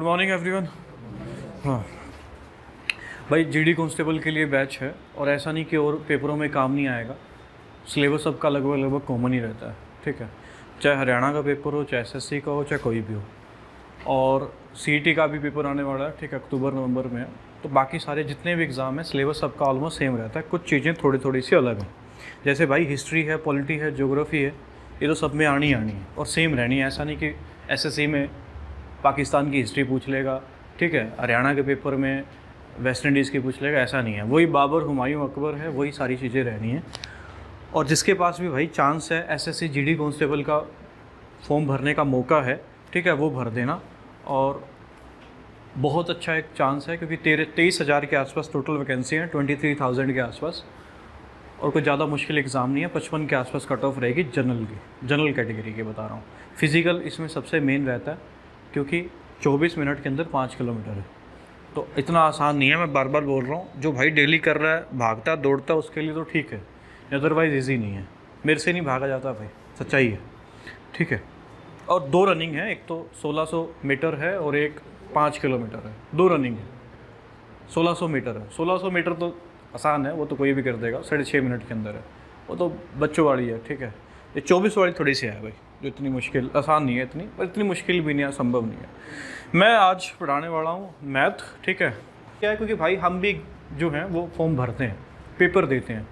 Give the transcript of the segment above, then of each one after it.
Morning everyone. हाँ भाई, GD constable के लिए बैच है और ऐसा नहीं कि और पेपरों में काम नहीं आएगा। सिलेबस सबका लगभग कॉमन ही रहता है, ठीक है। चाहे हरियाणा का पेपर हो, चाहे एसएससी का हो, चाहे कोई भी हो। और सीईटी का भी पेपर आने वाला है, ठीक है, अक्टूबर नवंबर में है। तो बाकी सारे जितने भी एग्ज़ाम हैं सिलेबस सबका ऑलमोस्ट सेम रहता है, कुछ चीज़ें थोड़ी थोड़ी सी अलग हैं। जैसे भाई हिस्ट्री है, पॉलिटी है, ज्योग्राफी है, ये तो सब में आनी है और सेम रहनी है। ऐसा नहीं कि एसएससी में पाकिस्तान की हिस्ट्री पूछ लेगा, ठीक है, हरियाणा के पेपर में वेस्ट इंडीज़ की पूछ लेगा, ऐसा नहीं है। वही बाबर, हुमायूं, अकबर है, वही सारी चीज़ें रहनी हैं। और जिसके पास भी भाई चांस है एसएससी जीडी कांस्टेबल का फॉर्म भरने का मौका है, ठीक है, वो भर देना। और बहुत अच्छा एक चांस है क्योंकि 23,000 के आसपास टोटल वैकेंसी है, 23,000 के आसपास। और कोई ज़्यादा मुश्किल एग्ज़ाम नहीं है, 55 के आसपास कट ऑफ रहेगी जनरल कैटेगरी की बता रहा हूँ। फिज़िकल इसमें सबसे मेन रहता है क्योंकि 24 मिनट के अंदर 5 किलोमीटर है, तो इतना आसान नहीं है। मैं बार बार बोल रहा हूँ, जो भाई डेली कर रहा है, भागता दौड़ता, उसके लिए तो ठीक है, अदरवाइज़ ईजी नहीं है। मेरे से नहीं भागा जाता भाई, सच्चाई है, ठीक है। और 2 रनिंग है, एक तो 1600 मीटर है और एक 5 किलोमीटर है। 2 रनिंग है, 1600 मीटर है। 1600 मीटर तो आसान है, वो तो कोई भी कर देगा, 6.5 मिनट के अंदर है, वो तो बच्चों वाली है, ठीक है। ये 24 वाली थोड़ी सी है भाई, जो इतनी मुश्किल, आसान नहीं है इतनी, पर इतनी मुश्किल भी नहीं है, संभव नहीं है। मैं आज पढ़ाने वाला हूँ मैथ, ठीक है। क्या है, क्योंकि भाई हम भी जो हैं वो फॉर्म भरते हैं, पेपर देते हैं।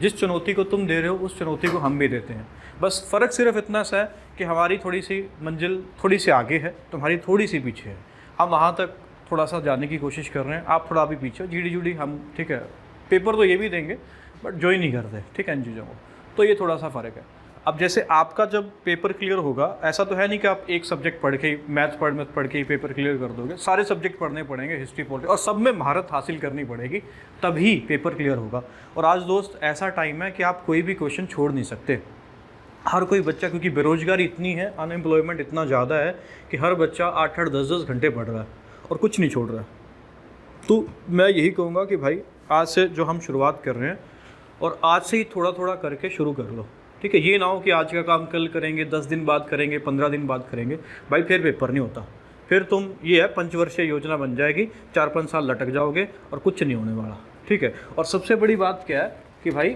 जिस चुनौती को तुम दे रहे हो उस चुनौती को हम भी देते हैं। बस फ़र्क सिर्फ इतना सा है कि हमारी थोड़ी सी मंजिल थोड़ी सी आगे है, तुम्हारी थोड़ी सी पीछे है। हम वहाँ तक थोड़ा सा जाने की कोशिश कर रहे हैं, आप थोड़ा भी पीछे हो। जीडी हम, ठीक है, पेपर तो ये भी देंगे बट ज्वाइन नहीं करते, ठीक है, इन चीज़ों को। तो ये थोड़ा सा फ़र्क है। अब जैसे आपका जब पेपर क्लियर होगा, ऐसा तो है नहीं कि आप एक सब्जेक्ट पढ़ के, मैथ पढ़ के ही पेपर क्लियर कर दोगे। सारे सब्जेक्ट पढ़ने पड़ेंगे, हिस्ट्री, पॉलिटिक्स, और सब में महारत हासिल करनी पड़ेगी, तभी पेपर क्लियर होगा। और आज दोस्त ऐसा टाइम है कि आप कोई भी क्वेश्चन छोड़ नहीं सकते। हर कोई बच्चा, क्योंकि बेरोजगारी इतनी है, अनएम्प्लॉयमेंट इतना ज़्यादा है कि हर बच्चा 8-8, 10-10 घंटे पढ़ रहा है और कुछ नहीं छोड़ रहा है। तो मैं यही कहूँगा कि भाई आज से जो हम शुरुआत कर रहे हैं, और आज से ही थोड़ा थोड़ा करके शुरू कर लो, ठीक है। ये ना हो कि आज का काम कल करेंगे, 10 दिन बाद करेंगे, 15 दिन बाद करेंगे, भाई फिर पेपर नहीं होता। फिर तुम, ये है, पंचवर्षीय योजना बन जाएगी, 4-5 साल लटक जाओगे और कुछ नहीं होने वाला, ठीक है। और सबसे बड़ी बात क्या है कि भाई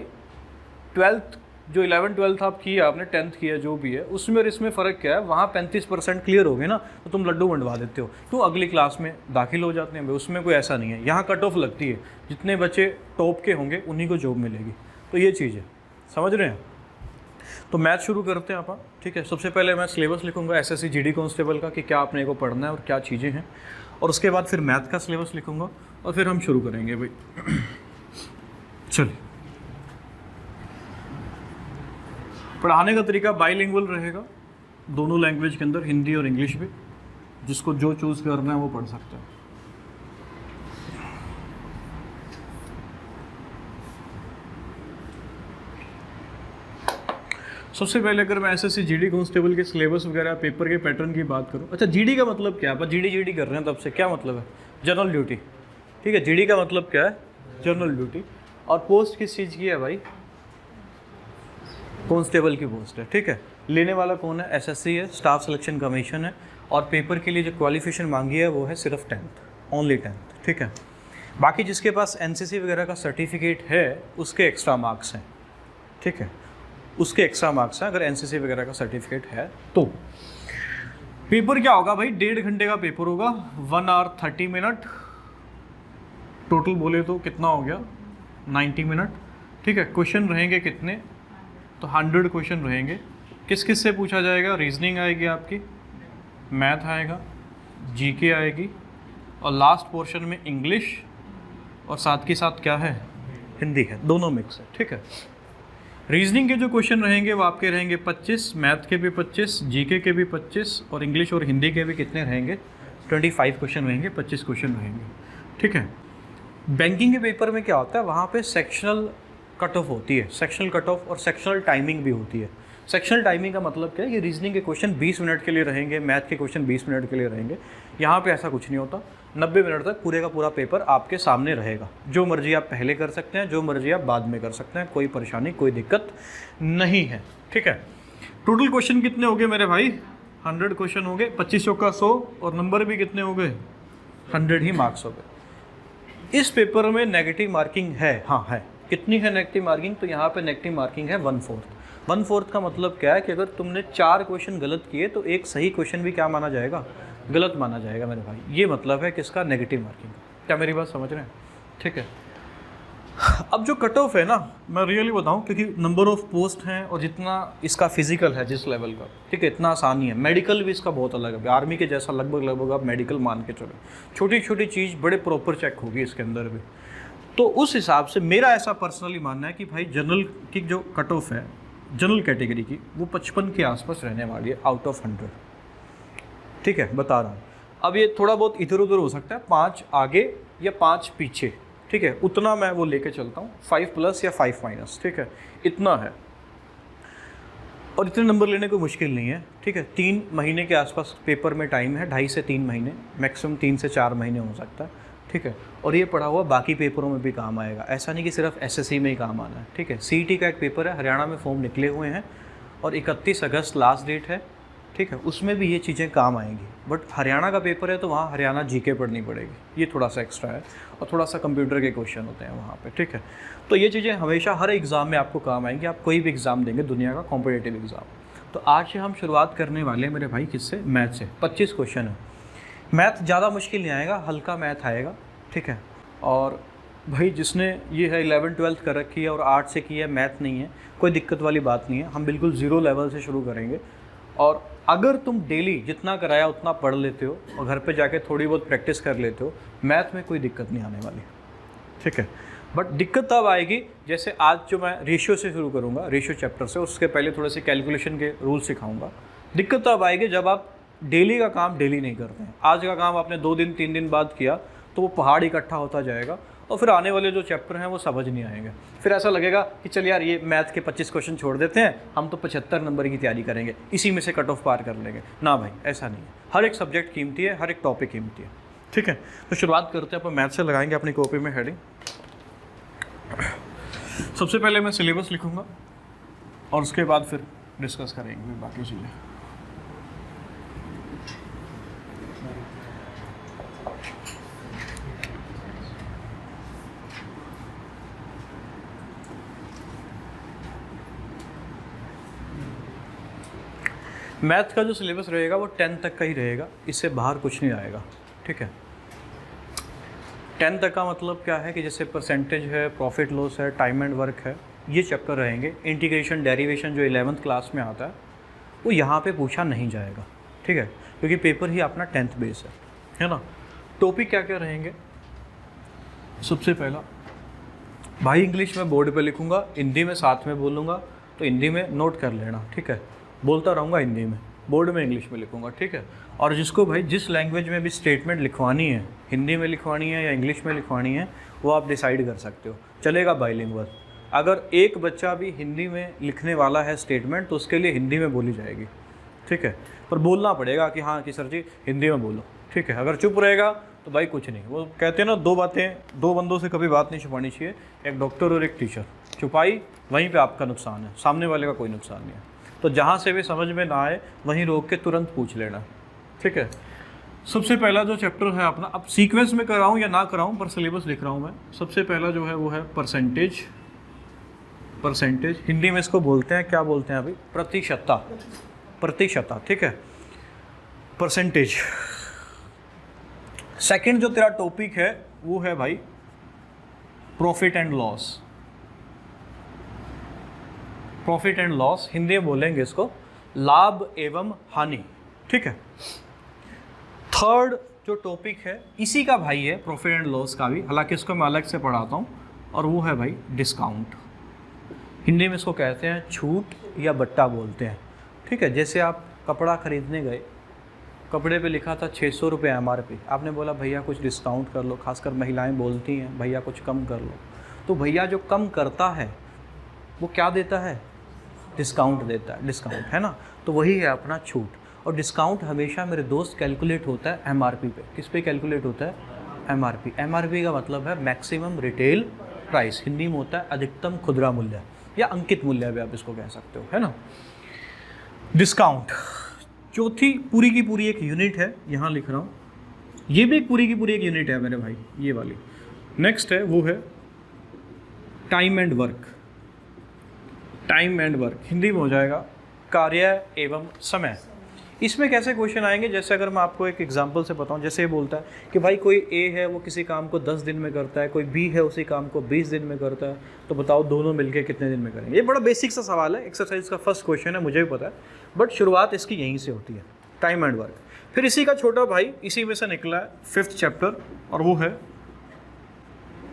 12th, जो 11th-12th आप किया, आपने 10th किया, जो भी है, उसमें और इसमें फ़र्क क्या है। वहाँ 35% क्लियर हो गए ना, तो तुम लड्डू बंटवा देते हो, तो अगली क्लास में दाखिल हो जाते हैं भाई। उसमें कोई ऐसा नहीं है, यहाँ कट ऑफ लगती है, जितने बच्चे टॉप के होंगे उन्हीं को जॉब मिलेगी। तो ये चीज़ है, समझ रहे हैं। तो मैथ शुरू करते हैं अपन, ठीक है। सबसे पहले मैं सिलेबस लिखूंगा एसएससी जीडी कांस्टेबल का कि क्या अपने को पढ़ना है और क्या चीज़ें हैं, और उसके बाद फिर मैथ का सिलेबस लिखूंगा और फिर हम शुरू करेंगे भाई। चलिए, पढ़ाने का तरीका बाइलिंगुअल रहेगा, दोनों लैंग्वेज के अंदर, हिंदी और इंग्लिश भी। जिसको जो चूज़ करना है वो पढ़ सकता है। सबसे पहले अगर मैं एसएससी जीडी कांस्टेबल के सिलेबस वगैरह, पेपर के पैटर्न की बात करूं, अच्छा जीडी का मतलब क्या है? आप जीडी कर रहे हैं तब से क्या मतलब है? जनरल ड्यूटी, ठीक है। जीडी का मतलब क्या है? General duty. और पोस्ट किस चीज़ की है भाई? कांस्टेबल की पोस्ट है, ठीक है। लेने वाला कौन है? एसएससी है, स्टाफ सिलेक्शन कमीशन है। और पेपर के लिए जो क्वालिफिकेशन मांगी है वो है सिर्फ 10th, ओनली 10th, ठीक है। बाकी जिसके पास एनसीसी वगैरह का सर्टिफिकेट है उसके एक्स्ट्रा मार्क्स हैं, ठीक है, उसके एक्स्ट्रा मार्क्स हैं अगर एनसीसी वगैरह का सर्टिफिकेट है तो। पेपर क्या होगा भाई? 1.5 घंटे का पेपर होगा, 1 hour 30 मिनट टोटल। बोले तो कितना हो गया? 90 मिनट, ठीक है। क्वेश्चन रहेंगे कितने? तो 100 क्वेश्चन रहेंगे। किस किस से पूछा जाएगा? रीजनिंग आएगी आपकी, मैथ आएगा, जीके आएगी, और लास्ट पोर्शन में इंग्लिश, और साथ के साथ क्या है? हिंदी है, दोनों मिक्स है, ठीक है। रीजनिंग के जो क्वेश्चन रहेंगे वो आपके रहेंगे 25, मैथ के भी 25, जीके के भी 25, और इंग्लिश और हिंदी के भी कितने रहेंगे? 25 क्वेश्चन रहेंगे, 25 क्वेश्चन रहेंगे, ठीक है। बैंकिंग के पेपर में क्या होता है? वहाँ पे सेक्शनल कट ऑफ होती है, सेक्शनल कट ऑफ और सेक्शनल टाइमिंग भी होती है। सेक्शनल टाइमिंग का मतलब क्या है? ये रीजनिंग के क्वेश्चन 20 मिनट के लिए रहेंगे, मैथ के क्वेश्चन 20 मिनट के लिए रहेंगे। यहाँ पे ऐसा कुछ नहीं होता, 90 मिनट तक पूरे का पूरा पेपर आपके सामने रहेगा। जो मर्जी आप पहले कर सकते हैं, जो मर्जी आप बाद में कर सकते हैं, कोई परेशानी, कोई दिक्कत नहीं है, ठीक है। टोटल क्वेश्चन कितने हो गए मेरे भाई? 100 क्वेश्चन हो गए, 25 का 100 और नंबर भी कितने हो गए, 100 ही मार्क्स हो गए। इस पेपर में नेगेटिव मार्किंग है, हाँ है। कितनी है नेगेटिव मार्किंग, तो यहाँ पे नेगेटिव मार्किंग है 1/4। 1/4 का मतलब क्या है कि अगर तुमने 4 क्वेश्चन गलत किए तो एक सही क्वेश्चन भी क्या माना जाएगा, गलत माना जाएगा मेरे भाई। ये मतलब है किसका, नेगेटिव मार्किंग। क्या मेरी बात समझ रहे हैं, ठीक है। अब जो कट ऑफ है ना, मैं रियली बताऊं, क्योंकि नंबर ऑफ पोस्ट हैं और जितना इसका फिजिकल है जिस लेवल का, ठीक है, इतना आसान नहीं है। मेडिकल भी इसका बहुत अलग है, आर्मी के जैसा लगभग आप मेडिकल मान के चलो। छोटी छोटी चीज़ बड़े प्रॉपर चेक होगी इसके अंदर भी। तो उस हिसाब से मेरा ऐसा पर्सनली मानना है कि भाई जनरल की जो कट ऑफ है जनरल कैटेगरी की, वो 55 के आसपास रहने वाली है आउट ऑफ 100, ठीक है, बता रहा हूँ। अब ये थोड़ा बहुत इधर उधर हो सकता है, 5 आगे या 5 पीछे, ठीक है, उतना मैं वो लेके चलता हूँ, 5+ या 5-, ठीक है, इतना है। और इतने नंबर लेने को मुश्किल नहीं है, ठीक है। 3 महीने के आसपास पेपर में टाइम है, 2.5 से 3 महीने, मैक्सिमम 3 से 4 महीने हो सकता है, ठीक है। और ये पढ़ा हुआ बाकी पेपरों में भी काम आएगा, ऐसा नहीं कि सिर्फ एसएससी में ही काम आना है, ठीक है। सीईटी का एक पेपर है, हरियाणा में फॉर्म निकले हुए हैं और 31 अगस्त लास्ट डेट है, ठीक है, उसमें भी ये चीज़ें काम आएंगी। बट हरियाणा का पेपर है तो वहाँ हरियाणा जीके पढ़नी पड़ेगी, ये थोड़ा सा एक्स्ट्रा है, और थोड़ा सा कंप्यूटर के क्वेश्चन होते हैं वहाँ पे, ठीक है। तो ये चीज़ें हमेशा हर एग्ज़ाम में आपको काम आएंगी, आप कोई भी एग्ज़ाम देंगे दुनिया का कॉम्पिटिटिव एग्ज़ाम। तो आज से हम शुरुआत करने वाले हैं मेरे भाई किससे, मैथ से। 25 क्वेश्चन है। मैथ ज़्यादा मुश्किल नहीं आएगा, हल्का मैथ आएगा, ठीक है। और भाई जिसने ये है 11th-12th कर रखी है और आर्ट से की है, मैथ नहीं है, कोई दिक्कत वाली बात नहीं है। हम बिल्कुल 0 लेवल से शुरू करेंगे। और अगर तुम डेली जितना कराया उतना पढ़ लेते हो और घर पे जाके थोड़ी बहुत प्रैक्टिस कर लेते हो, मैथ में कोई दिक्कत नहीं आने वाली, ठीक है। बट दिक्कत तब आएगी, जैसे आज जो मैं रेशियो से शुरू करूँगा, रेशियो चैप्टर से, उसके पहले थोड़े से कैलकुलेशन के रूल सिखाऊंगा। दिक्कत तब आएगी जब आप डेली का काम डेली नहीं करते हैं। आज का काम आपने 2 दिन 3 दिन बाद किया तो वो पहाड़ इकट्ठा होता जाएगा और फिर आने वाले जो चैप्टर हैं वो समझ नहीं आएंगे। फिर ऐसा लगेगा कि चल यार ये मैथ के 25 क्वेश्चन छोड़ देते हैं, हम तो 75 नंबर की तैयारी करेंगे, इसी में से कट ऑफ पार कर लेंगे। ना भाई, ऐसा नहीं है। हर एक सब्जेक्ट कीमती है, हर एक टॉपिक कीमती है, ठीक है। तो शुरुआत करते हैं, अपन मैथ से लगाएंगे अपनी कॉपी में हेडिंग। सबसे पहले मैं सिलेबस लिखूँगा और उसके बाद फिर डिस्कस करेंगे बाकी चीज़ें। मैथ का जो सिलेबस रहेगा वो 10 तक का ही रहेगा, इससे बाहर कुछ नहीं आएगा, ठीक है। 10 तक का मतलब क्या है कि जैसे परसेंटेज है, प्रॉफिट लॉस है, टाइम एंड वर्क है, ये चैप्टर रहेंगे। इंटीग्रेशन डेरिवेशन जो 11th क्लास में आता है वो यहाँ पे पूछा नहीं जाएगा, ठीक है, क्योंकि पेपर ही अपना 10th बेस है ना। टॉपिक क्या क्या रहेंगे, सबसे पहला भाई इंग्लिश में बोर्ड पे लिखूँगा, हिंदी में साथ में बोलूँगा, तो हिंदी में नोट कर लेना, ठीक है। बोलता रहूँगा हिंदी में, बोर्ड में इंग्लिश में लिखूँगा, ठीक है। और जिसको भाई जिस लैंग्वेज में भी स्टेटमेंट लिखवानी है, हिंदी में लिखवानी है या इंग्लिश में लिखवानी है, वो आप डिसाइड कर सकते हो, चलेगा बाइलिंगुअल। अगर एक बच्चा भी हिंदी में लिखने वाला है स्टेटमेंट तो उसके लिए हिंदी में बोली जाएगी, ठीक है। पर बोलना पड़ेगा कि हाँ कि सर जी हिंदी में बोलो, ठीक है। अगर चुप रहेगा तो भाई कुछ नहीं। वो कहते हैं ना, 2 बातें, 2 बंदों से कभी बात नहीं छुपानी चाहिए, एक डॉक्टर और एक टीचर। छुपाई वहीं पे आपका नुकसान है, सामने वाले का कोई नुकसान नहीं है। तो जहाँ से भी समझ में ना आए वहीं रोक के तुरंत पूछ लेना, ठीक है। सबसे पहला जो चैप्टर है अपना, अब सीक्वेंस में कराऊँ या ना कराऊँ, पर सिलेबस लिख रहा हूँ मैं। सबसे पहला जो है वो है परसेंटेज। परसेंटेज हिंदी में इसको बोलते हैं, क्या बोलते हैं अभी, प्रतिशतता, प्रतिशतता, ठीक है, परसेंटेज। सेकंड जो तेरा टॉपिक है वो है भाई profit and loss. Profit and loss Hindi में बोलेंगे इसको लाभ एवं हानि, ठीक है। थर्ड जो टॉपिक है इसी का भाई है प्रॉफिट एंड लॉस का भी, हालांकि इसको मैं अलग से पढ़ाता हूँ, और वो है भाई डिस्काउंट। हिंदी में इसको कहते हैं छूट या बट्टा बोलते हैं, ठीक है। जैसे आप कपड़ा खरीदने गए, कपड़े पे लिखा था 600 रुपये MRP, आपने बोला भैया कुछ डिस्काउंट कर लो, खासकर महिलाएं बोलती हैं भैया कुछ कम कर लो, तो भैया जो कम करता है वो क्या देता है, डिस्काउंट देता है, डिस्काउंट, है ना। तो वही है अपना छूट। और डिस्काउंट हमेशा मेरे दोस्त कैलकुलेट होता है MRP पे। किस पे कैलकुलेट होता है, MRP। MRP का मतलब है मैक्सिमम रिटेल प्राइस, हिंदी में होता है अधिकतम खुदरा मूल्य या अंकित मूल्य भी आप इसको कह सकते हो, है ना। डिस्काउंट चौथी पूरी की पूरी एक यूनिट है, यहाँ लिख रहा हूँ, ये भी एक पूरी की पूरी एक यूनिट है मेरे भाई, ये वाली। नेक्स्ट है वो है time and work. Time and work Hindi में हो जाएगा कार्य एवं समय। इसमें कैसे क्वेश्चन आएंगे, जैसे अगर मैं आपको एक एग्जांपल से बताऊं, जैसे ये बोलता है कि भाई कोई ए है वो किसी काम को 10 दिन में करता है, कोई बी है उसी काम को 20 दिन में करता है, तो बताओ दोनों मिलके कितने दिन में करेंगे। ये बड़ा बेसिक सा सवाल है, एक्सरसाइज का फर्स्ट क्वेश्चन है, मुझे भी पता है, बट शुरुआत इसकी यहीं से होती है, टाइम एंड वर्क। फिर इसी का छोटा भाई इसी में से निकला है 5th चैप्टर, और वो है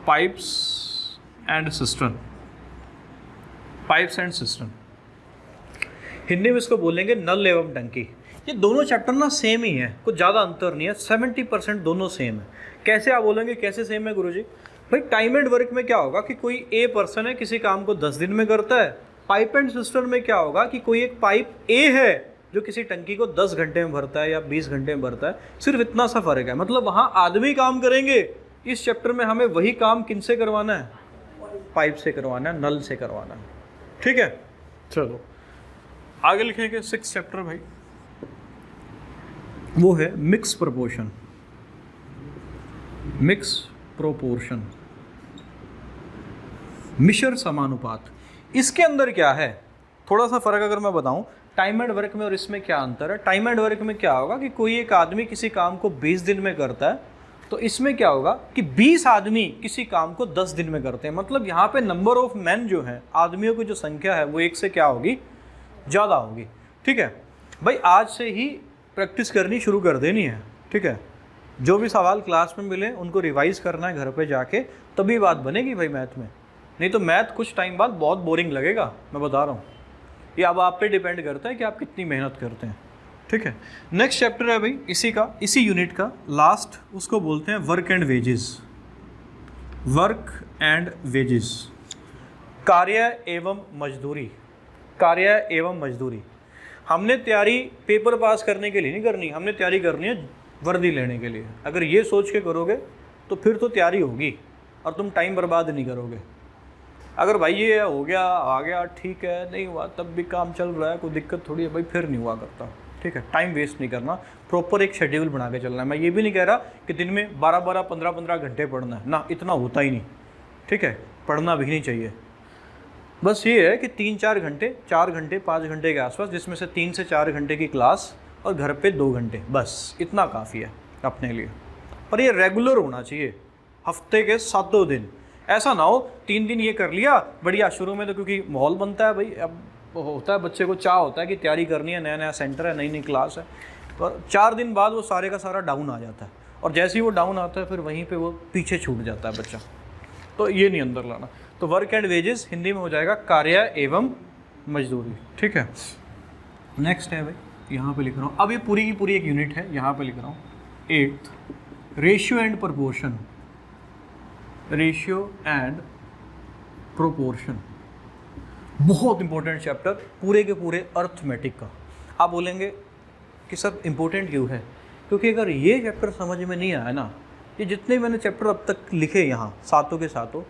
pipes and system. Pipes and system Hindi में इसको बोलेंगे नल एवं टंकी। ये दोनों चैप्टर ना सेम ही है, कुछ ज़्यादा अंतर नहीं है, 70% दोनों सेम है। कैसे आप बोलेंगे कैसे सेम है गुरुजी? भाई टाइम एंड वर्क में क्या होगा कि कोई ए पर्सन है किसी काम को 10 दिन में करता है, पाइप एंड सिस्टम में क्या होगा कि कोई एक पाइप ए है जो किसी टंकी को 10 घंटे में भरता है या 20 घंटे में भरता है, सिर्फ इतना सा फर्क है। मतलब वहाँ आदमी काम करेंगे, इस चैप्टर में हमें वही काम किनसे करवाना है? पाइप से करवाना है, नल से करवाना है। ठीक है, चलो आगे लिखेंगे 6th चैप्टर भाई, वो है मिक्स प्रोपोर्शन। मिक्स प्रोपोर्शन, मिश्र समानुपात। इसके अंदर क्या है, थोड़ा सा फर्क अगर मैं बताऊं टाइम एंड वर्क में और इसमें क्या अंतर है। टाइम एंड वर्क में क्या होगा कि कोई एक आदमी किसी काम को 20 दिन में करता है, तो इसमें क्या होगा कि 20 आदमी किसी काम को 10 दिन में करते हैं। मतलब यहाँ पे नंबर ऑफ मैन जो है, आदमियों की जो संख्या है वो एक से क्या होगी, ज़्यादा होगी। ठीक है भाई, आज से ही प्रैक्टिस करनी शुरू कर देनी है। ठीक है, जो भी सवाल क्लास में मिले उनको रिवाइज करना है घर पे जाके, तभी बात बनेगी भाई मैथ में। नहीं तो मैथ कुछ टाइम बाद बहुत बोरिंग लगेगा, मैं बता रहा हूँ। ये अब आप पे डिपेंड करता है कि आप कितनी मेहनत करते हैं। ठीक है, नेक्स्ट चैप्टर है भाई इसी का, इसी यूनिट का लास्ट, उसको बोलते हैं work and wages. Work and wages, कार्य एवं मजदूरी। कार्य एवं मजदूरी हमने तैयारी पेपर पास करने के लिए नहीं करनी, हमने तैयारी करनी है वर्दी लेने के लिए। अगर ये सोच के करोगे तो फिर तो तैयारी होगी और तुम टाइम बर्बाद नहीं करोगे। अगर भाई ये हो गया आ गया ठीक है, नहीं हुआ तब भी काम चल रहा है, कोई दिक्कत थोड़ी है भाई, फिर नहीं हुआ करता। ठीक है, टाइम वेस्ट नहीं करना, प्रॉपर एक शेड्यूल बना के चलना है। मैं ये भी नहीं कह रहा कि दिन में 12-12, 15-15 घंटे पढ़ना है ना, इतना होता ही नहीं। ठीक है, पढ़ना भी नहीं चाहिए। बस ये है कि 3-4 घंटे, 4 घंटे 5 घंटे के आसपास, जिसमें से 3 से 4 घंटे की क्लास और घर पे 2 घंटे, बस इतना काफ़ी है अपने लिए। पर ये रेगुलर होना चाहिए, हफ्ते के 7 दिन। ऐसा ना हो 3 दिन ये कर लिया बढ़िया, शुरू में तो क्योंकि माहौल बनता है भाई, अब होता है बच्चे को चाह होता है कि तैयारी करनी है, नया नया सेंटर है, नई नई क्लास है, पर 4 दिन बाद वो सारे का सारा डाउन आ जाता है, और जैसे ही वो डाउन आता है फिर वहीं पे वो पीछे छूट जाता है बच्चा। तो ये नहीं अंदर लाना। तो वर्क एंड वेजेस हिंदी में हो जाएगा कार्य एवं मजदूरी। ठीक है, नेक्स्ट है भाई, यहाँ पे लिख रहा हूँ, अब ये पूरी की पूरी एक यूनिट है, यहाँ पे लिख रहा हूँ 8th ratio and proportion. Ratio and proportion बहुत इंपॉर्टेंट चैप्टर, पूरे के पूरे अर्थमेटिक का। आप बोलेंगे कि सर इंपॉर्टेंट क्यों है? क्योंकि अगर ये चैप्टर समझ में नहीं आया ना, ये जितने मैंने चैप्टर अब तक लिखे यहाँ सातों के सातों,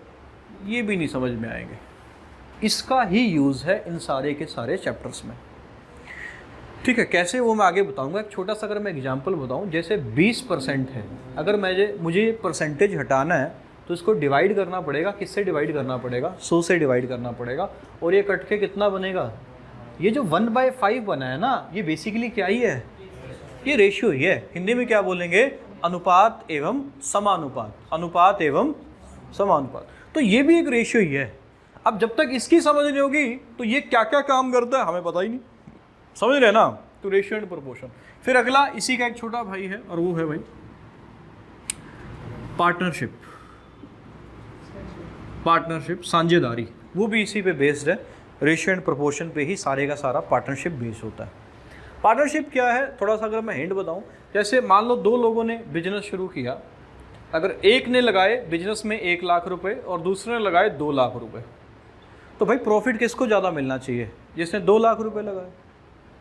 ये भी नहीं समझ में आएंगे। इसका ही यूज़ है इन सारे के सारे चैप्टर्स में। ठीक है, कैसे वो मैं आगे बताऊंगा। एक छोटा सा अगर मैं एग्जांपल बताऊं, जैसे 20% है, अगर मुझे ये परसेंटेज हटाना है तो इसको डिवाइड करना पड़ेगा। किससे डिवाइड करना पड़ेगा? 100 से डिवाइड करना पड़ेगा। और ये कट के कितना बनेगा? ये जो 1/5 बना है ना, ये बेसिकली क्या ही है? ये रेशियो ही है। हिंदी में क्या बोलेंगे? अनुपात एवं समानुपात। अनुपात एवं समानुपात, तो ये भी एक रेशियो ही है। अब जब तक इसकी समझ नहीं होगी तो ये क्या क्या काम करता है हमें पता ही नहीं। समझ रहे ना? तो रेशियो एंड प्रोपोर्शन। फिर अगला इसी का एक छोटा भाई है, और वो है भाई पार्टनरशिप। पार्टनरशिप, साझेदारी, वो भी इसी पे बेस्ड है। रेशियो एंड प्रोपोर्शन पे ही सारे का सारा पार्टनरशिप बेस्ड होता है। पार्टनरशिप क्या है, थोड़ा सा अगर मैं हिंट बताऊं, जैसे मान लो 2 लोगों ने बिजनेस शुरू किया, अगर एक ने लगाए बिजनेस में 1 लाख रुपए और दूसरे ने लगाए 2 लाख रुपए, तो भाई प्रॉफिट किसको ज़्यादा मिलना चाहिए? जिसने 2 लाख रुपए लगाए।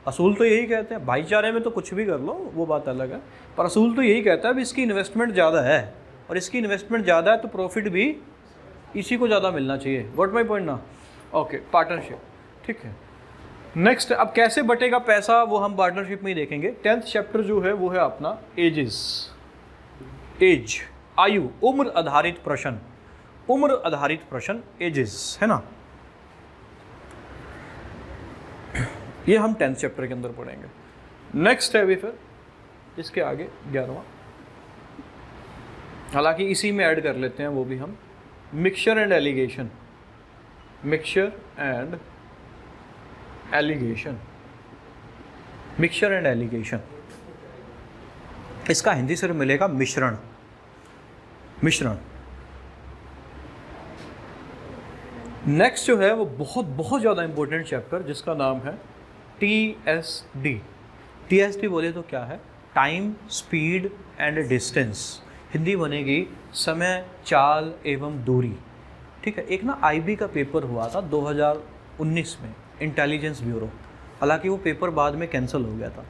असूल तो यही कहते हैं, भाईचारे में तो कुछ भी कर लो वो बात अलग है, पर असूल तो यही कहता है भी इसकी इन्वेस्टमेंट ज़्यादा है, और इसकी इन्वेस्टमेंट ज़्यादा है तो प्रॉफिट भी इसी को ज़्यादा मिलना चाहिए। व्हाट माई पॉइंट ना? Okay, partnership. ठीक है, नेक्स्ट, अब कैसे बटेगा पैसा वो हम पार्टनरशिप में ही देखेंगे। 10th चैप्टर जो है वो है अपना एजेस, एज, आयु, उम्र आधारित प्रश्न, उम्र आधारित प्रश्न, एजेस, है ना। ये हम 10th चैप्टर के अंदर पढ़ेंगे। नेक्स्ट है भी फिर इसके आगे 11वां, हालांकि इसी में ऐड कर लेते हैं वो भी हम, mixture and allegation, mixture and allegation, mixture and allegation, इसका हिंदी से मिलेगा मिश्रण, मिश्रण। नेक्स्ट जो है वो बहुत ज़्यादा इंपॉर्टेंट चैप्टर जिसका नाम है TSD। TSD बोले तो क्या है, time, speed and distance. Hindi बनेगी समय, चाल एवं दूरी। ठीक है, एक ना IB का पेपर हुआ था 2019 में, इंटेलिजेंस ब्यूरो, हालांकि वो पेपर बाद में कैंसिल हो गया था।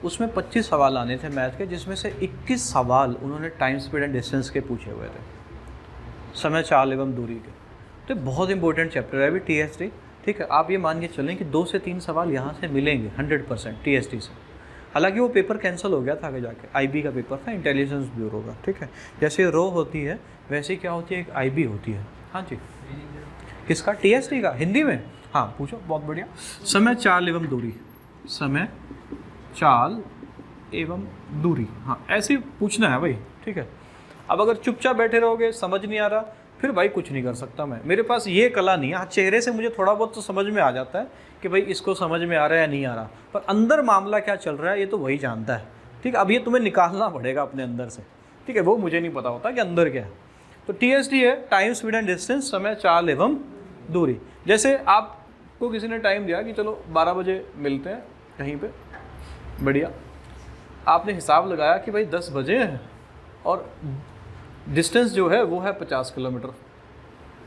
उसमें 25 सवाल आने थे मैथ के, जिसमें से 21 सवाल उन्होंने टाइम, स्पीड एंड डिस्टेंस के पूछे हुए थे, समय, चाल एवं दूरी के। तो बहुत इंपॉर्टेंट चैप्टर है अभी TSD। ठीक है, आप ये मान के चलें कि 2 से 3 सवाल यहाँ से मिलेंगे 100% TSD से। हालांकि वो पेपर कैंसिल हो गया था आगे जाके, IB का पेपर था, इंटेलिजेंस ब्यूरो का। ठीक है, जैसे रो होती है वैसे क्या होती है, एक IB होती है। हाँ जी, किसका, TSD का, हिंदी में। हाँ पूछो, बहुत बढ़िया। समय, चाल एवं दूरी, समय, चाल एवं दूरी, हाँ ऐसे पूछना है भाई। ठीक है, अब अगर चुपचाप बैठे रहोगे, समझ नहीं आ रहा, फिर भाई कुछ नहीं कर सकता मैं, मेरे पास ये कला नहीं है। हाँ, चेहरे से मुझे थोड़ा बहुत तो समझ में आ जाता है कि भाई इसको समझ में आ रहा है या नहीं आ रहा, पर अंदर मामला क्या चल रहा है ये तो वही जानता है। ठीक है, अब ये तुम्हें निकालना पड़ेगा अपने अंदर से। ठीक है, वो मुझे नहीं पता होता कि अंदर क्या है। तो TSD है टाइम, स्पीड एंड डिस्टेंस, समय, चाल एवं दूरी। जैसे आपको किसी ने टाइम दिया कि चलो 12 बजे मिलते हैं कहीं पे, बढ़िया, आपने हिसाब लगाया कि भाई 10 बजे हैं और डिस्टेंस जो है वो है 50 किलोमीटर,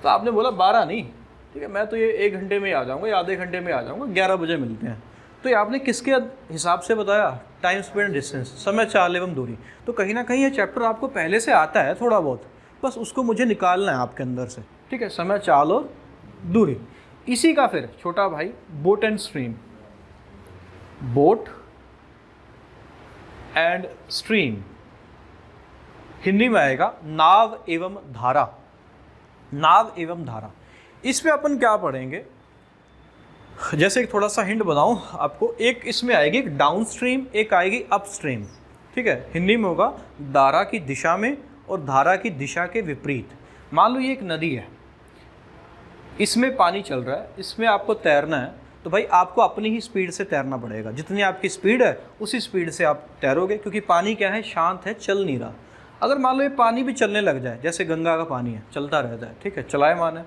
तो आपने बोला 12 नहीं, ठीक है मैं तो ये 1 घंटे में ही आ जाऊँगा या आधे घंटे में आ जाऊँगा, 11 बजे मिलते हैं। तो ये आपने किसके हिसाब से बताया, टाइम, स्पीड एंड डिस्टेंस, समय, चाल एवं दूरी। तो कहीं ना कहीं ये चैप्टर आपको पहले से आता है थोड़ा बहुत, बस उसको मुझे निकालना है आपके अंदर से। ठीक है, समय, चाल और दूरी। इसी का फिर छोटा भाई boat and stream, boat and stream, Hindi में आएगा नाव एवं धारा, नाव एवं धारा। इस पे अपन क्या पढ़ेंगे, जैसे एक थोड़ा सा हिंट बनाऊं आपको, एक इसमें आएगी डाउन स्ट्रीम, एक आएगी अप स्ट्रीम। ठीक है, हिंदी में होगा धारा की दिशा में और धारा की दिशा के विपरीत। मान लो ये एक नदी है, इसमें पानी चल रहा है, इसमें आपको तैरना है, तो भाई आपको अपनी ही स्पीड से तैरना पड़ेगा, जितनी आपकी स्पीड है उसी स्पीड से आप तैरोगे, क्योंकि पानी क्या है, शांत है, चल नहीं रहा। अगर मान लो ये पानी भी चलने लग जाए, जैसे गंगा का पानी है, चलता रहता है, ठीक है, चलायमान है,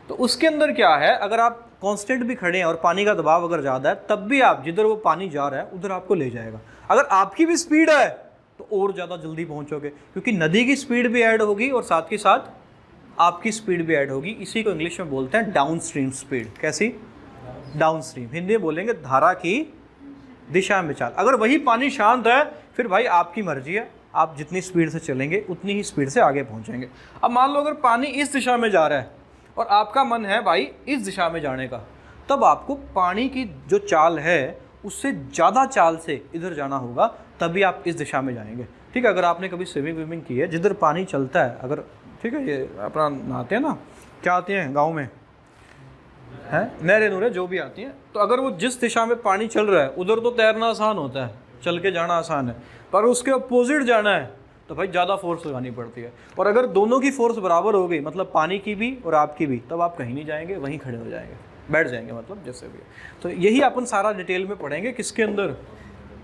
तो उसके अंदर क्या है, अगर आप कांस्टेंट भी खड़े हैं और पानी का दबाव अगर ज़्यादा है, तब भी आप जिधर वो पानी जा रहा है उधर आपको ले जाएगा। अगर आपकी भी स्पीड है तो और ज़्यादा जल्दी पहुंचोगे, क्योंकि नदी की स्पीड भी ऐड होगी और साथ के साथ आपकी स्पीड भी ऐड होगी। इसी को इंग्लिश में बोलते हैं डाउन स्ट्रीम स्पीड। कैसी, डाउन स्ट्रीम। हिंदी में बोलेंगे धारा की दिशा में चाल। अगर वही पानी शांत है फिर भाई आपकी मर्जी है, आप जितनी स्पीड से चलेंगे उतनी ही स्पीड से आगे पहुंचेंगे। अब मान लो अगर पानी इस दिशा में जा रहा है और आपका मन है भाई इस दिशा में जाने का, तब आपको पानी की जो चाल है उससे ज़्यादा चाल से इधर जाना होगा, तभी आप इस दिशा में जाएंगे। ठीक है, अगर आपने कभी स्विमिंग विमिंग की है, जिधर पानी चलता है, अगर ठीक है, ये अपना नहाते हैं ना, क्या आती हैं गाँव में, हैं नहरें नूरें जो भी आती हैं, तो अगर वो जिस दिशा में पानी चल रहा है उधर तो तैरना आसान होता है, चल के जाना आसान है, पर उसके अपोजिट जाना है तो भाई ज़्यादा फोर्स लगानी पड़ती है। और अगर दोनों की फोर्स बराबर हो गई, मतलब पानी की भी और आपकी भी, तब आप कहीं नहीं जाएंगे, वहीं खड़े हो जाएंगे, बैठ जाएंगे, मतलब जैसे भी। तो यही अपन सारा डिटेल में पढ़ेंगे, किसके अंदर,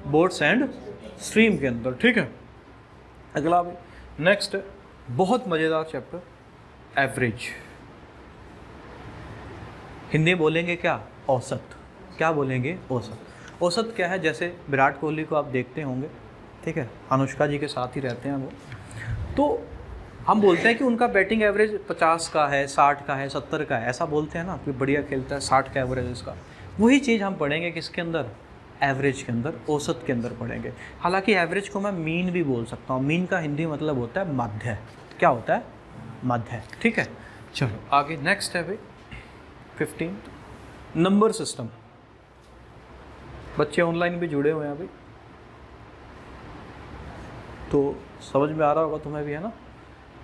बोट्स एंड स्ट्रीम के अंदर। ठीक है, अगला भी नेक्स्ट बहुत मज़ेदार चैप्टर, एवरेज। हिंदी बोलेंगे क्या, औसत। क्या बोलेंगे, औसत। औसत क्या है, जैसे विराट कोहली को आप देखते होंगे, ठीक है, अनुष्का जी के साथ ही रहते हैं वो, तो हम बोलते हैं कि उनका बैटिंग एवरेज 50 का है, 60 का है, 70 का है, ऐसा बोलते हैं ना, कि बढ़िया खेलता है, 60 का एवरेज इसका। वही चीज़ हम पढ़ेंगे किसके अंदर, एवरेज के अंदर, औसत के अंदर पढ़ेंगे। हालांकि एवरेज को मैं मीन भी बोल सकता हूँ। मीन का हिंदी मतलब होता है मध्य। क्या होता है, मध्य। ठीक है, चलो आगे नेक्स्ट है भाई 15 नंबर सिस्टम। बच्चे ऑनलाइन भी जुड़े हुए हैं अभी, तो समझ में आ रहा होगा तुम्हें भी, है ना।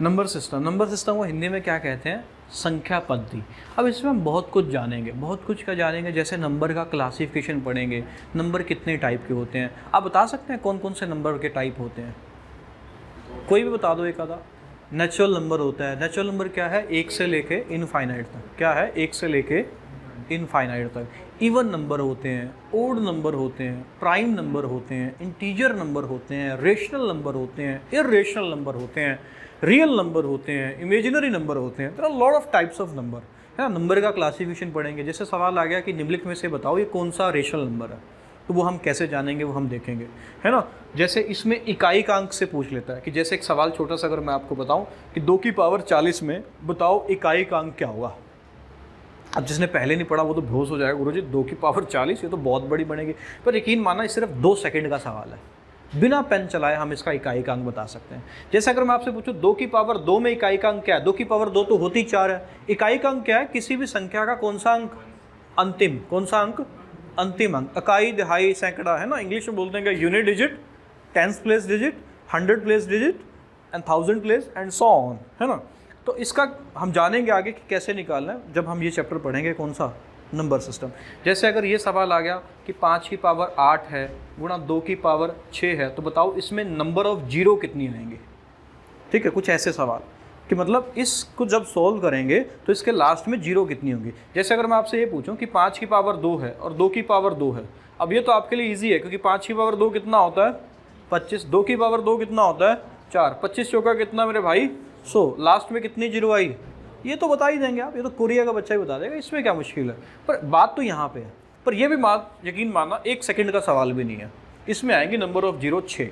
नंबर सिस्टम को हिंदी में क्या कहते हैं? संख्या पद्धति। अब इसमें हम बहुत कुछ जानेंगे, बहुत कुछ का जानेंगे, जैसे नंबर का क्लासिफिकेशन पढ़ेंगे, नंबर कितने टाइप के होते हैं। आप बता सकते हैं कौन कौन से नंबर के टाइप होते हैं? कोई भी बता दो एक आधा। नेचुरल नंबर होता है। नेचुरल नंबर क्या है? 1 से लेके इनफाइनाइट तक। क्या है? 1 से लेके इनफाइनाइट तक। इवन नंबर होते हैं, ओड नंबर होते हैं, प्राइम नंबर होते हैं, इंटीजर नंबर होते हैं, रेशनल नंबर होते हैं, इरेशनल नंबर होते हैं, रियल नंबर होते हैं, इमेजिनरी नंबर होते हैं। There are lot of types of number, है ना। नंबर का क्लासिफिकेशन पढ़ेंगे। जैसे सवाल आ गया कि निम्नलिखित में से बताओ ये कौन सा रेशनल नंबर है, तो वो हम कैसे जानेंगे, वो हम देखेंगे, है ना। जैसे इसमें इकाई का अंक से पूछ लेता है कि जैसे एक सवाल छोटा सा अगर मैं आपको बताऊं कि 2 की पावर 40 में बताओ इकाई का अंक क्या होगा। अब जिसने पहले नहीं पढ़ा वो तो बेहोश हो जाएगा, गुरुजी 2 की पावर 40 ये तो बहुत बड़ी बनेगी। पर यकीन माना ये सिर्फ 2 सेकंड का सवाल है, बिना पेन चलाए हम इसका इकाई का अंक बता सकते हैं। जैसे अगर मैं आपसे पूछूं 2 की पावर 2 में इकाई का अंक क्या है? 2 की पावर 2 तो होती 4 है। इकाई का अंक क्या है? किसी भी संख्या का कौन सा अंक? अंतिम। कौन सा अंक? अंतिम अंक। इकाई, दहाई, सैकड़ा, है ना। इंग्लिश में बोलते हैं कि unit digit, tens place digit, 100 place digit and 1000 place and so on, है ना। तो इसका हम जानेंगे आगे कि कैसे निकालना है जब हम ये चैप्टर पढ़ेंगे। कौन सा? Number system. जैसे अगर ये सवाल आ गया कि 5 की पावर 8 है गुणा 2 की पावर 6 है, तो बताओ इसमें नंबर ऑफ जीरो कितनी आएंगे? ठीक है, कुछ ऐसे सवाल कि मतलब इसको जब सॉल्व करेंगे तो इसके लास्ट में जीरो कितनी होंगी। जैसे अगर मैं आपसे ये पूछूं कि 5 की पावर 2 है और 2 की पावर 2 है, अब ये तो आपके लिए ईजी है क्योंकि 5 की पावर 2 कितना होता है? 25। 2 की पावर 2 कितना होता है? 4। 25 चौका कितना मेरे भाई? 100। लास्ट में कितनी जीरो आई? ये तो बता ही देंगे आप, ये तो कोरिया का बच्चा ही बता देगा, इसमें क्या मुश्किल है। पर बात तो यहाँ पे है। पर ये भी बात यकीन मानना 1 सेकंड का सवाल भी नहीं है। इसमें आएंगे नंबर ऑफ जीरो 6।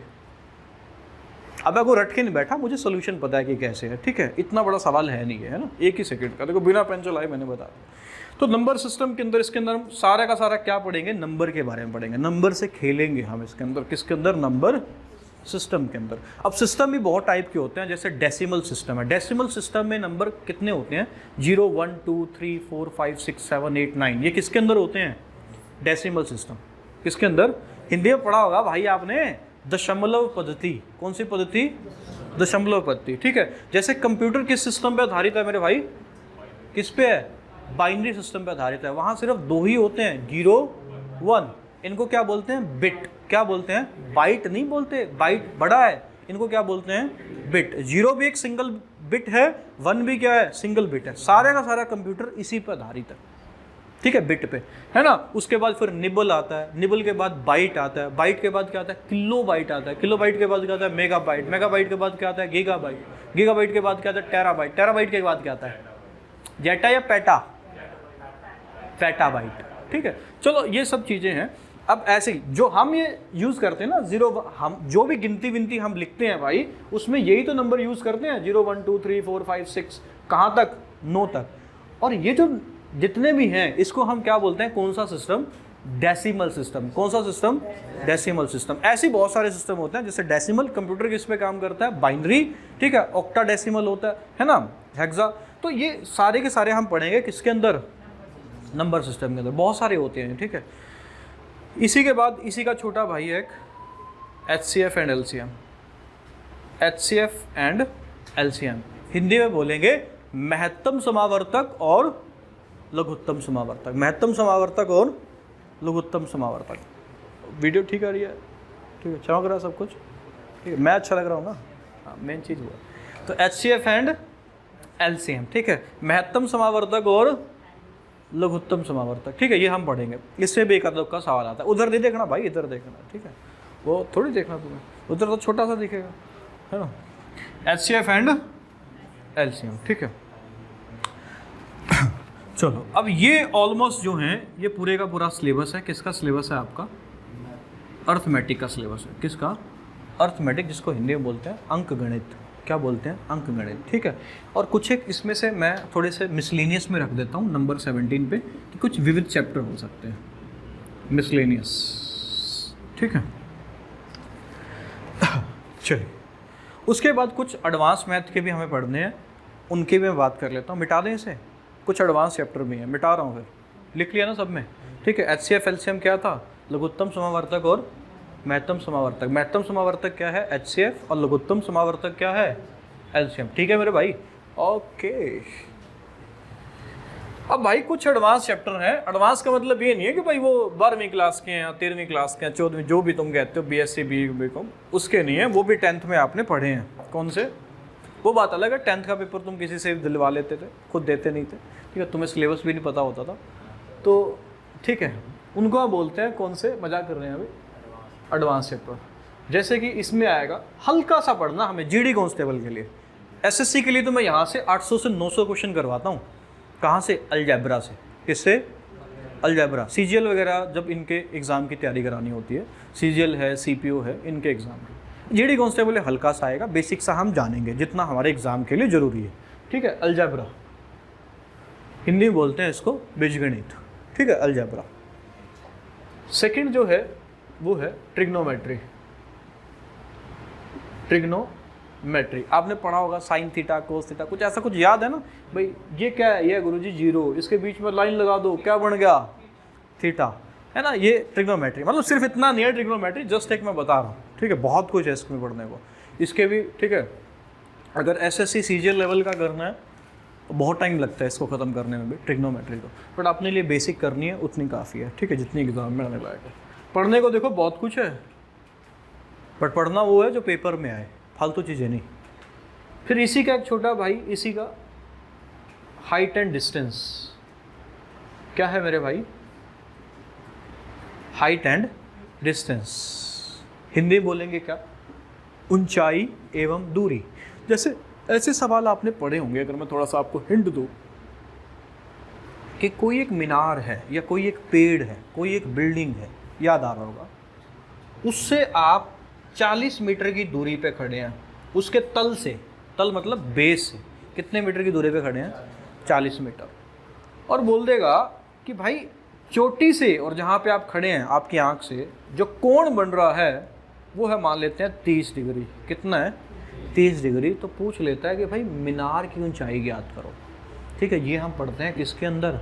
अब अगर रट के नहीं बैठा, मुझे सोल्यूशन पता है कि कैसे है, ठीक है। इतना बड़ा सवाल है नहीं है ना, 1 ही सेकंड का। देखो बिना पेन चलाए मैंने बता दिया। तो नंबर सिस्टम के अंदर, इसके अंदर हम सारा का सारा क्या पढ़ेंगे? नंबर के बारे में पढ़ेंगे। नंबर से खेलेंगे हम इसके अंदर। किसके अंदर? नंबर सिस्टम के अंदर। अब सिस्टम भी बहुत टाइप के होते हैं। जैसे डेसिमल सिस्टम है। डेसिमल सिस्टम में नंबर कितने होते हैं? 0, 1, 2, 3, 4, 5, 6, 7, 8, 9। ये किसके अंदर होते हैं? Decimal system. किसके अंदर? हिंदी में पढ़ा होगा भाई आपने, दशमलव पद्धति। कौन सी पद्धति? दशमलव पद्धति, ठीक है। जैसे कंप्यूटर किस सिस्टम पे आधारित है मेरे भाई? किस पे है? बाइनरी सिस्टम पे आधारित है। वहां सिर्फ 2 ही होते हैं, 0, 1। इनको क्या बोलते हैं? बिट। क्या बोलते हैं? बाइट नहीं बोलते, बाइट बड़ा है, इनको क्या बोलते हैं? बिट। 0 भी एक सिंगल बिट है, 1 भी क्या है? सिंगल बिट है। सारे का सारा कंप्यूटर इसी पर आधारित है, ठीक है, बिट पे, है ना। उसके बाद फिर निबल आता है, निबल के बाद बाइट आता है, बाइट के बाद क्या आता है? किलो बाइट आता है, किलो बाइट के बाद क्या आता है? मेगा बाइट, मेगा बाइट के बाद क्या आता है? गीगा बाइट, गीगा बाइट के बाद क्या आता है? टेराबाइट, टेराबाइट के बाद क्या आता है? जेटा या पेटा? पेटाबाइट, ठीक है। चलो ये सब चीज़ें हैं। अब ऐसे ही जो हम ये यूज़ करते हैं ना, 0, हम जो भी गिनती विनती हम लिखते हैं भाई, उसमें यही तो नंबर यूज़ करते हैं। 0, 1, 2, 3, 4, 5, 6, कहाँ तक? 9 तक। और ये जो जितने भी हैं इसको हम क्या बोलते हैं? कौन सा सिस्टम? Decimal system. कौन सा सिस्टम? Decimal system. ऐसे बहुत सारे सिस्टम होते हैं। जैसे डेसिमल कंप्यूटर किस पे काम करता है? बाइनरी, ठीक है। ऑक्टाडेसिमल होता है ना, हेक्सा। तो ये सारे के सारे हम पढ़ेंगे किसके अंदर? नंबर सिस्टम के अंदर। बहुत सारे होते हैं, ठीक है। इसी के बाद इसी का छोटा भाई है एक HCF and LCM। HCF and LCM Hindi में बोलेंगे महत्तम समावर्तक और लघुत्तम समावर्तक। महत्तम समावर्तक और लघुत्तम समावर्तक। वीडियो ठीक आ रही है? ठीक है, चमक रहा है सब कुछ? ठीक है, मैं अच्छा लग रहा हूँ ना? हाँ, मेन चीज़ हुआ। तो HCF एंड LCM, ठीक है। महत्तम समावर्तक और लघुत्तम समावर्तक, ठीक है, ये हम पढ़ेंगे। इससे भी एक आध का सवाल आता है। उधर नहीं देखना भाई, इधर देखना, ठीक है। वो थोड़ी देखना तुम्हें, उधर तो छोटा सा दिखेगा, है ना। HCF एंड LCM, ठीक है। चलो, अब ये ऑलमोस्ट जो है ये पूरे का पूरा सिलेबस है। किसका सिलेबस है? आपका अर्थमेटिक का सिलेबस है। किसका? अर्थमेटिक, जिसको हिंदी में बोलते हैं अंक गणित। क्या बोलते हैं? अंक गणित, ठीक है। और कुछ एक इसमें से मैं थोड़े से मिसलेनियस में रख देता हूँ नंबर 17 पे, कि कुछ विविध चैप्टर हो सकते हैं मिसलेनियस, ठीक है। चलिए, उसके बाद कुछ एडवांस मैथ के भी हमें पढ़ने हैं, उनकी भी मैं बात कर लेता हूँ। मिटा दें इसे, कुछ एडवांस चैप्टर भी हैं, मिटा रहा हूँ। फिर लिख लिया ना सब में, ठीक है। HCF LCM क्या था? लघुत्तम समावर्तक और महत्तम समावर्तक। महत्तम समावर्तक क्या है? HCF, और लघुत्तम समावर्तक क्या है? LCM। ठीक है मेरे भाई, ओके। अब भाई कुछ एडवांस चैप्टर हैं। एडवांस का मतलब ये नहीं है कि भाई वो 12वीं क्लास के हैं या 13वीं क्लास के हैं, 14वीं, जो भी तुम कहते हो, BSc BCom, उसके नहीं है, वो भी 10th में आपने पढ़े हैं। कौन से? वो बात अलग है, 10th का पेपर तुम किसी से दिलवा लेते थे, खुद देते नहीं थे, ठीक है, तुम्हें सिलेबस भी नहीं पता होता था, तो ठीक है, उनको आप बोलते हैं कौन से, मजाक कर रहे हैं अभी, एडवांस चैप्टर। जैसे कि इसमें आएगा हल्का सा पढ़ना हमें GD कांस्टेबल के लिए। SSC के लिए तो मैं यहाँ से 800 से 900 क्वेश्चन करवाता हूँ। कहाँ से? अलजेब्रा से। किससे? अलजेब्रा। CGL वगैरह जब इनके एग्ज़ाम की तैयारी करानी होती है, CGL है, CPO है, इनके एग्ज़ाम की। GD कांस्टेबल हल्का सा आएगा, बेसिक सा हम जानेंगे जितना हमारे एग्ज़ाम के लिए ज़रूरी है, ठीक है। अलजेब्रा, हिंदी में बोलते हैं इसको बीजगणित, ठीक है, अलजेब्रा। सेकंड जो है वो है ट्रिग्नोमेट्री। ट्रिग्नोमेट्री आपने पढ़ा होगा, साइन थीटा, कोस थीटा, कुछ ऐसा कुछ याद है ना भाई? ये क्या है? ये गुरुजी 0, इसके बीच में लाइन लगा दो, क्या बन गया? थीटा, है ना? ये ट्रिग्नोमेट्री। मतलब सिर्फ इतना नहीं है ट्रिग्नोमेट्री, जस्ट एक मैं बता रहा हूँ, ठीक है, बहुत कुछ है इसमें पढ़ने को, इसके भी, ठीक है। अगर SSC CGL लेवल का करना है तो बहुत टाइम लगता है इसको ख़त्म करने में भी, ट्रिग्नोमेट्री को, बट अपने लिए बेसिक करनी है उतनी काफ़ी है, ठीक है, जितनी एग्जाम में आने लायक है। पढ़ने को देखो बहुत कुछ है, बट पढ़ना वो है जो पेपर में आए, फालतू चीज़ें नहीं। फिर इसी का एक छोटा भाई, इसी का हाइट एंड डिस्टेंस। क्या है मेरे भाई? Height and distance. हिंदी बोलेंगे क्या? ऊंचाई एवं दूरी। जैसे ऐसे सवाल आपने पढ़े होंगे, अगर मैं थोड़ा सा आपको हिंट दूं कि कोई एक मीनार है या कोई एक पेड़ है, कोई एक बिल्डिंग है, याद आ रहा होगा, उससे आप 40 मीटर की दूरी पे खड़े हैं, उसके तल से, तल मतलब बेस से कितने मीटर की दूरी पे खड़े हैं? 40 मीटर। और बोल देगा कि भाई चोटी से और जहाँ पे आप खड़े हैं आपकी आंख से जो कोण बन रहा है वो है, मान लेते हैं 30 डिग्री। कितना है? 30 डिग्री। तो पूछ लेता है कि भाई मीनार की ऊंचाई ज्ञात करो, ठीक है। ये हम पढ़ते हैं किसके अंदर?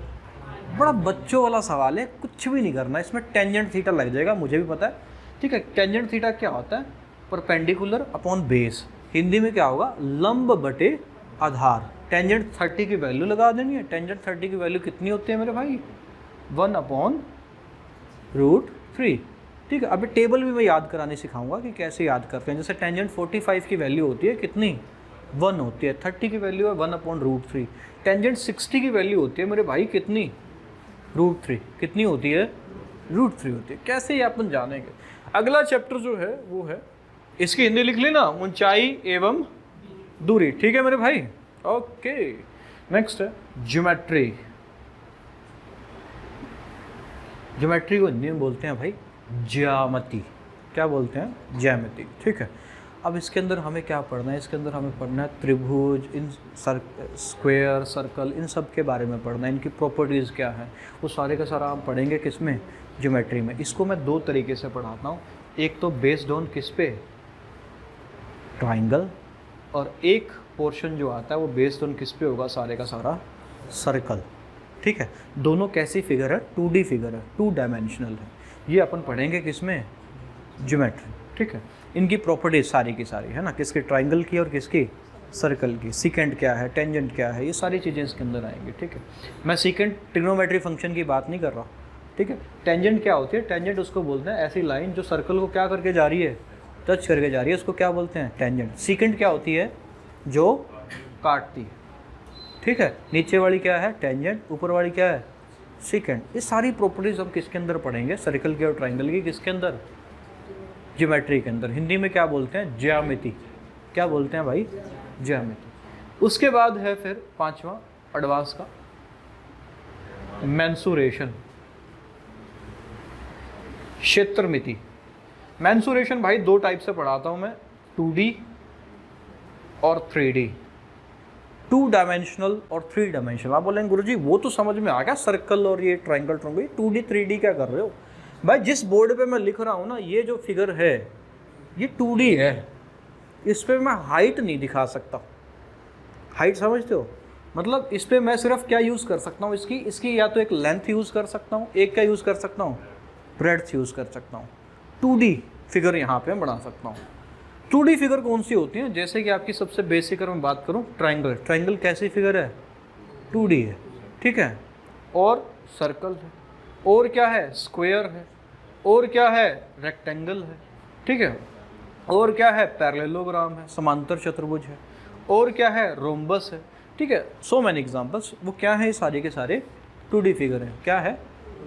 बड़ा बच्चों वाला सवाल है, कुछ भी नहीं करना, इसमें टेंजेंट थीटा लग जाएगा, मुझे भी पता है, ठीक है। टेंजेंट थीटा क्या होता है? Perpendicular upon base. हिंदी में क्या होगा? लंब बटे आधार। टेंजेंट 30 की वैल्यू लगा देनी है। टेंजेंट 30 की वैल्यू कितनी होती है मेरे भाई? 1/√3, ठीक है। अभी टेबल भी मैं याद कराने सिखाऊंगा कि कैसे याद करते हैं। जैसे टेंजेंट 45 की वैल्यू होती है कितनी? 1 होती है। 30 की वैल्यू है 1/√3। टेंजेंट 60 की वैल्यू होती है मेरे भाई कितनी? √3। कितनी होती है? √3 होती है। कैसे ये अपन जानेंगे? अगला चैप्टर जो है वो है, इसकी हिंदी लिख लेना, ऊंचाई एवं दूरी, ठीक है मेरे भाई, ओके। नेक्स्ट है ज्योमेट्री। ज्योमेट्री को हिंदी में बोलते हैं भाई ज्यामिति। क्या बोलते हैं? ज्यामिति, ठीक है। अब इसके अंदर हमें क्या पढ़ना है? इसके अंदर हमें पढ़ना है त्रिभुज, इन स्क्वायर, सर्कल, इन सब के बारे में पढ़ना है, इनकी प्रॉपर्टीज़ क्या है, वो सारे का सारा हम पढ़ेंगे किसमें? ज्योमेट्री में। इसको मैं दो तरीके से पढ़ाता हूँ, एक तो बेस्ड ऑन किस पे? ट्राइंगल, और एक पोर्शन जो आता है वो बेस्ड ऑन किस पे होगा? सारे का सारा सर्कल, ठीक है। दोनों कैसी फिगर है? 2D फिगर है, 2 डायमेंशनल है। ये अपन पढ़ेंगे किसमें? ज्योमेट्री, ठीक है। इनकी प्रॉपर्टीज सारी की सारी, है ना, किसकी? ट्राइंगल की और किसकी? सर्कल की। सीकेंट क्या है, टेंजेंट क्या है, ये सारी चीज़ें इसके अंदर आएंगी, ठीक है। मैं सीकेंट ट्रिग्नोमेट्री फंक्शन की बात नहीं कर रहा, ठीक है। टेंजेंट क्या होती है? टेंजेंट उसको बोलते हैं ऐसी लाइन जो सर्कल को क्या करके जा रही है? टच करके जा रही है, उसको क्या बोलते हैं? टेंजेंट। सीकेंट क्या होती है? जो काटती है, ठीक है। नीचे वाली क्या है? टेंजेंट। ऊपर वाली क्या है? सीकेंट। ये सारी प्रॉपर्टीज हम किसके अंदर पढ़ेंगे? सर्कल की और ट्राइंगल की। किसके अंदर? ज्योमेट्री के अंदर। हिंदी में क्या बोलते हैं? ज्यामिति। क्या बोलते हैं भाई? ज्यामिति। उसके बाद है फिर पांचवा एडवांस का मेंसुरेशन, क्षेत्रमिति। मेंसुरेशन भाई दो टाइप से पढ़ाता हूं मैं, 2D और 3D। 2 डायमेंशनल और 3 डायमेंशनल। आप बोलेंगे गुरुजी वो तो समझ में आ गया, सर्कल और ये ट्राइंगल, 2D 3D क्या कर रहे हो भाई? जिस बोर्ड पे मैं लिख रहा हूँ ना, ये जो फिगर है ये 2D है, इस पर मैं हाइट नहीं दिखा सकता। हाइट समझते हो? मतलब इस पर मैं सिर्फ क्या यूज़ कर सकता हूँ? इसकी या तो एक लेंथ यूज़ कर सकता हूँ, एक क्या यूज़ कर सकता हूँ? ब्रेड्थ यूज़ कर सकता हूँ। 2D फिगर यहाँ पे बना सकता हूँ। 2D फिगर कौन सी होती हैं? जैसे कि आपकी सबसे बेसिक अगर मैं बात करूँ, ट्रायंगल। ट्रायंगल कैसी फिगर है? 2D है, ठीक है। और सर्कल है, और क्या है? स्क्वायर है, और क्या है? रेक्टेंगल है, ठीक है। और क्या है? पैरेललोग्राम है, समांतर चतुर्भुज है, और क्या है? रोम्बस है, ठीक है। So many examples. वो क्या है? सारे के सारे 2D फिगर हैं। क्या है?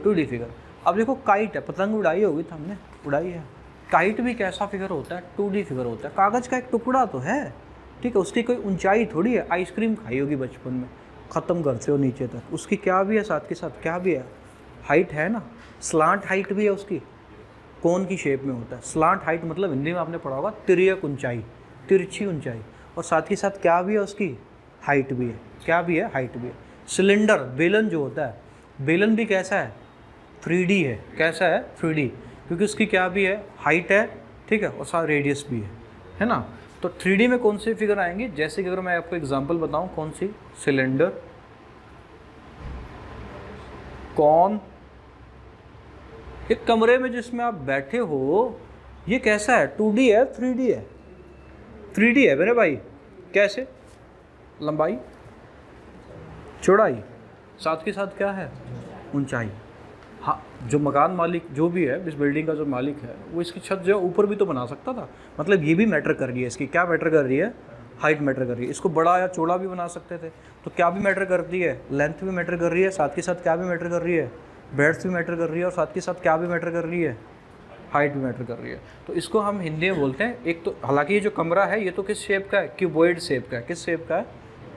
2D figure. अब देखो काइट है, पतंग उड़ाई होगी तो हमने उड़ाई है। काइट भी कैसा फिगर होता है? 2D फिगर होता है। कागज़ का एक टुकड़ा तो है, ठीक है, उसकी कोई ऊंचाई थोड़ी है। आइसक्रीम खाई होगी बचपन में, ख़त्म करते हो नीचे तक, उसकी क्या भी है, साथ के साथ क्या भी है? हाइट है ना, स्लांट हाइट भी है उसकी, कोन की शेप में होता है। स्लांट हाइट मतलब हिंदी में आपने पढ़ा होगा तिर्यक ऊंचाई, तिरछी ऊंचाई। और साथ के साथ क्या भी है उसकी? हाइट भी है। क्या भी है? हाइट भी है। सिलेंडर, बेलन जो होता है, बेलन भी कैसा है? 3D है। कैसा है? 3D, क्योंकि उसकी क्या भी है? हाइट है, ठीक है, और साथ रेडियस भी है ना। तो 3D में कौन से फिगर आएंगे? जैसे कि अगर मैं आपको एग्जांपल बताऊं, कौन सी? Cylinder, cone. एक कमरे में जिसमें आप बैठे हो, ये कैसा है? 2D है, 3D है? 3D है मेरे भाई। कैसे? लंबाई, चौड़ाई, साथ के साथ क्या है? ऊंचाई। हाँ, जो मकान मालिक जो भी है, इस बिल्डिंग का जो मालिक है, वो इसकी छत जो है ऊपर भी तो बना सकता था। मतलब ये भी मैटर कर रही है, इसकी क्या मैटर कर रही है? हाइट मैटर कर रही है। इसको बड़ा या चौड़ा भी बना सकते थे। तो क्या भी मैटर करती है? लेंथ भी मैटर कर रही है, साथ के साथ क्या भी मैटर कर रही है? ब्रेड्थ भी मैटर कर रही है, और साथ के साथ क्या भी मैटर कर रही है? हाइट भी मैटर कर रही है। तो इसको हम हिंदी में बोलते हैं, एक तो हालांकि ये जो कमरा है ये तो किस शेप का है? क्यूबॉइड शेप का है। किस शेप का है?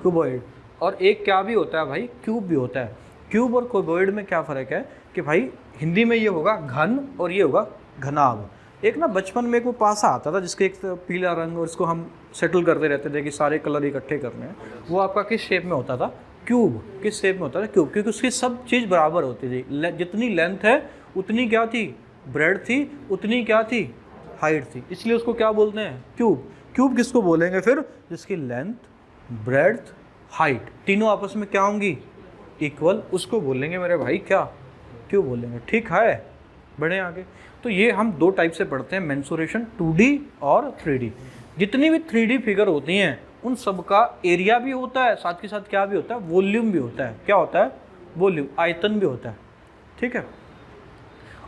क्यूबॉइड। और एक क्या भी होता है भाई? क्यूब भी होता है। क्यूब और क्यूबॉइड में क्या फ़र्क है कि भाई हिंदी में ये होगा घन और ये होगा घनाभ। एक ना बचपन में एक वो पासा आता था जिसके एक पीला रंग, और इसको हम सेटल करते रहते थे कि सारे कलर इकट्ठे करने हैं। वो आपका किस शेप में होता था? क्यूब। किस शेप में होता था? क्यूब, क्योंकि उसकी सब चीज़ बराबर होती थी। जितनी लेंथ है उतनी क्या थी? ब्रेड थी, उतनी क्या थी? हाइट थी। इसलिए उसको क्या बोलते हैं? क्यूब। क्यूब किसको बोलेंगे फिर? जिसकी लेंथ, ब्रेड्थ, हाइट तीनों आपस में क्या होंगी? इक्वल। उसको बोलेंगे मेरे भाई क्या? क्यूब बोलेंगे। ठीक है, बढ़े आगे। तो ये हम दो टाइप से पढ़ते हैं, मेंसुरेशन 2D और 3D। जितनी भी 3D फिगर होती हैं उन सब का एरिया भी होता है, साथ के साथ क्या भी होता है? वॉल्यूम भी होता है। क्या होता है? वॉल्यूम, आयतन भी होता है, ठीक है।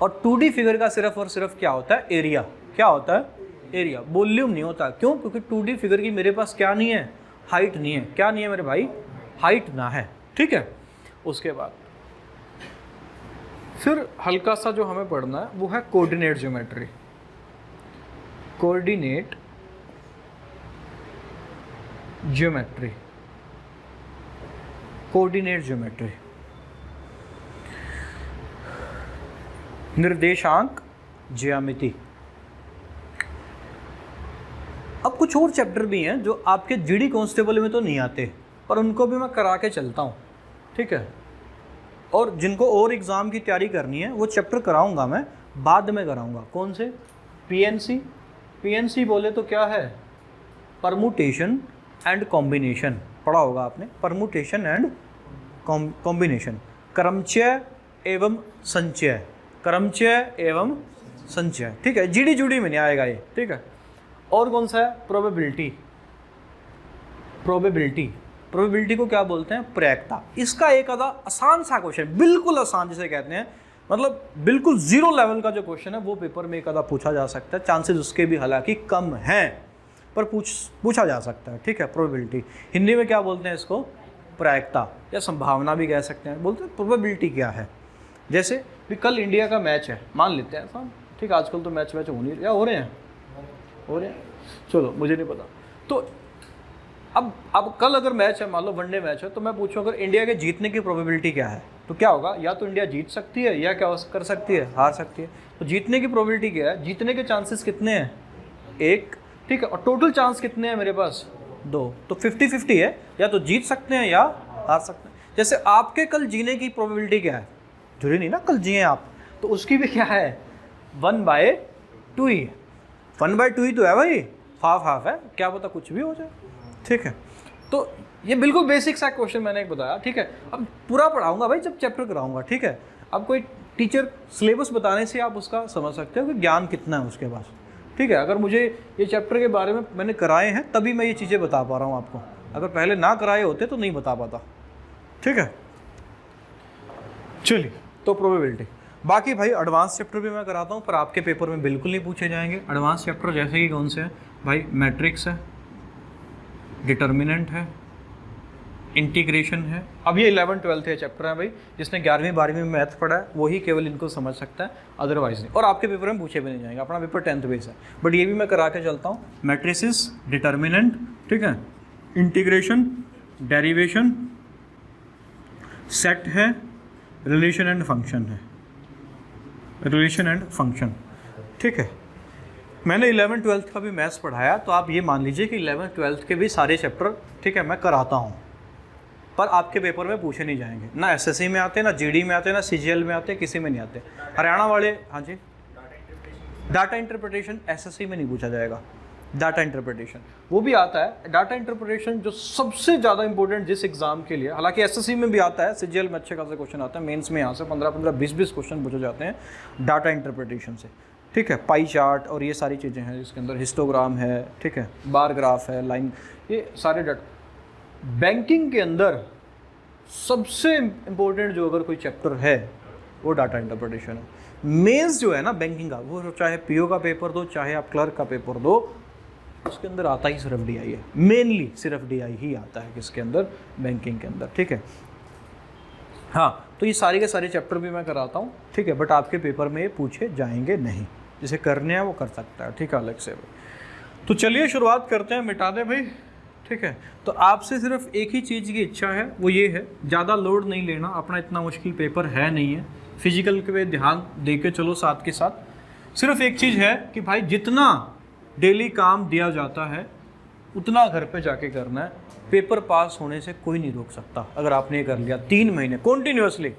और 2D फिगर का सिर्फ और सिर्फ क्या होता है? एरिया। क्या होता है? एरिया। वॉल्यूम नहीं होता। क्यों? क्योंकि 2D फिगर की मेरे पास क्या नहीं है? हाइट नहीं है। क्या नहीं है मेरे भाई? हाइट ना है, ठीक है। उसके बाद फिर हल्का सा जो हमें पढ़ना है वो है coordinate geometry. Coordinate geometry, coordinate geometry, निर्देशांक ज्यामिति। अब कुछ और चैप्टर भी हैं जो आपके जीडी कांस्टेबल में तो नहीं आते, पर उनको भी मैं करा के चलता हूँ, ठीक है। और जिनको और एग्ज़ाम की तैयारी करनी है वो चैप्टर कराऊंगा मैं, बाद में कराऊंगा। कौन से? पीएनसी। पीएनसी बोले तो क्या है? Permutation and combination. पढ़ा होगा आपने, परमुटेशन एंड कॉम्बिनेशन। क्रमचय एवं संचय, क्रमचय एवं संचय, ठीक है। जीडी जूडी में नहीं आएगा ये, ठीक है। और कौन सा है? प्रोबेबिलिटी। प्रोबेबिलिटी, प्रोबेबिलिटी को क्या बोलते हैं? प्रायिकता। इसका एक आधा आसान सा क्वेश्चन, बिल्कुल आसान जिसे कहते हैं, मतलब बिल्कुल जीरो लेवल का जो क्वेश्चन है वो पेपर में एक आधा पूछा जा सकता है। चांसेस उसके भी हालांकि कम हैं, पर पूछा जा सकता है, ठीक है। प्रोबेबिलिटी हिंदी में क्या बोलते हैं? इसको प्रायिकता या संभावना भी कह सकते हैं। बोलते हैं प्रोबेबिलिटी क्या है। जैसे भी कल इंडिया का मैच है, मान लेते हैं ऐसा, ठीक है। आजकल तो मैच हो नहीं, या हो रहे हैं? चलो मुझे नहीं पता। तो अब कल अगर मैच है, मान लो वनडे मैच है, तो मैं पूछूं अगर इंडिया के जीतने की प्रोबेबिलिटी क्या है, तो क्या होगा? या तो इंडिया जीत सकती है या क्या कर सकती है? हार सकती है। तो जीतने की प्रोबेबिलिटी क्या है? जीतने के चांसेस कितने हैं? 1, ठीक है। और टोटल चांस कितने हैं मेरे पास? 2। तो 50-50 है, या तो जीत सकते हैं या हार सकते हैं। जैसे आपके कल जीने की प्रोबेबिलिटी क्या है? जुड़े नहीं ना, कल जिए आप, तो उसकी भी क्या है? 1/2 ही है। 1/2 ही तो है भाई, हाफ है, क्या पता कुछ भी हो जाए, ठीक है। तो ये बिल्कुल बेसिक सा क्वेश्चन मैंने एक बताया, ठीक है। अब पूरा पढ़ाऊंगा भाई जब चैप्टर कराऊंगा, ठीक है। अब कोई टीचर सिलेबस बताने से आप उसका समझ सकते हो कि ज्ञान कितना है उसके पास, ठीक है। अगर मुझे ये चैप्टर के बारे में मैंने कराए हैं तभी मैं ये चीज़ें बता पा रहा हूँ आपको, अगर पहले ना कराए होते तो नहीं बता पाता, ठीक है। चलिए, तो प्रोबेबिलिटी, बाकी भाई एडवांस चैप्टर भी मैं कराता हूँ पर आपके पेपर में बिल्कुल नहीं पूछे जाएंगे। एडवांस चैप्टर जैसे कि कौन से हैं भाई, मैट्रिक्स है, डिटर्मिनेंट है, इंटीग्रेशन है। अब ये 11th-12th है चैप्टर है भाई, जिसने 11वीं 12वीं में मैथ पढ़ा है वही केवल इनको समझ सकता है, अदरवाइज नहीं। और आपके पेपर में पूछे भी नहीं जाएंगे, अपना पेपर 10th बेस है, बट ये भी मैं करा के चलता हूँ। मैट्रिसेस, डिटर्मिनेंट, ठीक है, इंटीग्रेशन, डेरिवेशन, सेट है, रिलेशन एंड फंक्शन है, रिलेशन एंड फंक्शन, ठीक है। मैंने 11th-12th का भी मैथ्स पढ़ाया, तो आप ये मान लीजिए कि 11th-12th के भी सारे चैप्टर, ठीक है, मैं कराता हूँ, पर आपके पेपर में पूछे नहीं जाएंगे। ना एसएससी में आते, ना जीडी में आते, ना सीजीएल में आते, किसी में नहीं आते। हरियाणा वाले, हाँ जी, डाटा इंटरप्रिटेशन एसएससी में नहीं पूछा जाएगा। डाटा इंटरप्रिटेशन वो भी आता है, डाटा इंटरप्रिटेशन जो सबसे ज़्यादा इंपॉर्टेंट जिस एग्जाम के लिए, हालांकि एसएससी में भी आता है, सीजीएल में अच्छे खासे क्वेश्चन आते हैं, मेंस में यहाँ से 15-15, 20-20 क्वेश्चन पूछे जाते हैं डाटा इंटरप्रिटेशन से, ठीक है। पाई चार्ट और ये सारी चीज़ें हैं, इसके अंदर हिस्टोग्राम है, ठीक है, बार ग्राफ है, लाइन, ये सारे डाटा। बैंकिंग के अंदर सबसे इम्पोर्टेंट जो अगर कोई चैप्टर है वो डाटा इंटरप्रिटेशन है। मेंस जो है ना बैंकिंग का, वो चाहे पीओ का पेपर दो, चाहे आप क्लर्क का पेपर दो, उसके अंदर आता ही सिर्फ डीआई है, मेनली सिर्फ डीआई ही आता है किसके अंदर, बैंकिंग के अंदर, ठीक है। हाँ, तो ये सारे के सारे चैप्टर भी मैं कराता हूँ, ठीक है, बट आपके पेपर में ये पूछे जाएंगे नहीं, जिसे करने हैं वो कर सकता है, ठीक है, अलग से। तो चलिए शुरुआत करते हैं, मिटा दें भाई, ठीक है। तो आपसे सिर्फ एक ही चीज़ की इच्छा है, वो ये है, ज़्यादा लोड नहीं लेना, अपना इतना मुश्किल पेपर है नहीं है, फिजिकल के पे ध्यान दे के चलो साथ के साथ। सिर्फ एक चीज़ है कि भाई जितना डेली काम दिया जाता है उतना घर पे जाके करना है, पेपर पास होने से कोई नहीं रोक सकता अगर आपने ये कर लिया 3 महीने कॉन्टीन्यूसली,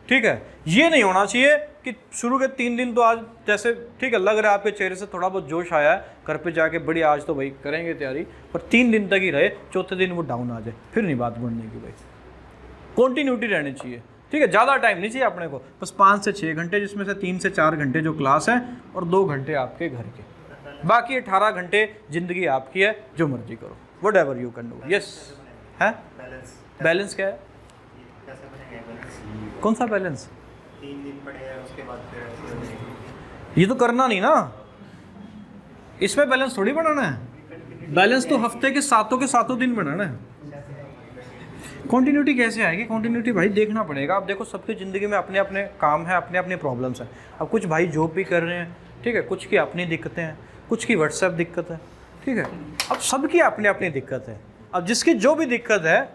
ठीक है। ये नहीं होना चाहिए कि शुरू के 3 दिन तो आज जैसे, ठीक है, लग रहा है आपके चेहरे से थोड़ा बहुत जोश आया है, घर पे जाके बड़ी आज तो भाई करेंगे तैयारी, पर 3 दिन तक ही रहे, चौथे दिन वो डाउन आ जाए, फिर नहीं बात बढ़ने की भाई। कॉन्टीन्यूटी रहनी चाहिए, ठीक है, ज़्यादा टाइम नहीं चाहिए अपने को, बस 5 से 6 घंटे, जिसमें से 3 से 4 घंटे जो क्लास है और 2 घंटे आपके घर के, बाकी 18 घंटे ज़िंदगी आपकी है, जो मर्जी करो, what ever you can do. Yes है, बैलेंस क्या है, कौन सा बैलेंस, 3 दिन पड़े हैं उसके बाद फिर ये तो करना नहीं ना, इसमें बैलेंस थोड़ी बनाना है, बैलेंस तो हफ्ते के सातों दिन बनाना है। कॉन्टीन्यूटी कैसे आएगी, कॉन्टीन्यूटी भाई देखना पड़ेगा। अब देखो सबकी ज़िंदगी में अपने अपने काम है, अपने अपने प्रॉब्लम्स हैं। अब कुछ भाई जॉब भी कर रहे हैं, ठीक है, कुछ की अपनी दिक्कतें हैं, कुछ की व्हाट्सएप दिक्कत है, ठीक है, अब सबकी अपनी अपनी दिक्कत है। अब जिसकी जो भी दिक्कत है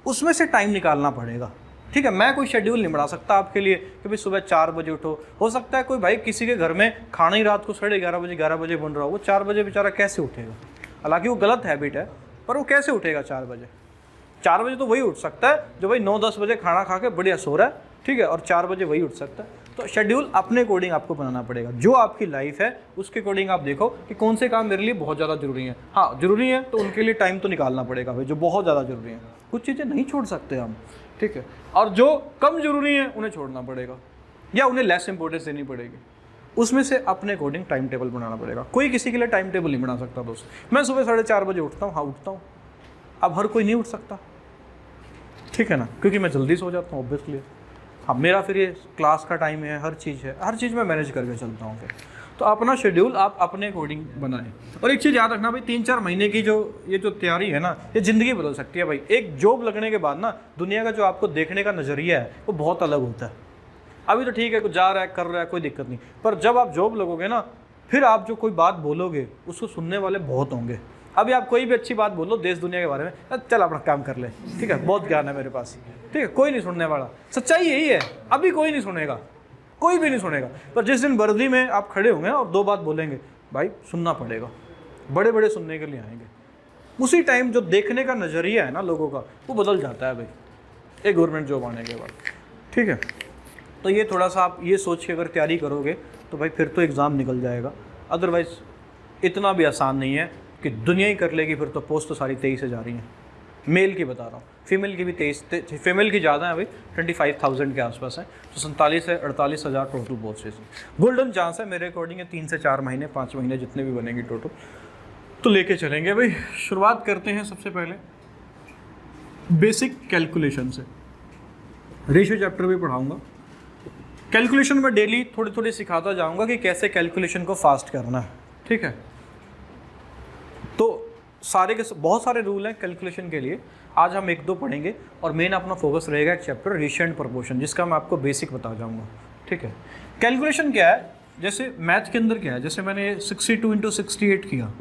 उसमें से टाइम निकालना पड़ेगा, ठीक है। मैं कोई शेड्यूल नहीं बना सकता आपके लिए कि भाई सुबह 4 बजे उठो। हो सकता है कोई भाई किसी के घर में खाना ही रात को 11:30 बजे बन रहा हो, वो 4 बजे बेचारा कैसे उठेगा, हालांकि वो गलत हैबिट है, पर वो कैसे उठेगा 4 बजे। 4 बजे तो वही उठ सकता है जो भाई 9-10 बजे खाना खा के बढ़िया सो रहा है, ठीक है, और 4 बजे वही उठ सकता है। तो शेड्यूल अपने अकॉर्डिंग आपको बनाना पड़ेगा, जो आपकी लाइफ है उसके अकॉर्डिंग आप देखो कि कौन से काम मेरे लिए बहुत ज़्यादा जरूरी है। हाँ जरूरी है तो उनके लिए टाइम तो निकालना पड़ेगा भाई, जो बहुत ज़्यादा जरूरी है। कुछ चीज़ें नहीं छोड़ सकते हम, ठीक है, और जो कम जरूरी है उन्हें छोड़ना पड़ेगा या उन्हें लेस इंपॉर्टेंस देनी पड़ेगी। उसमें से अपने अकॉर्डिंग टाइम टेबल बनाना पड़ेगा। कोई किसी के लिए टाइम टेबल नहीं बना सकता दोस्त। मैं सुबह 4:30 बजे उठता हूँ, हाँ उठता हूँ, अब हर कोई नहीं उठ सकता, ठीक है ना, क्योंकि मैं जल्दी सो जाता हूँ ऑब्वियसली। अब मेरा फिर ये क्लास का टाइम है, हर चीज़ है, हर चीज़ मैं मैनेज करके चलता हूँ फिर। तो अपना शेड्यूल आप अपने अकॉर्डिंग बनाएं। और एक चीज़ याद रखना भाई, 3-4 महीने की जो तैयारी है ना, ये ज़िंदगी बदल सकती है भाई। एक जॉब लगने के बाद ना दुनिया का जो आपको देखने का नज़रिया है वो बहुत अलग होता है। अभी तो ठीक है, कुछ जा रहा है, कर रहा है, कोई दिक्कत नहीं, पर जब आप जॉब लगोगे ना, फिर आप जो कोई बात बोलोगे उसको सुनने वाले बहुत होंगे। अभी आप कोई भी अच्छी बात बोलो देश दुनिया के बारे में, चल अपना काम कर ले, ठीक है, बहुत ज्ञान है मेरे पास, ठीक है, कोई नहीं सुनने वाला। सच्चाई यही है, अभी कोई नहीं सुनेगा, कोई भी नहीं सुनेगा। पर जिस दिन वर्दी में आप खड़े होंगे और 2 बात बोलेंगे, भाई सुनना पड़ेगा, बड़े बड़े सुनने के लिए आएंगे। उसी टाइम जो देखने का नज़रिया है ना लोगों का, वो बदल जाता है भाई एक गवर्नमेंट जॉब आने के बाद, ठीक है। तो ये थोड़ा सा आप ये सोच के अगर तैयारी करोगे तो भाई फिर तो एग्ज़ाम निकल जाएगा। अदरवाइज़ इतना भी आसान नहीं है कि दुनिया ही कर लेगी, फिर तो पोस्ट तो सारी 23 से जा रही हैं, मेल की बता रहा हूँ, फीमेल की भी 23, फीमेल की ज़्यादा है भाई, 25,000 के आसपास है, तो 47 से 48,000 टोटल पोस्टेज। गोल्डन चांस है मेरे अकॉर्डिंग, 3 से 4 महीने 5 महीने जितने भी बनेंगे टोटल तो लेके चलेंगे भाई। शुरुआत करते हैं सबसे पहले बेसिक कैलकुलेशन से। रेशियो चैप्टर भी पढ़ाऊंगा, कैलकुलेशन में डेली थोड़ी थोड़ी सिखाता जाऊंगा कि कैसे कैलकुलेशन को फास्ट करना है, ठीक है। तो सारे के बहुत सारे रूल हैं कैलकुलेशन के लिए, आज हम 1-2 पढ़ेंगे और मेन अपना फोकस रहेगा एक चैप्टर रेशियो एंड प्रोपोर्शन, जिसका मैं आपको बेसिक बता जाऊंगा, ठीक है। कैलकुलेशन क्या है, जैसे मैथ के अंदर क्या है, जैसे मैंने 62 × 68 किया,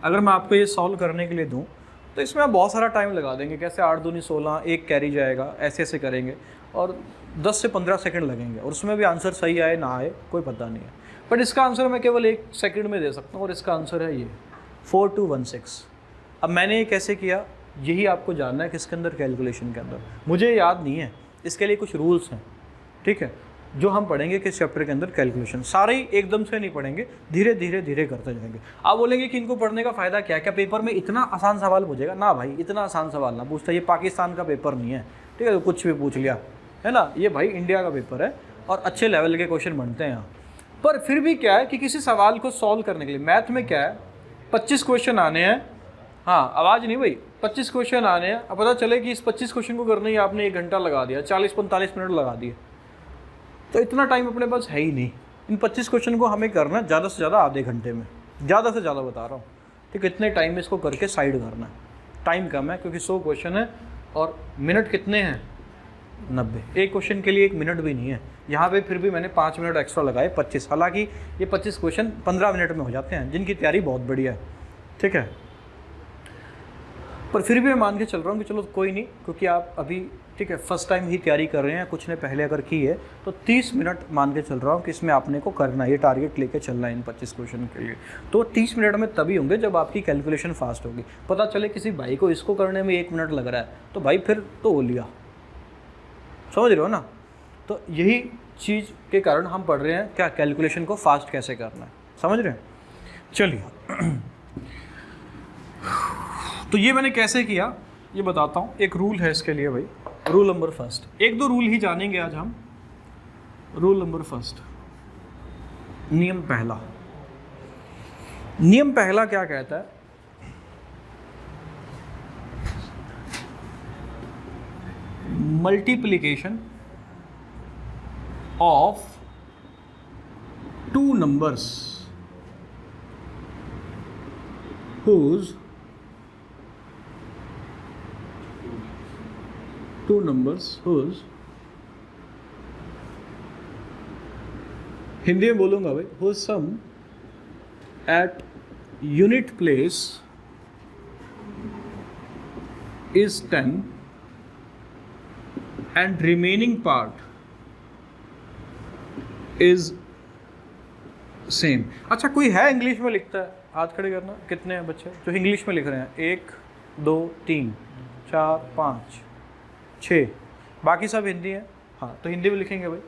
अगर मैं आपको ये सॉल्व करने के लिए दूँ तो इसमें आप बहुत सारा टाइम लगा देंगे, कैसे 8 दूनी 16, एक कैरी जाएगा, ऐसे ऐसे करेंगे और 10 से 15 सेकंड लगेंगे, और उसमें भी आंसर सही आए ना आए कोई पता नहीं है। बट इसका आंसर मैं केवल 1 सेकंड में दे सकता हूँ, और इसका आंसर है ये 4216। अब मैंने ये कैसे किया, यही आपको जानना है किसके अंदर, कैलकुलेशन के अंदर। मुझे याद नहीं है, इसके लिए कुछ रूल्स हैं, ठीक है, जो हम पढ़ेंगे किस चैप्टर के अंदर, कैलकुलेशन। सारे ही एकदम से नहीं पढ़ेंगे, धीरे धीरे धीरे करते जाएंगे। आप बोलेंगे कि इनको पढ़ने का फ़ायदा क्या है, क्या पेपर में इतना आसान सवाल पूछेगा? ना भाई, इतना आसान सवाल ना पूछता, ये पाकिस्तान का पेपर नहीं है, ठीक है, तो कुछ भी पूछ लिया है ना, ये भाई इंडिया का पेपर है और अच्छे लेवल के क्वेश्चन बनते हैं यहाँ। पर फिर भी क्या है कि किसी सवाल को सॉल्व करने के लिए मैथ में क्या है, 25 क्वेश्चन आने हैं, हाँ आवाज़ नहीं भाई, 25 क्वेश्चन आने हैं। अब पता चले कि इस 25 क्वेश्चन को करने ही आपने 1 घंटा लगा दिया, 40-45 मिनट लगा दिए, तो इतना टाइम अपने पास है ही नहीं। इन 25 क्वेश्चन को हमें करना ज़्यादा से ज़्यादा आधे घंटे में, ज़्यादा से ज़्यादा बता रहा हूँ, ठीक है। इतने टाइम में इसको करके साइड करना है, टाइम कम है क्योंकि 100 क्वेश्चन है और मिनट कितने हैं, 90। एक क्वेश्चन के लिए 1 मिनट भी नहीं है यहाँ पे, फिर भी मैंने 5 मिनट एक्स्ट्रा लगाए, 25। हालांकि ये 25 क्वेश्चन 15 मिनट में हो जाते हैं, जिनकी तैयारी बहुत बढ़िया है, ठीक है। पर फिर भी मैं मान के चल रहा हूँ कि चलो कोई नहीं, क्योंकि आप अभी ठीक है फर्स्ट टाइम ही तैयारी कर रहे हैं, कुछ ने पहले अगर की है तो 30 मिनट मान के चल रहा हूँ कि इसमें आपने को करना है, ये टारगेट लेके चलना है इन 25 क्वेश्चन के लिए। तो 30 मिनट में तभी होंगे जब आपकी कैलकुलेशन फास्ट होगी। पता चले किसी भाई को इसको करने में 1 मिनट लग रहा है, तो भाई फिर तो हो लिया, समझ रहे हो ना। तो यही चीज़ के कारण हम पढ़ रहे हैं क्या, कैलकुलेशन को फास्ट कैसे करना है, समझ रहे हैं। चलिए तो ये मैंने कैसे किया ये बताता हूँ। एक रूल है इसके लिए भाई, रूल नंबर फर्स्ट, 1-2 रूल ही जानेंगे आज हम। रूल नंबर फर्स्ट, नियम पहला। नियम पहला क्या कहता है, multiplication of 2 numbers whose 2 numbers whose, Hindi में बोलूंगा भाई, whose sum at unit place is 10 and remaining part is same। अच्छा कोई है इंग्लिश में लिखता है, हाथ खड़े करना। कितने हैं बच्चे जो इंग्लिश में लिख रहे हैं? 1 2 3 4 5 6, बाकी सब हिंदी है। हाँ तो हिंदी में लिखेंगे भाई,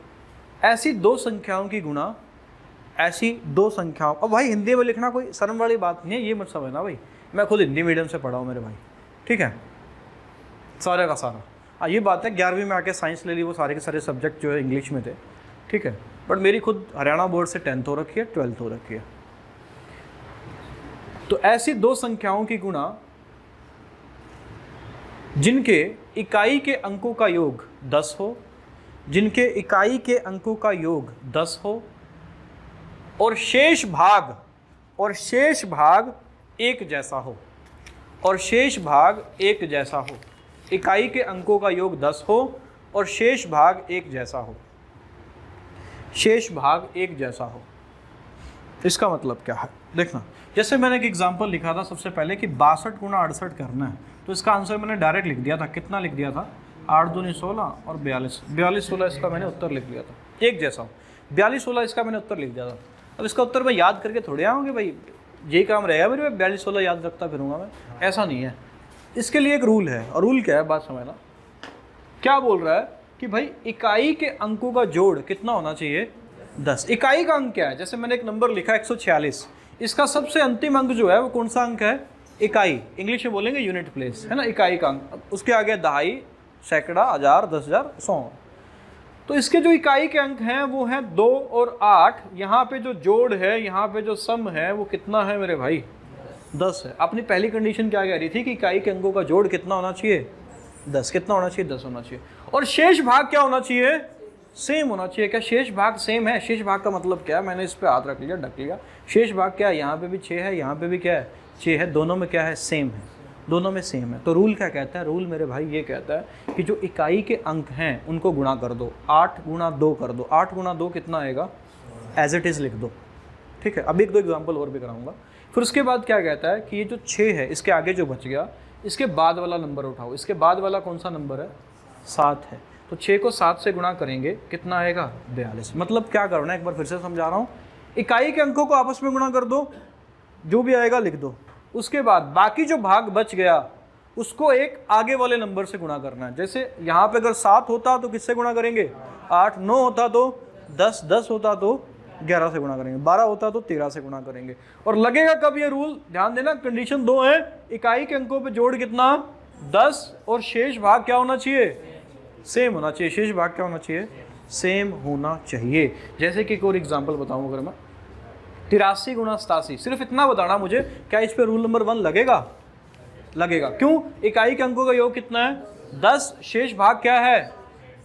ऐसी 2 संख्याओं की गुणा ऐसी 2 संख्याओं। अब भाई हिंदी में लिखना कोई शर्म वाली बात नहीं है, ये मत समझना भाई, मैं खुद हिंदी मीडियम से पढ़ा हूँ मेरे भाई, ठीक है, सारे का सारा। हाँ ये बात है 11वीं में आके साइंस ले ली, वो सारे के सारे सब्जेक्ट जो है इंग्लिश में थे, ठीक है। बट मेरी खुद हरियाणा बोर्ड से 10th हो रखी है, 12th हो रखी है। तो ऐसी 2 संख्याओं की गुणा जिनके इकाई के अंकों का योग 10 हो, जिनके इकाई के अंकों का योग 10 हो, और शेष भाग एक जैसा हो, और शेष भाग एक जैसा हो। इकाई के अंकों का योग 10 हो और शेष भाग एक जैसा हो, शेष भाग एक जैसा हो। इसका मतलब क्या है देखना, जैसे मैंने एक एग्जांपल लिखा था सबसे पहले कि 62 × 68 करना है, तो इसका आंसर मैंने डायरेक्ट लिख दिया था। कितना लिख दिया था? 8 दूनी 16 और 42-16 इसका मैंने उत्तर लिख दिया था, एक जैसा हो। 42-16 इसका मैंने उत्तर लिख दिया था। अब इसका उत्तर मैं याद करके थोड़े आऊँगे भाई, यही काम रहेगा मेरे, 42-16 याद रखता फिरूंगा मैं, ऐसा नहीं है। इसके लिए एक रूल है, और रूल क्या है बात समझना। क्या बोल रहा है कि भाई इकाई के अंकों का जोड़ कितना होना चाहिए? 10। इकाई का अंक क्या है? जैसे मैंने एक नंबर लिखा 146, इसका सबसे अंतिम अंक जो है वो कौन सा अंक है? इकाई, इंग्लिश में बोलेंगे यूनिट प्लेस, है ना, इकाई का अंक। उसके आगे दहाई, सैकड़ा, हजार, 10,000, 100। तो इसके जो इकाई के अंक हैं वो हैं 2 और 8। यहाँ पे जो जोड़ है, यहाँ पे जो सम है वो कितना है मेरे भाई? 10 है। अपनी पहली कंडीशन क्या कह रही थी कि इकाई के अंकों का जोड़ कितना होना चाहिए? 10। कितना होना चाहिए? 10 होना चाहिए। और शेष भाग क्या होना चाहिए? सेम होना चाहिए। क्या शेष भाग सेम है? शेष भाग का मतलब क्या है? मैंने इस पे हाथ रख लिया, ढक लिया। शेष भाग क्या है? यहाँ पे भी 6 है, यहाँ पे भी क्या है? 6 है। दोनों में क्या है? सेम है। दोनों में सेम है। तो रूल क्या कहता है? रूल मेरे भाई ये कहता है कि जो इकाई के अंक हैं उनको गुणा कर दो। 8 गुणा 2 कर दो। 8 गुणा 2 कितना आएगा? एज इट इज़ लिख दो। ठीक है। अभी 1-2 एग्जाम्पल और भी कराऊंगा। फिर उसके बाद क्या कहता है कि ये जो 6 है इसके आगे जो बच गया, इसके बाद वाला नंबर उठाओ। इसके बाद वाला कौन सा नंबर है? 7 है। तो 6 को 7 से गुणा करेंगे, कितना आएगा? 42। मतलब क्या करना है, एक बार फिर से समझा रहा हूँ। इकाई के अंकों को आपस में गुणा कर दो, जो भी आएगा लिख दो। उसके बाद बाकी जो भाग बच गया उसको एक आगे वाले नंबर से गुणा करना है। जैसे यहाँ पे अगर 7 होता तो किससे गुणा करेंगे? 8। 9 होता तो 10। 10 होता तो 11 से गुणा करेंगे। 12 होता तो 13 से गुणा करेंगे। और लगेगा कब ये रूल? ध्यान देना, कंडीशन 2 है। इकाई के अंकों पे जोड़ कितना? 10। और शेष भाग क्या होना चाहिए? सेम होना चाहिए। शेष भाग क्या होना चाहिए? सेम होना चाहिए। जैसे कि एक और एग्जाम्पल बताऊँ अगर मैं, 83 गुणा 87। सिर्फ इतना बताना मुझे, क्या इस पे रूल नंबर 1 लगेगा? लगेगा। क्यों? इकाई के अंकों का योग कितना है? 10। शेष भाग क्या है?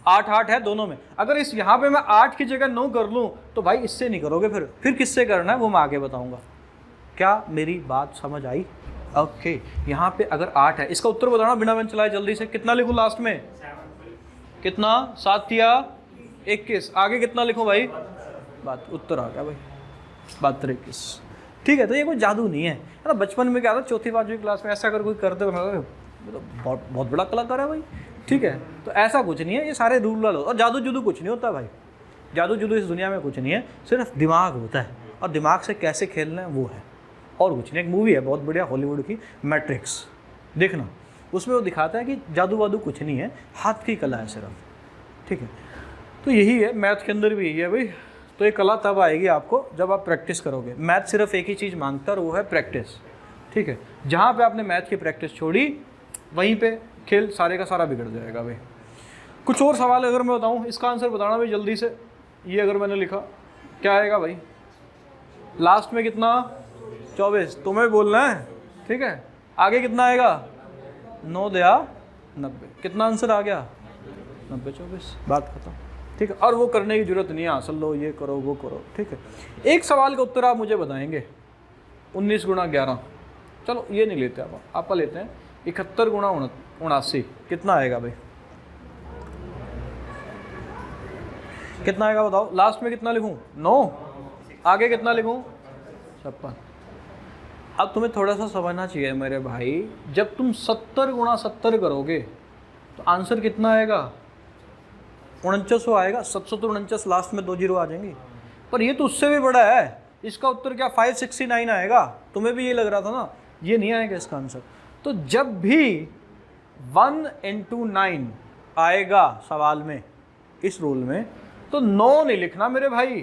8 8 है दोनों में। अगर इस यहाँ पे मैं 8 की जगह 9 कर लूँ तो भाई इससे नहीं करोगे, फिर किससे करना है वो मैं आगे बताऊंगा। क्या मेरी बात समझ आई? ओके। यहाँ पे अगर 8 है, इसका उत्तर बताना बिना मन चलाए जल्दी से। कितना लिखूँ लास्ट में? कितना? 7 या 21। आगे कितना लिखूँ भाई? बात उत्तर आ गया भाई, 72 21। ठीक है। तो ये कोई जादू नहीं है ना। बचपन में क्या था, 4वीं-5वीं क्लास में ऐसा अगर कोई करते हो तो बहुत बड़ा कलाकार है भाई। ठीक है। तो ऐसा कुछ नहीं है, ये सारे रूल वाले। और जादू जुदू कुछ नहीं होता भाई। जादू जुदू इस दुनिया में कुछ नहीं है, सिर्फ दिमाग होता है। और दिमाग से कैसे खेलना है वो है, और कुछ नहीं। एक मूवी है बहुत बढ़िया हॉलीवुड की, मैट्रिक्स, देखना। उसमें वो दिखाता है कि जादू वादू कुछ नहीं है, हाथ की कला है सिर्फ। ठीक है। तो यही है, मैथ के अंदर भी यही है भाई। तो ये कला तब आएगी आपको जब आप प्रैक्टिस करोगे। मैथ सिर्फ एक ही चीज़ मांगता है और वो है प्रैक्टिस। ठीक है। जहाँ पे आपने मैथ की प्रैक्टिस छोड़ी वहीं पे खेल सारे का सारा बिगड़ जाएगा भाई। कुछ और सवाल अगर मैं बताऊँ, इसका आंसर बताना भाई जल्दी से। ये अगर मैंने लिखा क्या आएगा भाई? लास्ट में कितना? 24। तुम्हें बोलना है। ठीक है। आगे कितना आएगा? 9 दया 90। कितना आंसर आ गया? 90 24। बात खत्म। ठीक है। और वो करने की जरूरत नहीं है, हासिल लो, ये करो वो करो। ठीक है। एक सवाल का उत्तर आप मुझे बताएंगे, 19 गुणा 11। चलो ये नहीं लेते आप लेते हैं 71 गुणा 79। कितना आएगा भाई? कितना आएगा बताओ? लास्ट में कितना लिखूं? 9। आगे कितना लिखूं? 56। अब तुम्हें थोड़ा सा समझना चाहिए मेरे भाई, जब तुम 70 गुणा 70 करोगे तो आंसर कितना आएगा? 4900 आएगा। 749 लास्ट में 2 जीरो आ जाएंगी। पर ये तो उससे भी बड़ा है। इसका उत्तर क्या? 569 आएगा। तुम्हें भी ये लग रहा था ना, ये नहीं आएगा इसका आंसर। तो जब भी 1 into 9 आएगा सवाल में, इस रूल में, तो 9 नहीं लिखना मेरे भाई।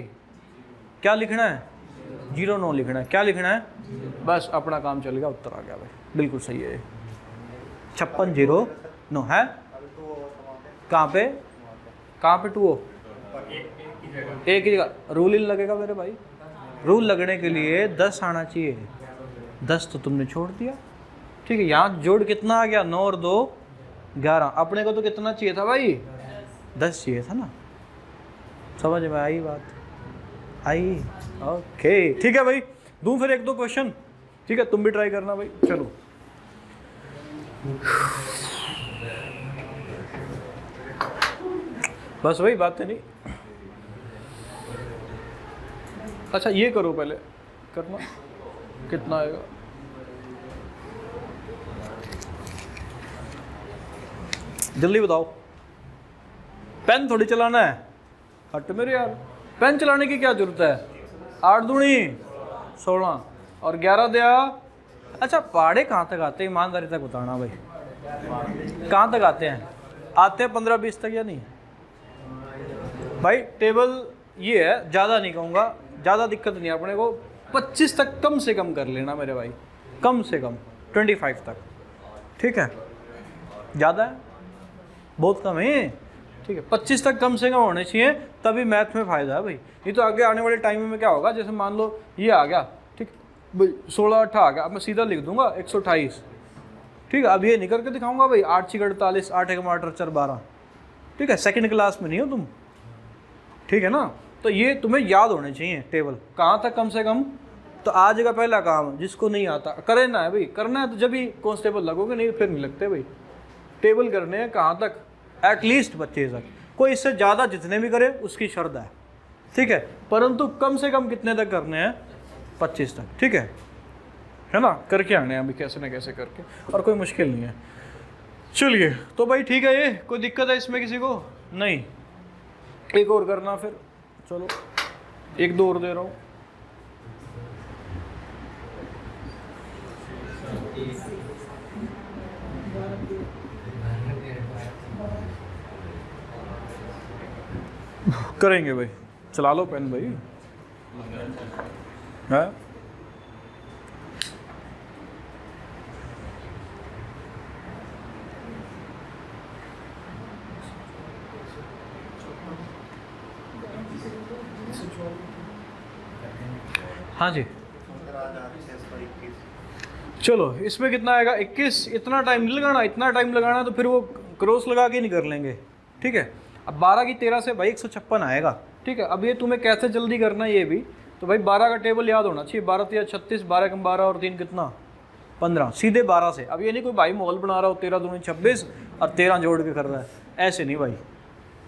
क्या लिखना है? 09 लिखना है। क्या लिखना है? बस अपना काम चल गया, उत्तर आ गया भाई। बिल्कुल सही है। 5609 है। कहाँ पे? कहाँ पे 2 एक ही जगह। रूल ही लगेगा मेरे भाई। रूल लगने के लिए 10 आना चाहिए। 10 तो तुमने छोड़ दिया। ठीक है। यहाँ जोड़ कितना आ गया? 9 और 2 11। अपने को तो कितना चाहिए था भाई? 10 चाहिए था ना। समझ में आई बात? आई? ओके। ठीक है भाई। दूँ फिर 1-2 क्वेश्चन। ठीक है। तुम भी ट्राई करना भाई। चलो बस वही बात है। नहीं अच्छा ये करो पहले, करना कितना आएगा? जल्दी बताओ। पेन थोड़ी चलाना है। हट मेरे यार, पेन चलाने की क्या जरूरत है? 8 दूनी 16 और 11 दिया। अच्छा पहाड़े कहाँ तक आते हैं? ईमानदारी तक बताना भाई, कहाँ तक आते हैं? आते हैं 15-20 तक या नहीं भाई? टेबल ये है, ज़्यादा नहीं कहूँगा, ज़्यादा दिक्कत नहीं है अपने को। 25 तक कम से कम कर लेना मेरे भाई, कम से कम 25 तक, ठीक है। ज़्यादा है, बहुत कम है, ठीक है। 25 तक कम से कम होने चाहिए, तभी मैथ में फ़ायदा है भाई। नहीं तो आगे आने वाले टाइम में क्या होगा, जैसे मान लो ये आ गया, ठीक भाई 16 8 आ गया, अब मैं सीधा लिख दूंगा 128, ठीक है। अब ये नहीं करके दिखाऊंगा भाई 8 6 48 8 1 8 4 12, ठीक है। सेकंड क्लास में नहीं हो तुम, ठीक है ना। तो ये तुम्हें याद होने चाहिए टेबल, कहाँ तक कम से कम। तो आज का पहला काम जिसको नहीं आता करना है भाई, करना है तो जब भी कांस्टेबल लगोगे, नहीं फिर नहीं लगते भाई। टेबल करने हैं कहाँ तक, एटलीस्ट 25 तक, कोई इससे ज़्यादा जितने भी करे उसकी शर्त है, ठीक है। परंतु कम से कम कितने तक करने हैं, 25 तक, ठीक है ना। करके आने हैं अभी कैसे ना कैसे करके, और कोई मुश्किल नहीं है। चलिए तो भाई ठीक है, ये कोई दिक्कत है इसमें किसी को नहीं। एक और करना फिर, चलो 1 2 और दे रहा हूँ। करेंगे भाई, चला लो पेन भाई, है हाँ जी। चलो इसमें कितना आएगा 21, इतना टाइम नहीं लगाना, इतना टाइम लगाना तो फिर वो क्रॉस लगा के नहीं कर लेंगे, ठीक है। अब 12 की 13 से भाई 156 आएगा, ठीक है। अब ये तुम्हें कैसे जल्दी करना है ये भी, तो भाई 12 का टेबल याद होना चाहिए। 12 3 36, 12 कम 12 और 3 कितना 15, सीधे 12 से। अब ये नहीं कोई भाई मॉल बना रहा हो 13 दूनी 26 और 13 जोड़ के कर रहा है, ऐसे नहीं भाई,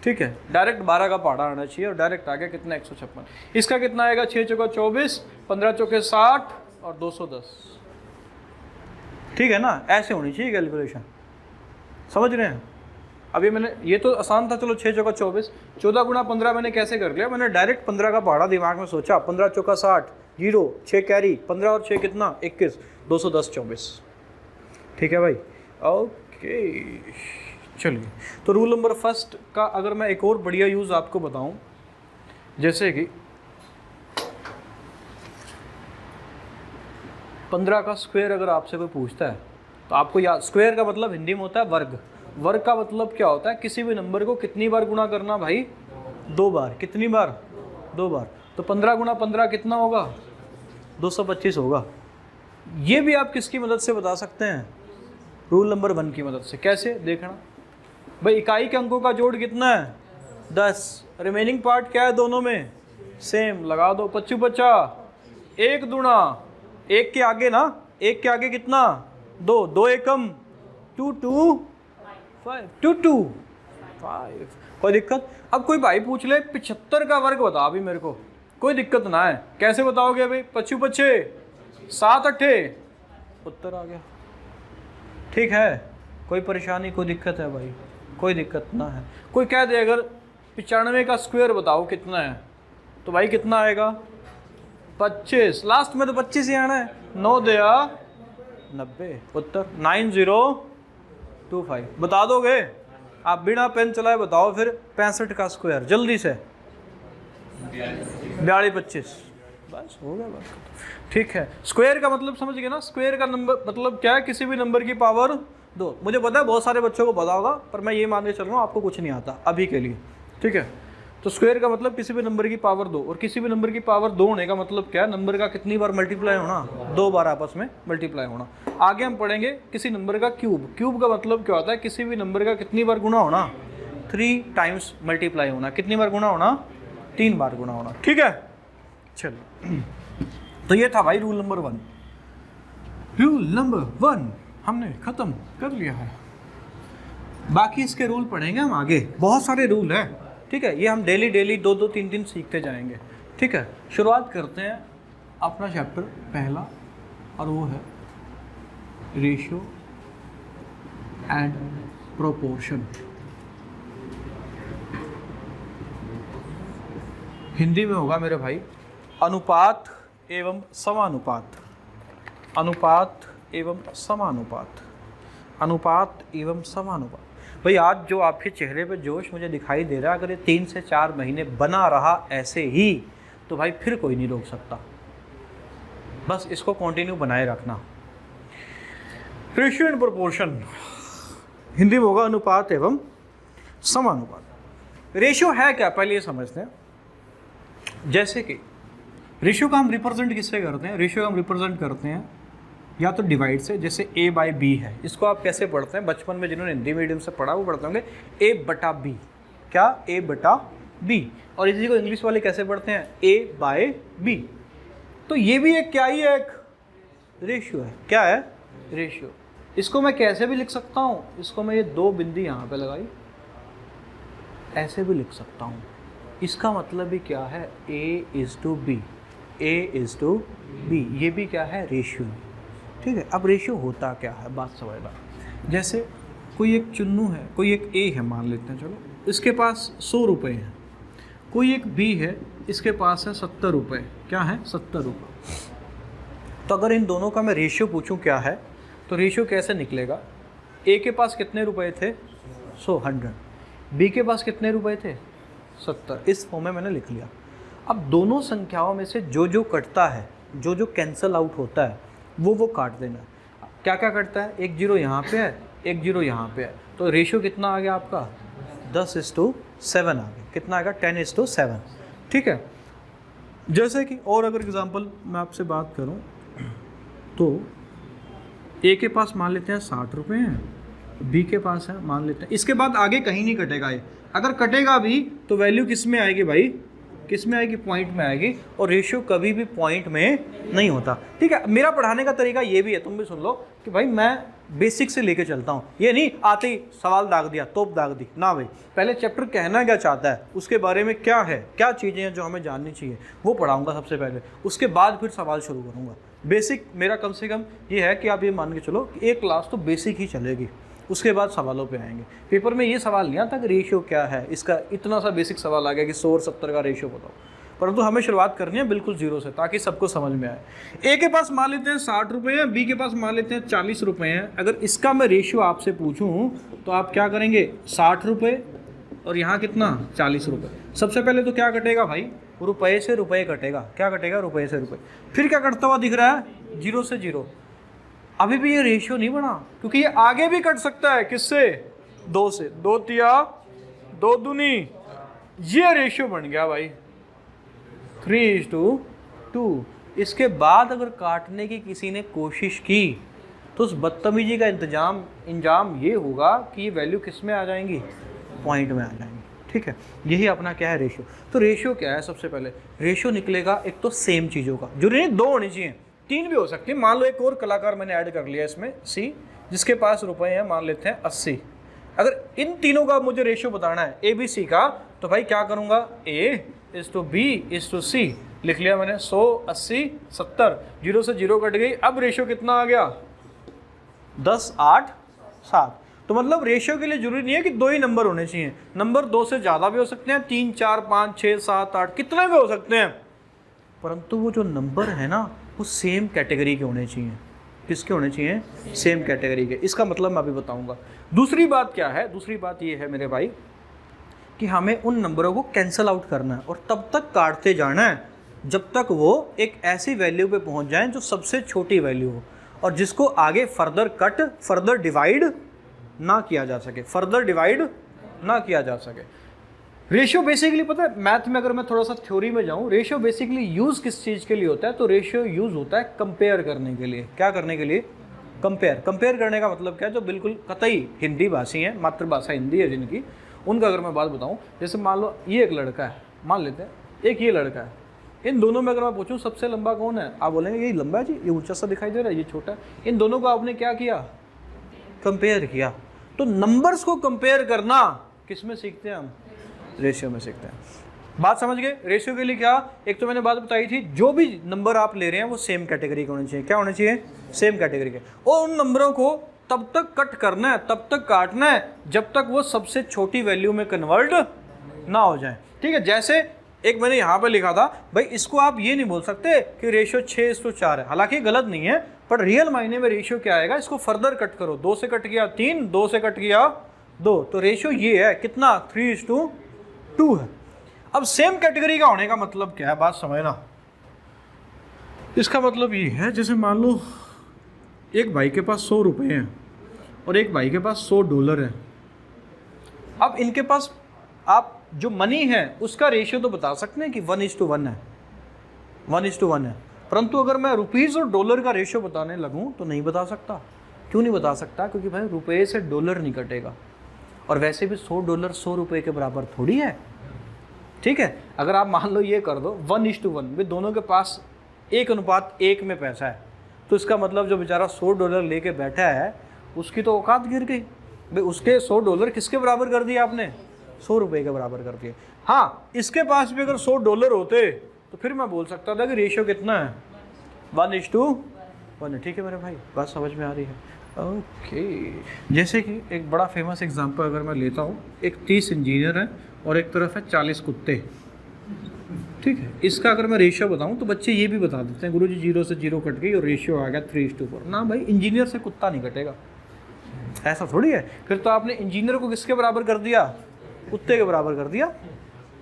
ठीक है। डायरेक्ट 12 का पहाड़ा आना चाहिए और डायरेक्ट आ गया कितना 156। इसका कितना आएगा 6 चौका 24, 15 चौके 60 और 210, ठीक है ना। ऐसे होनी चाहिए कैलकुलेशन, समझ रहे हैं। अभी मैंने ये तो आसान था, चलो 6 चौका 24, 14 गुना 15 मैंने कैसे कर लिया, मैंने डायरेक्ट 15 का पहाड़ा दिमाग में सोचा। 15 चौका 60, 0 6 कैरी, 15 और 6 कितना 21, 210 24, ठीक है भाई। ओके चलिए, तो रूल नंबर फर्स्ट का अगर मैं एक और बढ़िया यूज़ आपको बताऊं, जैसे कि 15 का स्क्वायर अगर आपसे कोई पूछता है तो आपको याद, स्क्वायर का मतलब हिंदी में होता है वर्ग। वर्ग का मतलब क्या होता है, किसी भी नंबर को कितनी बार गुणा करना भाई, 2 बार। कितनी बार, 2 बार। तो 15 गुणा 15 कितना होगा, 225 होगा। ये भी आप किसकी मदद से बता सकते हैं, रूल नंबर 1 की मदद से। कैसे देखना भाई, इकाई के अंकों का जोड़ कितना है 10, रिमेनिंग पार्ट क्या है दोनों में सेम, लगा दो 25 50, 1 दूना 1 के आगे ना, 1 के आगे कितना 2, 2 एकम 2 2 5 2 2 5, कोई दिक्कत। अब कोई भाई पूछ ले 75 का वर्ग बता अभी मेरे को, कोई दिक्कत ना है। कैसे बताओगे भाई, 25 25 7 8, उत्तर आ गया, ठीक है। कोई परेशानी कोई दिक्कत है भाई, कोई दिक्कत ना है। कोई कह दे अगर 95 का स्क्वायर बताओ कितना है, तो भाई कितना आएगा 25, लास्ट में तो 25 ही आना है, 9 दिया 90, उत्तर 9025। बता दोगे आप, बिना पेन चलाए बताओ फिर 65 का स्क्वायर जल्दी से, 42 25, बस हो गया बात, ठीक है। स्क्वायर का मतलब समझ गए ना, स्क्वायर का नंबर मतलब क्या है, किसी भी नंबर की पावर 2। मुझे पता है बहुत सारे बच्चों को पता होगा, पर मैं ये मान के चल रहा हूँ आपको कुछ नहीं आता अभी के लिए, ठीक है। तो स्क्वायर का मतलब किसी भी नंबर की पावर 2, और किसी भी नंबर की पावर 2 होने का मतलब क्या है, नंबर का कितनी बार मल्टीप्लाई होना, 2 बार आपस में मल्टीप्लाई होना। आगे हम पढ़ेंगे किसी नंबर का क्यूब। क्यूब का मतलब क्या होता है, किसी भी नंबर का कितनी बार गुणा होना, 3 टाइम्स मल्टीप्लाई होना। कितनी बार गुणा होना, 3 बार गुणा होना, ठीक है। चलिए, तो ये था भाई रूल नंबर 1। रूल नंबर 1 हमने खत्म कर लिया है। बाकी इसके रूल पढ़ेंगे हम आगे, बहुत सारे रूल हैं, ठीक है। ये हम डेली 2 3 दिन सीखते जाएंगे, ठीक है। शुरुआत करते हैं अपना चैप्टर पहला, और वो है रेशियो एंड प्रोपोर्शन। हिंदी में होगा मेरे भाई अनुपात एवं समानुपात, अनुपात एवं समानुपात, अनुपात एवं समानुपात। भाई आज जो आपके चेहरे पे जोश मुझे दिखाई दे रहा है, अगर ये 3 से 4 महीने बना रहा ऐसे ही, तो भाई फिर कोई नहीं रोक सकता। बस इसको कंटिन्यू बनाए रखना। रेशियो एंड प्रोपोर्शन, हिंदी में होगा अनुपात एवं समानुपात। रेशियो है क्या, पहले ये समझते हैं। जैसे कि रेशियो का हम रिप्रेजेंट किससे करते हैं? रेशियो का हम रिप्रेजेंट करते हैं या तो डिवाइड से, जैसे a बाई बी है। इसको आप कैसे पढ़ते हैं? बचपन में जिन्होंने हिंदी मीडियम से पढ़ा वो पढ़ते होंगे a बटा बी। क्या? a बटा बी। और इसी को इंग्लिश वाले कैसे पढ़ते हैं? a by B. तो ये भी एक क्या ही है? एक रेशियो है। क्या है? रेशियो। इसको मैं कैसे भी लिख सकता हूँ, इसको मैं ये दो बिंदी यहाँ पे लगाई, ऐसे भी लिख सकता हूँ। इसका मतलब भी क्या है? a is to B, a is to B. ये भी क्या है? रेशियो। ठीक है। अब रेशियो होता क्या है, बात समझना। जैसे कोई एक चुन्नू है, कोई एक ए है मान लेते हैं, चलो इसके पास 100 रुपये हैं। कोई एक बी है, इसके पास है 70 रुपये। क्या है? 70 रुपये। तो अगर इन दोनों का मैं रेशियो पूछूं क्या है, तो रेशियो कैसे निकलेगा? ए के पास कितने रुपए थे? 100। बी के पास कितने रुपए थे? 70। इस फॉर्म में मैंने लिख लिया। अब दोनों संख्याओं में से जो जो कटता है, जो जो कैंसल आउट होता है, वो काट देना। क्या क्या कटता है? एक जीरो यहाँ पे है, एक जीरो यहाँ पे है। तो रेशियो कितना आ गया आपका? 10:7 आ गया। कितना आ गया? 10:7। ठीक है। जैसे कि और अगर एग्जांपल मैं आपसे बात करूं, तो ए के पास मान लेते हैं 60 रुपये हैं, बी के पास है मान लेते हैं, इसके बाद आगे कहीं नहीं कटेगा ये। अगर कटेगा भी तो वैल्यू किस में आएगी भाई? किस में आएगी? पॉइंट में आएगी। और रेशियो कभी भी पॉइंट में नहीं होता। ठीक है। मेरा पढ़ाने का तरीका ये भी है, तुम भी सुन लो, कि भाई मैं बेसिक से लेके चलता हूँ। ये नहीं आते ही सवाल दाग दिया, तोप दाग दी ना भाई। पहले चैप्टर कहना क्या चाहता है, उसके बारे में क्या है, क्या चीज़ें हैं जो हमें जाननी चाहिए, वो पढ़ाऊँगा सबसे पहले। उसके बाद फिर सवाल शुरू करूँगा। बेसिक मेरा कम से कम ये है कि आप ये मान के चलो कि एक क्लास तो बेसिक ही चलेगी, उसके बाद सवालों पे आएंगे। पेपर में ये सवाल नहीं आता कि रेशियो क्या है, इसका इतना सा बेसिक सवाल आ गया कि 100 और 70 का रेशियो बताओ। परंतु हमें शुरुआत करनी है बिल्कुल जीरो से, ताकि सबको समझ में आए। ए के पास मान लेते हैं 60 रुपये हैं, बी के पास मान लेते हैं 40 रुपये हैं। अगर इसका मैं रेशियो आपसे पूछूं तो आप क्या करेंगे? 60 रुपये और यहाँ कितना? 40 रुपये। सबसे पहले तो क्या कटेगा भाई? रुपये से रुपये कटेगा। क्या कटेगा? रुपये से रुपये। फिर क्या कटता हुआ दिख रहा है? जीरो से जीरो। अभी भी ये रेशियो नहीं बना, क्योंकि ये आगे भी कट सकता है। किससे? 2 से। 2 तिया 2 दूनी, ये रेशियो बन गया भाई 3:2। इसके बाद अगर काटने की किसी ने कोशिश की तो उस बदतमीजी का इंजाम ये होगा कि ये वैल्यू किस में आ जाएंगी? पॉइंट में आ जाएंगी। ठीक है। यही अपना क्या है? रेशियो। तो रेशियो क्या है? सबसे पहले रेशियो निकलेगा एक तो सेम चीज़ों का, जो नहीं 2 होनी चाहिए, 3 भी हो सकती है। मान लो एक और कलाकार मैंने ऐड कर लिया इसमें, सी, जिसके पास रुपए हैं मान लेते हैं 80। अगर इन तीनों का मुझे रेशियो बताना है ए बी सी का, तो भाई क्या करूँगा? A:B:C लिख लिया मैंने। 100, 80, 70। जीरो से जीरो कट गई। अब रेशियो कितना आ गया? 10, 8, 7। तो मतलब रेशियो के लिए जरूरी नहीं है कि 2 ही नंबर होने चाहिए। नंबर 2 से ज़्यादा भी हो सकते हैं, 3, 4, 5, 6, 7, 8, कितने भी हो सकते हैं। परंतु वो जो नंबर है ना, वो सेम कैटेगरी के होने चाहिए। किसके होने चाहिए? सेम कैटेगरी के। इसका मतलब मैं अभी बताऊंगा। दूसरी बात क्या है? दूसरी बात ये है मेरे भाई कि हमें उन नंबरों को कैंसल आउट करना है और तब तक काटते जाना है जब तक वो एक ऐसी वैल्यू पे पहुंच जाए जो सबसे छोटी वैल्यू हो, और जिसको आगे फर्दर डिवाइड ना किया जा सके। फर्दर डिवाइड ना किया जा सके। रेशियो बेसिकली पता है, मैथ में अगर मैं थोड़ा सा थ्योरी में जाऊं, रेशियो बेसिकली यूज़ किस चीज़ के लिए होता है? तो रेशियो यूज़ होता है कंपेयर करने के लिए। क्या करने के लिए? कंपेयर करने का मतलब क्या है? जो बिल्कुल कतई हिंदी भाषी हैं, मातृभाषा हिंदी है जिनकी, उनका अगर मैं बात बताऊं, जैसे मान लो ये एक लड़का है, मान लेते हैं, एक ये लड़का है। इन दोनों में अगर मैं पूछूं सबसे लंबा कौन है, आप बोलेंगे ये लंबा है जी, ये ऊंचा सा दिखाई दे रहा है, ये छोटा है। इन दोनों को आपने क्या किया? कंपेयर किया। तो नंबर्स को कंपेयर करना किस में सीखते हैं हम? रेशियो में सीखते हैं। बात समझ गए? रेशियो के लिए क्या, एक तो मैंने बात बताई थी, जो भी नंबर आप ले रहे हैं वो सेम कैटेगरी के होने चाहिए। क्या होने चाहिए? सेम कैटेगरी के। और उन नंबरों को तब तक कट करना है, तब तक काटना है जब तक वो सबसे छोटी वैल्यू में कन्वर्ट ना हो जाए। ठीक है। जैसे एक मैंने यहाँ पे लिखा था भाई, इसको आप ये नहीं बोल सकते कि रेशियो 6:4 है, हालांकि गलत नहीं है, पर रियल मायने में रेशियो क्या आएगा? इसको फर्दर कट करो, 2 से कट गया 3, 2 से कट गया 2, तो रेशियो ये है कितना? 3:2 है। अब सेम कैटेगरी का होने का मतलब क्या है, बात समझना। इसका मतलब ये है, जैसे मान लो एक भाई के पास 100 रुपये हैं और एक भाई के पास $100 है। अब इनके पास आप जो मनी है उसका रेशियो तो बता सकते हैं कि 1:1 है, 1:1 है, परंतु अगर मैं रुपीज़ और डॉलर का रेशियो बताने लगूं तो नहीं बता सकता। क्यों नहीं बता सकता? क्योंकि भाई रुपये से डॉलर नहीं कटेगा, और वैसे भी $100 100 रुपये के बराबर थोड़ी है। ठीक है, अगर आप मान लो ये कर दो 1:1, भाई दोनों के पास 1:1 में पैसा है, तो इसका मतलब जो बेचारा $100 लेके बैठा है उसकी तो औकात गिर गई। भाई उसके $100 किसके बराबर कर दिए आपने? 100 रुपये के बराबर कर दिए। हाँ, इसके पास भी अगर $100 होते तो फिर मैं बोल सकता था कि रेशियो कितना है, 1:1 है। ठीक है मेरे भाई, बात समझ में आ रही है? ओके। जैसे कि एक बड़ा फेमस एग्जांपल अगर मैं लेता हूँ, एक 30 इंजीनियर है और एक तरफ है 40 कुत्ते। ठीक है, इसका अगर मैं रेशियो बताऊँ तो बच्चे ये भी बता देते हैं गुरुजी 0 से 0 कट गई और रेशियो आ गया 3:4। ना भाई, इंजीनियर से कुत्ता नहीं कटेगा, ऐसा थोड़ी है। फिर तो आपने इंजीनियर को किसके बराबर कर दिया? कुत्ते के बराबर कर दिया।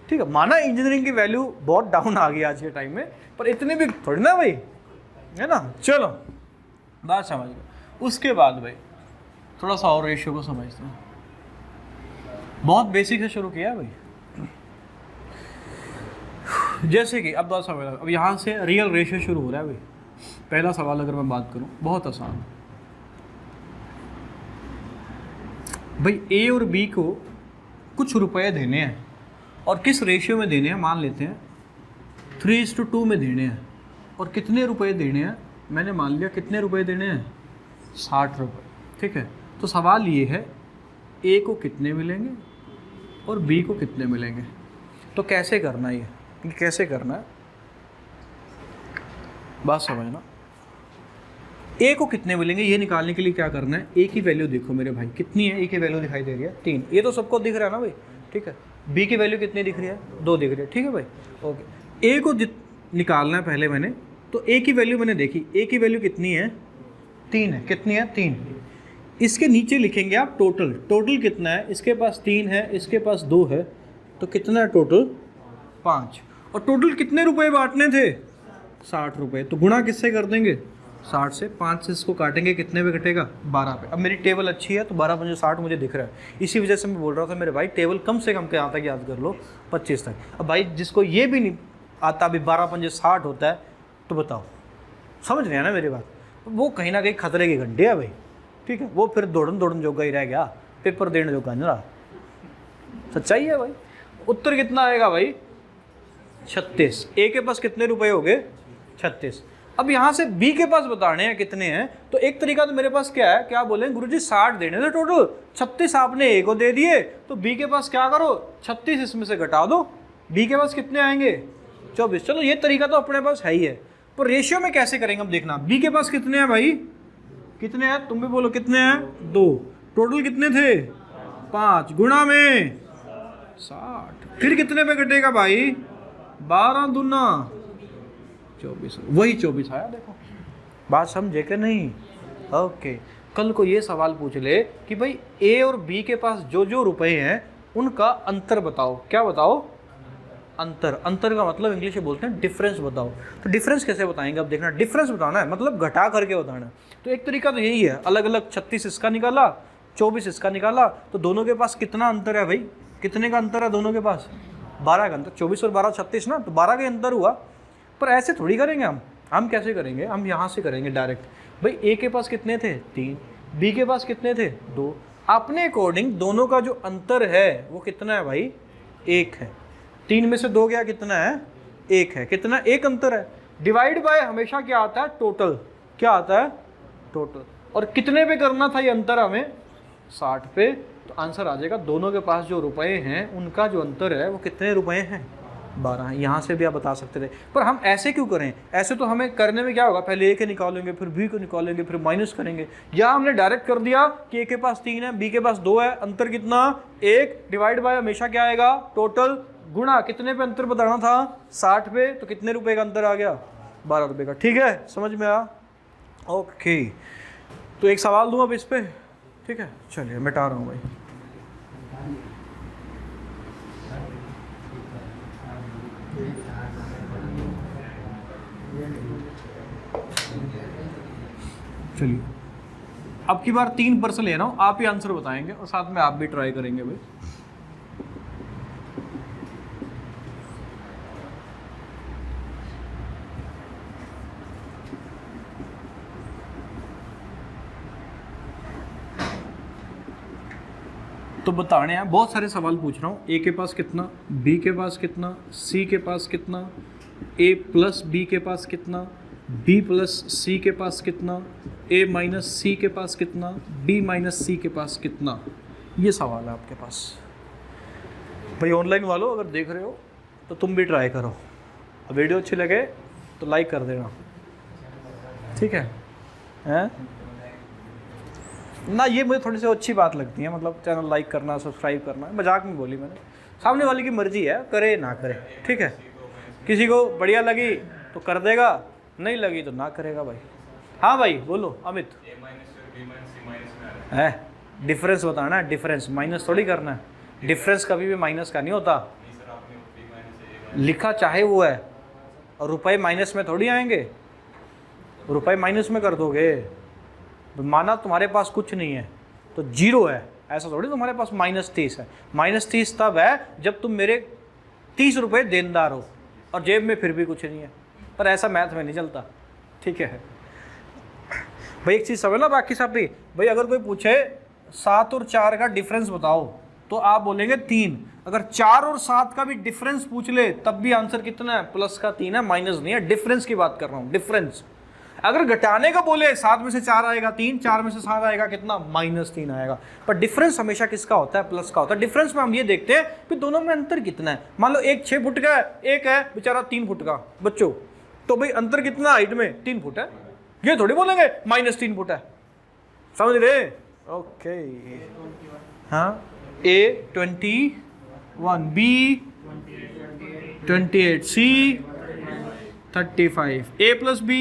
ठीक है, माना इंजीनियरिंग की वैल्यू बहुत डाउन आ गई आज के टाइम में, पर इतने भी थोड़ी ना भाई, है ना। चलो बात समझ गए। उसके बाद भाई थोड़ा सा और रेशियो को समझते हैं। बहुत बेसिक से शुरू किया भाई। जैसे कि अब बात समझ, अब यहाँ से रियल रेशियो शुरू हो रहा है भाई। पहला सवाल अगर मैं बात करूँ, बहुत आसान भाई, ए और बी को कुछ रुपए देने हैं और किस रेशियो में देने हैं, मान लेते हैं 3:2 में देने हैं। और कितने रुपए देने हैं, मैंने मान लिया कितने रुपए देने हैं, 60 रुपये। ठीक है, तो सवाल ये है ए को कितने मिलेंगे और बी को कितने मिलेंगे। तो कैसे करना है ये कैसे करना है, बात समझना। ए को कितने मिलेंगे ये निकालने के लिए क्या करना है, ए की वैल्यू देखो मेरे भाई कितनी है, ए की वैल्यू दिखाई दे रही है 3, ये तो सबको दिख रहा है ना भाई। ठीक है, बी की वैल्यू कितनी दिख रही है, 2 दिख रही है। ठीक है भाई, ओके। ए को निकालना है पहले मैंने, तो ए की वैल्यू मैंने देखी, ए की वैल्यू कितनी है, 3 है। कितनी है, 3। इसके नीचे लिखेंगे आप टोटल, टोटल कितना है, इसके पास 3 है, इसके पास 2 है, तो कितना है टोटल, 5। और टोटल कितने रुपए बांटने थे, 60 रुपये। तो गुणा किससे कर देंगे, 60 से। 5 से इसको काटेंगे, कितने पे कटेगा, 12 पे। अब मेरी टेबल अच्छी है तो 12 पंजे 60 मुझे दिख रहा है, इसी वजह से मैं बोल रहा था मेरे भाई टेबल कम से कम यहाँ तक याद कर लो, 25 तक। अब भाई जिसको ये भी नहीं आता अभी 12 पंजे 60 होता है, तो बताओ, समझ रहे हैं ना मेरी बात, वो कहीं ना कहीं खतरे की घंटे है भाई। ठीक है, वो फिर दौड़न जोगा ही रह गया, पेपर देने जोगा नहीं रहा। सच्चाई है भाई। उत्तर कितना आएगा भाई, 36। ए के पास कितने रुपए हो गए, 36। अब यहाँ से बी के पास बताने हैं कितने हैं, तो एक तरीका तो मेरे पास क्या है, क्या बोले गुरुजी 60 देने थे टोटल, 36 आपने ए को दे दिए, तो बी के पास क्या करो, 36 इसमें से घटा दो, बी के पास कितने आएंगे, 24। चलो ये तरीका तो अपने पास है ही है, पर रेशियो में कैसे करेंगे हम देखना। बी के पास कितने हैं भाई, कितने हैं, तुम भी बोलो कितने हैं, 2। टोटल कितने थे, 5, गुणा में 60, फिर कितने पे कटेगा भाई, 12 दूना 24, वही 24 आया। देखो बात समझे कि नहीं, ओके। कल को ये सवाल पूछ ले कि भाई ए और बी के पास जो जो रुपए हैं उनका अंतर बताओ, क्या बताओ, अंतर। अंतर का मतलब इंग्लिश में बोलते हैं डिफरेंस बताओ। तो डिफरेंस कैसे बताएंगे, अब देखना, डिफरेंस बताना है मतलब घटा करके बताना है। तो एक तरीका तो यही है, अलग अलग 36 इसका निकाला, 24 इसका निकाला, तो दोनों के पास कितना अंतर है भाई, कितने का अंतर है दोनों के पास, 12 का अंतर। 24 और 12 36 ना, तो 12 का अंतर हुआ। पर ऐसे थोड़ी करेंगे हम कैसे करेंगे, हम यहाँ से करेंगे डायरेक्ट। भाई ए के पास कितने थे, 3, बी के पास कितने थे, 2। अपने अकॉर्डिंग दोनों का जो अंतर है वो कितना है भाई, 1 है। 3 में से 2 गया, कितना है, 1 है। कितना, 1 अंतर है। डिवाइड बाय हमेशा क्या आता है, टोटल। क्या आता है, टोटल। और कितने पे करना था ये अंतर हमें, 60 पे। तो आंसर आ जाएगा दोनों के पास जो रुपए हैं उनका जो अंतर है वो कितने रुपए हैं, 12 है। यहाँ से भी आप बता सकते थे, पर हम ऐसे क्यों करें, ऐसे तो हमें करने में क्या होगा, पहले ए के निकालेंगे, फिर बी को निकालेंगे, फिर माइनस करेंगे। या हमने डायरेक्ट कर दिया कि ए के पास 3 है, बी के पास 2 है, अंतर कितना, 1, डिवाइड बाय हमेशा क्या आएगा, टोटल, गुणा कितने पे अंतर बताना था, 60 पे, तो कितने रुपए का अंतर आ गया, 12 रुपए का। ठीक है, समझ में आया, ओके। तो एक सवाल दूँ अब इस पर, ठीक है, चलिए मिटा रहा हूँ भाई। चलिए अब की बार 3 पर से ले रहा हूँ, आप ही आंसर बताएंगे और साथ में आप भी ट्राई करेंगे भाई। तो बताने हैं, बहुत सारे सवाल पूछ रहा हूँ। ए के पास कितना, बी के पास कितना, सी के पास कितना, ए प्लस बी के पास कितना, बी प्लस सी के पास कितना, ए माइनस सी के पास कितना, बी माइनस सी के पास कितना, ये सवाल है आपके पास भाई। ऑनलाइन वालों अगर देख रहे हो तो तुम भी ट्राई करो। वीडियो अच्छी लगे तो लाइक कर देना, ठीक है? हैं ना, ये मुझे थोड़ी सी अच्छी बात लगती है, मतलब चैनल लाइक करना, सब्सक्राइब करना। मजाक में बोली मैंने, सामने वाले की मर्जी है, करे ना करे, ठीक है? किसी को बढ़िया लगी तो कर देगा, नहीं लगी तो ना करेगा भाई। हाँ भाई बोलो अमित। है डिफरेंस बताना है, डिफरेंस माइनस थोड़ी करना है। डिफरेंस कभी भी माइनस का नहीं होता। लिखा चाहे वो है, और रुपए माइनस में थोड़ी आएंगे, रुपए माइनस में कर दोगे। माना तुम्हारे पास कुछ नहीं है तो 0 है, ऐसा थोड़ी तुम्हारे पास -30 है। -30 तब है जब तुम मेरे 30 रुपये देनदार हो और जेब में फिर भी कुछ नहीं है। पर ऐसा मैथ में नहीं चलता, ठीक है भाई? एक चीज़ समझ लो बाकी सब भी भाई। अगर कोई पूछे 7 और 4 का डिफरेंस बताओ तो आप बोलेंगे 3। अगर 4 और 7 का भी डिफरेंस पूछ ले तब भी आंसर कितना है? प्लस का 3 है, माइनस नहीं है। डिफरेंस की बात कर रहा हूँ, डिफरेंस। अगर घटाने का बोले 7 में से 4 आएगा 3, 4 में से 7 आएगा कितना? -3 आएगा। पर डिफरेंस हमेशा किसका होता है? प्लस का होता है। डिफरेंस में हम ये देखते हैं कि दोनों में अंतर कितना है। मान लो एक 6 फुट का है, एक है बेचारा 3 फुट का। बच्चों तो भाई अंतर कितना हाइट में? 3 फुट है। ये थोड़ी बोलेंगे -3 फुट है, समझ रहे? ओके हाँ, A 21, B 28, C 35, A plus B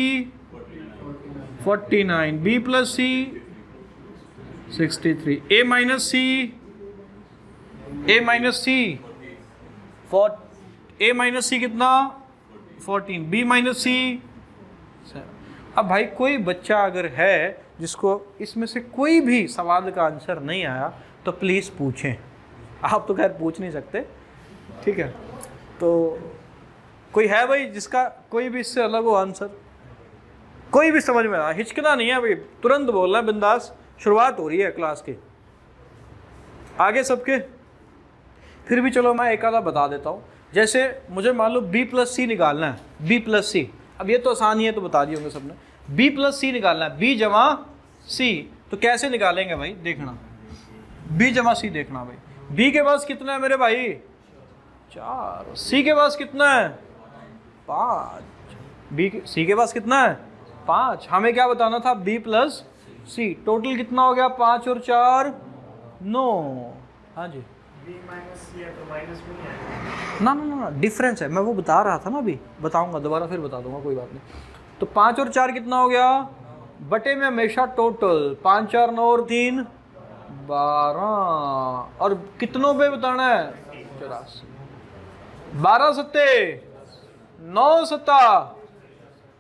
49, B plus C 63, A minus C, A minus C A minus C कितना? 14, B माइनस C 7। अब भाई कोई बच्चा अगर है जिसको इसमें से कोई भी सवाल का आंसर नहीं आया तो प्लीज़ पूछें। आप तो खैर पूछ नहीं सकते, ठीक है? तो कोई है भाई जिसका कोई भी इससे अलग हो आंसर? कोई भी समझ में आ, हिचकना नहीं है भाई, तुरंत बोलना है, बिंदास। शुरुआत हो रही है क्लास की, आगे सबके। फिर भी चलो मैं एक आधा बता देता हूँ। जैसे मुझे मान लो B प्लस C निकालना है, B प्लस C। अब ये तो आसान ही है, तो बता दिए होंगे सबने। B प्लस C निकालना है, B जमा C। तो कैसे निकालेंगे भाई? देखना, B जमा C देखना भाई। B के पास कितना है मेरे भाई? 4। C के पास कितना है? 5। C के पास कितना है? 5। हमें क्या बताना था? B plus C। टोटल कितना हो गया? 5 और 4 9। हाँ जी, B माइनस C है तो माइनस में नहीं आएगा ना ना ना, डिफरेंस है। मैं वो बता रहा था ना, अभी बताऊंगा, दोबारा फिर बता दूंगा, कोई बात नहीं। तो 5 और 4 कितना हो गया? बटे में हमेशा टोटल 5 4 9 और 3 12। और कितनों पे बताना है? 84। 12 सत्ते 9 सत्ता।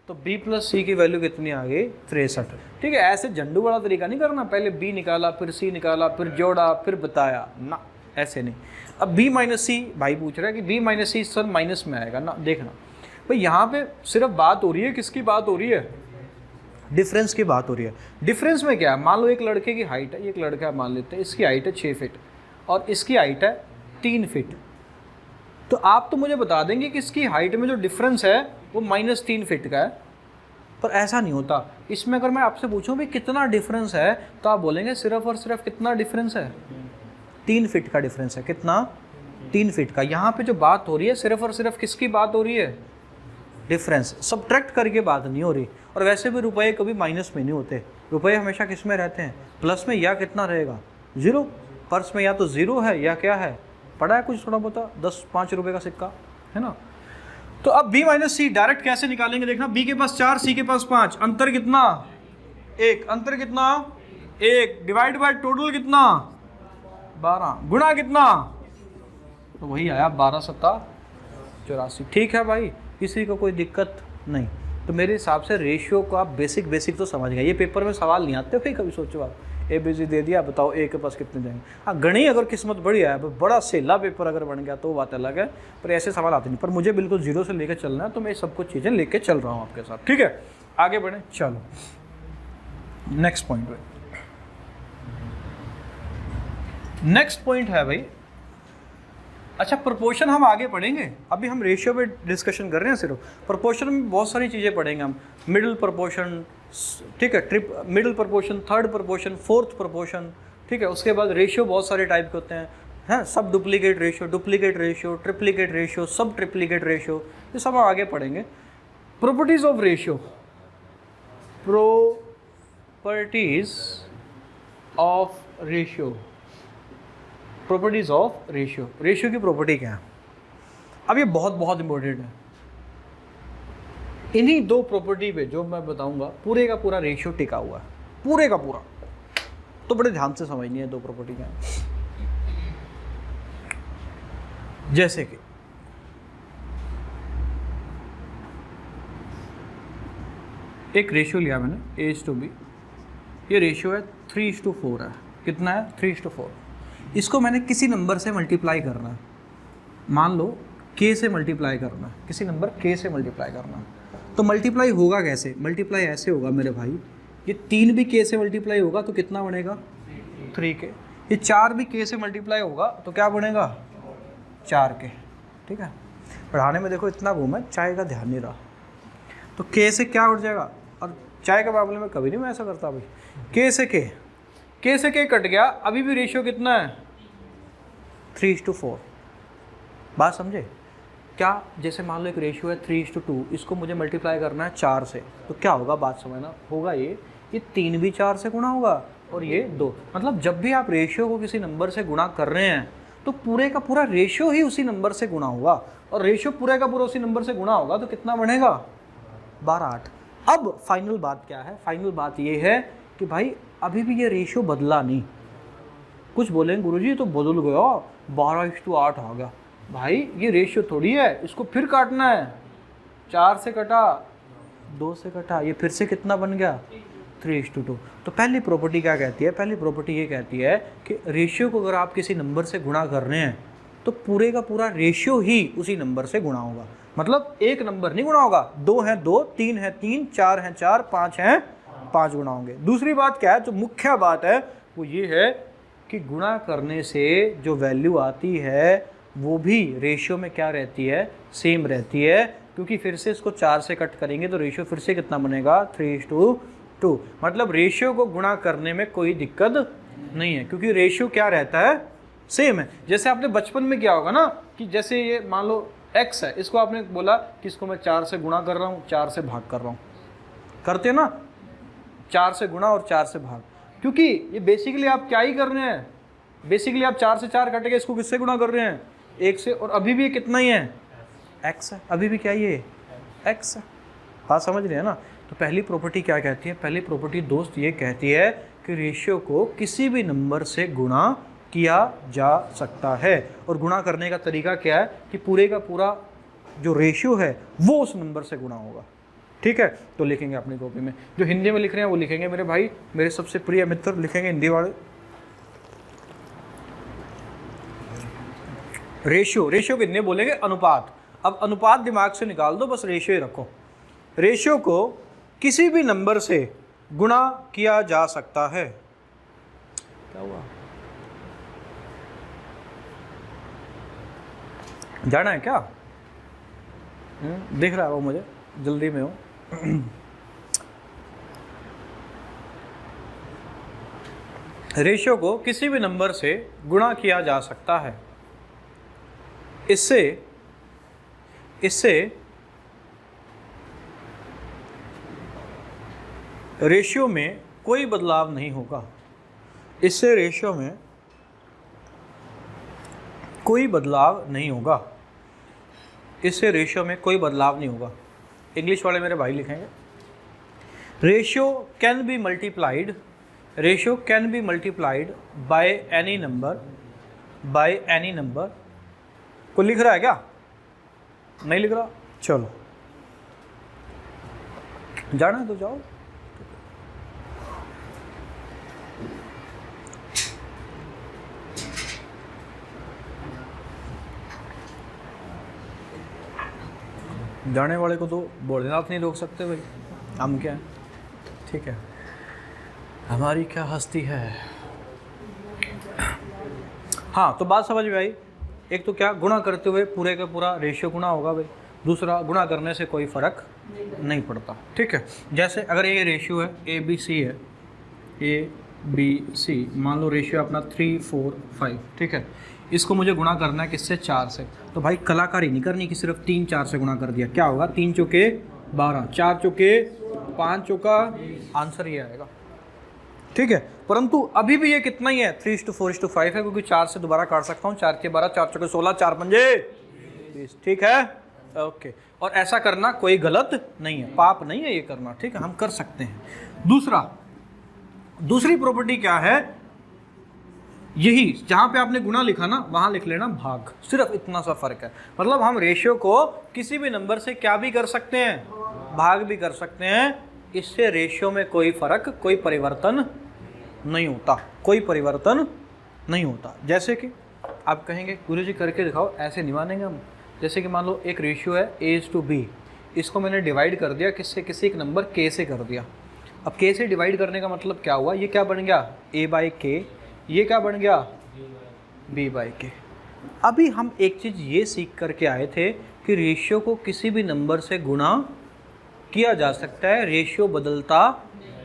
तो B प्लस C की वैल्यू कितनी आ गई? 63। ठीक है, ऐसे झंडू वाला तरीका नहीं करना, पहले B निकाला फिर C निकाला फिर जोड़ा फिर बताया ना, ऐसे नहीं। अब B माइनस C भाई पूछ रहा है कि B minus C sir minus में आएगा ना। देखना भाई, यहाँ पे सिर्फ बात हो रही है, किसकी बात हो रही है? डिफरेंस की बात हो रही है। डिफरेंस में क्या है? मान लो एक लड़के की हाइट है, एक लड़का है, मान लेते हैं इसकी हाइट है 6 फीट और इसकी हाइट है 3 फीट। तो आप तो मुझे बता देंगे कि इसकी हाइट में जो डिफरेंस है वो -3 फीट का है, पर ऐसा नहीं होता। इसमें अगर मैं आपसे पूछूं भी कितना डिफरेंस है तो आप बोलेंगे सिर्फ और सिर्फ कितना डिफरेंस है? 3 फीट का डिफरेंस है। कितना? 3 फीट का। यहाँ पे जो बात हो रही है सिर्फ और सिर्फ किसकी बात हो रही है? डिफरेंस। सब्ट्रैक्ट करके बात नहीं हो रही। और वैसे भी रुपए कभी माइनस में नहीं होते, रुपए हमेशा किस में रहते हैं? प्लस में। या कितना रहेगा? 0। पर्स में या तो 0 है या क्या है? पड़ा है कुछ थोड़ा बहुत 10-5 रुपए का सिक्का है ना। तो अब B माइनस C डायरेक्ट कैसे निकालेंगे? देखना, B के पास 4, C के पास 5, अंतर कितना? 1। अंतर कितना? 1 डिवाइड बाय टोटल कितना? 12 गुणा कितना? तो वही आया 12 सत्ता 84। ठीक है भाई, किसी को कोई दिक्कत नहीं। तो मेरे हिसाब से रेशियो को आप बेसिक तो समझ गए। ये पेपर में सवाल नहीं आते भाई, कभी सोचो आप ABC दे दिया, बताओ A के पास कितने जाएंगे। हाँ, गणित अगर किस्मत बढ़िया है, बड़ा सेला पेपर अगर बन गया तो बात अलग है, पर ऐसे सवाल आते नहीं। पर मुझे बिल्कुल जीरो से लेकर चलना है, तो मैं सब कुछ चीज़ें लेके चल रहा हूँ आपके साथ, ठीक है। आगे बढ़े, चलो नेक्स्ट पॉइंट पे। नेक्स्ट पॉइंट है भाई, अच्छा प्रोपोर्शन हम आगे पढ़ेंगे, अभी हम रेशियो पे डिस्कशन कर रहे हैं सिर्फ। प्रोपोर्शन में बहुत सारी चीज़ें पढ़ेंगे हम, मिडिल प्रोपोर्शन, ठीक है, middle proportion, third proportion, fourth proportion, ठीक है। उसके बाद रेशियो बहुत सारे टाइप के होते हैं, सब डुप्लीकेट रेशियो, ट्रिप्लीकेट रेशियो, सब ट्रिप्लीकेट रेशियो, ये सब हम आगे पढ़ेंगे। Properties of ratio, properties of ratio, properties of ratio, ratio की प्रॉपर्टी क्या है। अब ये बहुत इंपॉर्टेंट है। इन्हीं दो प्रॉपर्टी पे जो मैं बताऊंगा पूरे का पूरा रेशियो टिका हुआ है, पूरे का पूरा, तो बड़े ध्यान से समझनी है दो प्रॉपर्टी क्या है। जैसे कि एक रेशियो लिया मैंने A/B, ये रेशियो है 3:4 है। कितना है? 3:4। इसको मैंने किसी नंबर से मल्टीप्लाई करना है, मान लो K से मल्टीप्लाई करना है, किसी नंबर K से मल्टीप्लाई करना है। तो मल्टीप्लाई होगा कैसे? मल्टीप्लाई ऐसे होगा मेरे भाई, ये 3 भी K से मल्टीप्लाई होगा तो कितना बनेगा? 3K। ये 4 भी K से मल्टीप्लाई होगा तो क्या बनेगा? 4K, ठीक है। पढ़ाने में देखो इतना घूमा, चाय का ध्यान नहीं रहा। तो K से क्या उठ जाएगा, और चाय के मामले में कभी नहीं मैं ऐसा करता भाई। K से K कट गया, अभी भी रेशियो कितना है? 3:4। बात समझे क्या? जैसे मान लो एक रेशियो है 3:2, इसको मुझे मल्टीप्लाई करना है 4 से, तो क्या होगा? बात समझना, होगा ये 3 भी 4 से गुणा होगा और ये 2। मतलब जब भी आप रेशियो को किसी नंबर से गुणा कर रहे हैं तो पूरे का पूरा रेशियो ही उसी नंबर से गुणा होगा, और रेशियो पूरे का पूरा उसी नंबर से गुणा होगा तो कितना बनेगा? 12/8। अब फाइनल बात क्या है? फाइनल बात ये है कि भाई अभी भी ये रेशियो बदला नहीं। कुछ बोलेंगे गुरुजी तो बदल गया, 12:8 आ गया। भाई ये रेशियो थोड़ी है, इसको फिर काटना है। 4 से कटा, 2 से कटा, ये फिर से कितना बन गया? 3:2। तो पहली प्रॉपर्टी क्या कहती है? पहली प्रॉपर्टी ये कहती है कि रेशियो को अगर आप किसी नंबर से गुणा कर रहे हैं तो पूरे का पूरा रेशियो ही उसी नंबर से गुणा होगा। मतलब एक नंबर नहीं गुणा होगा, 2 है 2, 3 है 3, 4 है 4, 5 है 5 गुणा होंगे। दूसरी बात क्या है, जो मुख्य बात है वो ये है कि गुणा करने से जो वैल्यू आती है वो भी रेशियो में क्या रहती है? सेम रहती है, क्योंकि फिर से इसको 4 से कट करेंगे तो रेशियो फिर से कितना बनेगा? 3:2। मतलब रेशियो को गुणा करने में कोई दिक्कत नहीं है, क्योंकि रेशियो क्या रहता है? सेम है। जैसे आपने बचपन में किया होगा ना कि जैसे ये मान लो x है, इसको आपने बोला कि इसको मैं 4 से गुणा कर रहा हूँ, 4 से भाग कर रहा हूँ, करते ना? 4 से गुणा और 4 से भाग, क्योंकि ये बेसिकली आप क्या ही कर रहे हैं? बेसिकली आप 4 से 4 कटेंगे, इसको किससे गुणा कर रहे हैं? 1 से, और अभी भी ये कितना ही है? x है। अभी भी क्या ये x है। बात समझ रहे हैं ना? तो पहली प्रॉपर्टी क्या कहती है? पहली प्रॉपर्टी दोस्त ये कहती है कि रेशियो को किसी भी नंबर से गुणा किया जा सकता है, और गुणा करने का तरीका क्या है कि पूरे का पूरा जो रेशियो है वो उस नंबर से गुणा होगा, ठीक है। तो लिखेंगे अपनी कॉपी में, जो हिंदी में लिख रहे हैं वो लिखेंगे मेरे भाई, मेरे सबसे प्रिय मित्र लिखेंगे हिंदी वाले। रेशियो कितने बोलेंगे? अनुपात। अब अनुपात दिमाग से निकाल दो, बस रेशियो ही रखो। रेशियो को किसी भी नंबर से गुणा किया जा सकता है। क्या हुआ? जाना है क्या? दिख रहा है वो मुझे, जल्दी में हो। रेशियो को किसी भी नंबर से गुणा किया जा सकता है। इससे रेशियो में कोई बदलाव नहीं होगा। इससे रेशियो में कोई बदलाव नहीं होगा। इससे रेशियो में कोई बदलाव नहीं होगा। इंग्लिश वाले मेरे भाई लिखेंगे, ratio can be multiplied, ratio can be multiplied by any number. कोई लिख रहा है क्या? नहीं लिख रहा? चलो जाना है तो जाओ। जाने वाले को तो भोलेनाथ नहीं रोक सकते भाई, हम क्या है, ठीक है, हमारी क्या हस्ती है। हाँ, तो बात समझ में आई। एक तो क्या, गुणा करते हुए पूरे का पूरा रेशियो गुणा होगा भाई, दूसरा गुणा करने से कोई फ़र्क नहीं पड़ता, ठीक है। जैसे अगर ये रेशियो है ABC है, ABC मान लो रेशियो अपना 3, 4, 5, ठीक है। इसको मुझे गुणा करना है किससे, 4 से। तो भाई कलाकारी नहीं करनी कि सिर्फ 3 4 से गुणा कर दिया, क्या होगा, 3 चौके 12, 4 चौके 5 चौका, आंसर ये आएगा, ठीक है। परंतु अभी भी ये कितना ही है, 3:4:5 है, क्योंकि 4 से दोबारा काट सकता हूँ, 4 के 12, 4 चौके 16, 4 पंजे 20, ठीक है, ओके। और ऐसा करना कोई गलत नहीं है, पाप नहीं है ये करना, ठीक है, हम कर सकते हैं। दूसरी प्रॉपर्टी क्या है, यही जहाँ पे आपने गुणा लिखा ना वहाँ लिख लेना भाग, सिर्फ इतना सा फर्क है। मतलब हम रेशियो को किसी भी नंबर से क्या भी कर सकते हैं, भाग भी कर सकते हैं, इससे रेशियो में कोई फर्क, कोई परिवर्तन नहीं होता, कोई परिवर्तन नहीं होता। जैसे कि आप कहेंगे गुरुजी करके दिखाओ, ऐसे नहीं मानेंगे हम। जैसे कि मान लो एक रेशियो है A:B, इसको मैंने डिवाइड कर दिया किससे, किसी एक नंबर K से कर दिया। अब K से डिवाइड करने का मतलब क्या हुआ, ये क्या बन गया A/K, ये क्या बन गया B/K। अभी हम एक चीज़ ये सीख करके आए थे कि रेशियो को किसी भी नंबर से गुणा किया जा सकता है, रेशियो बदलता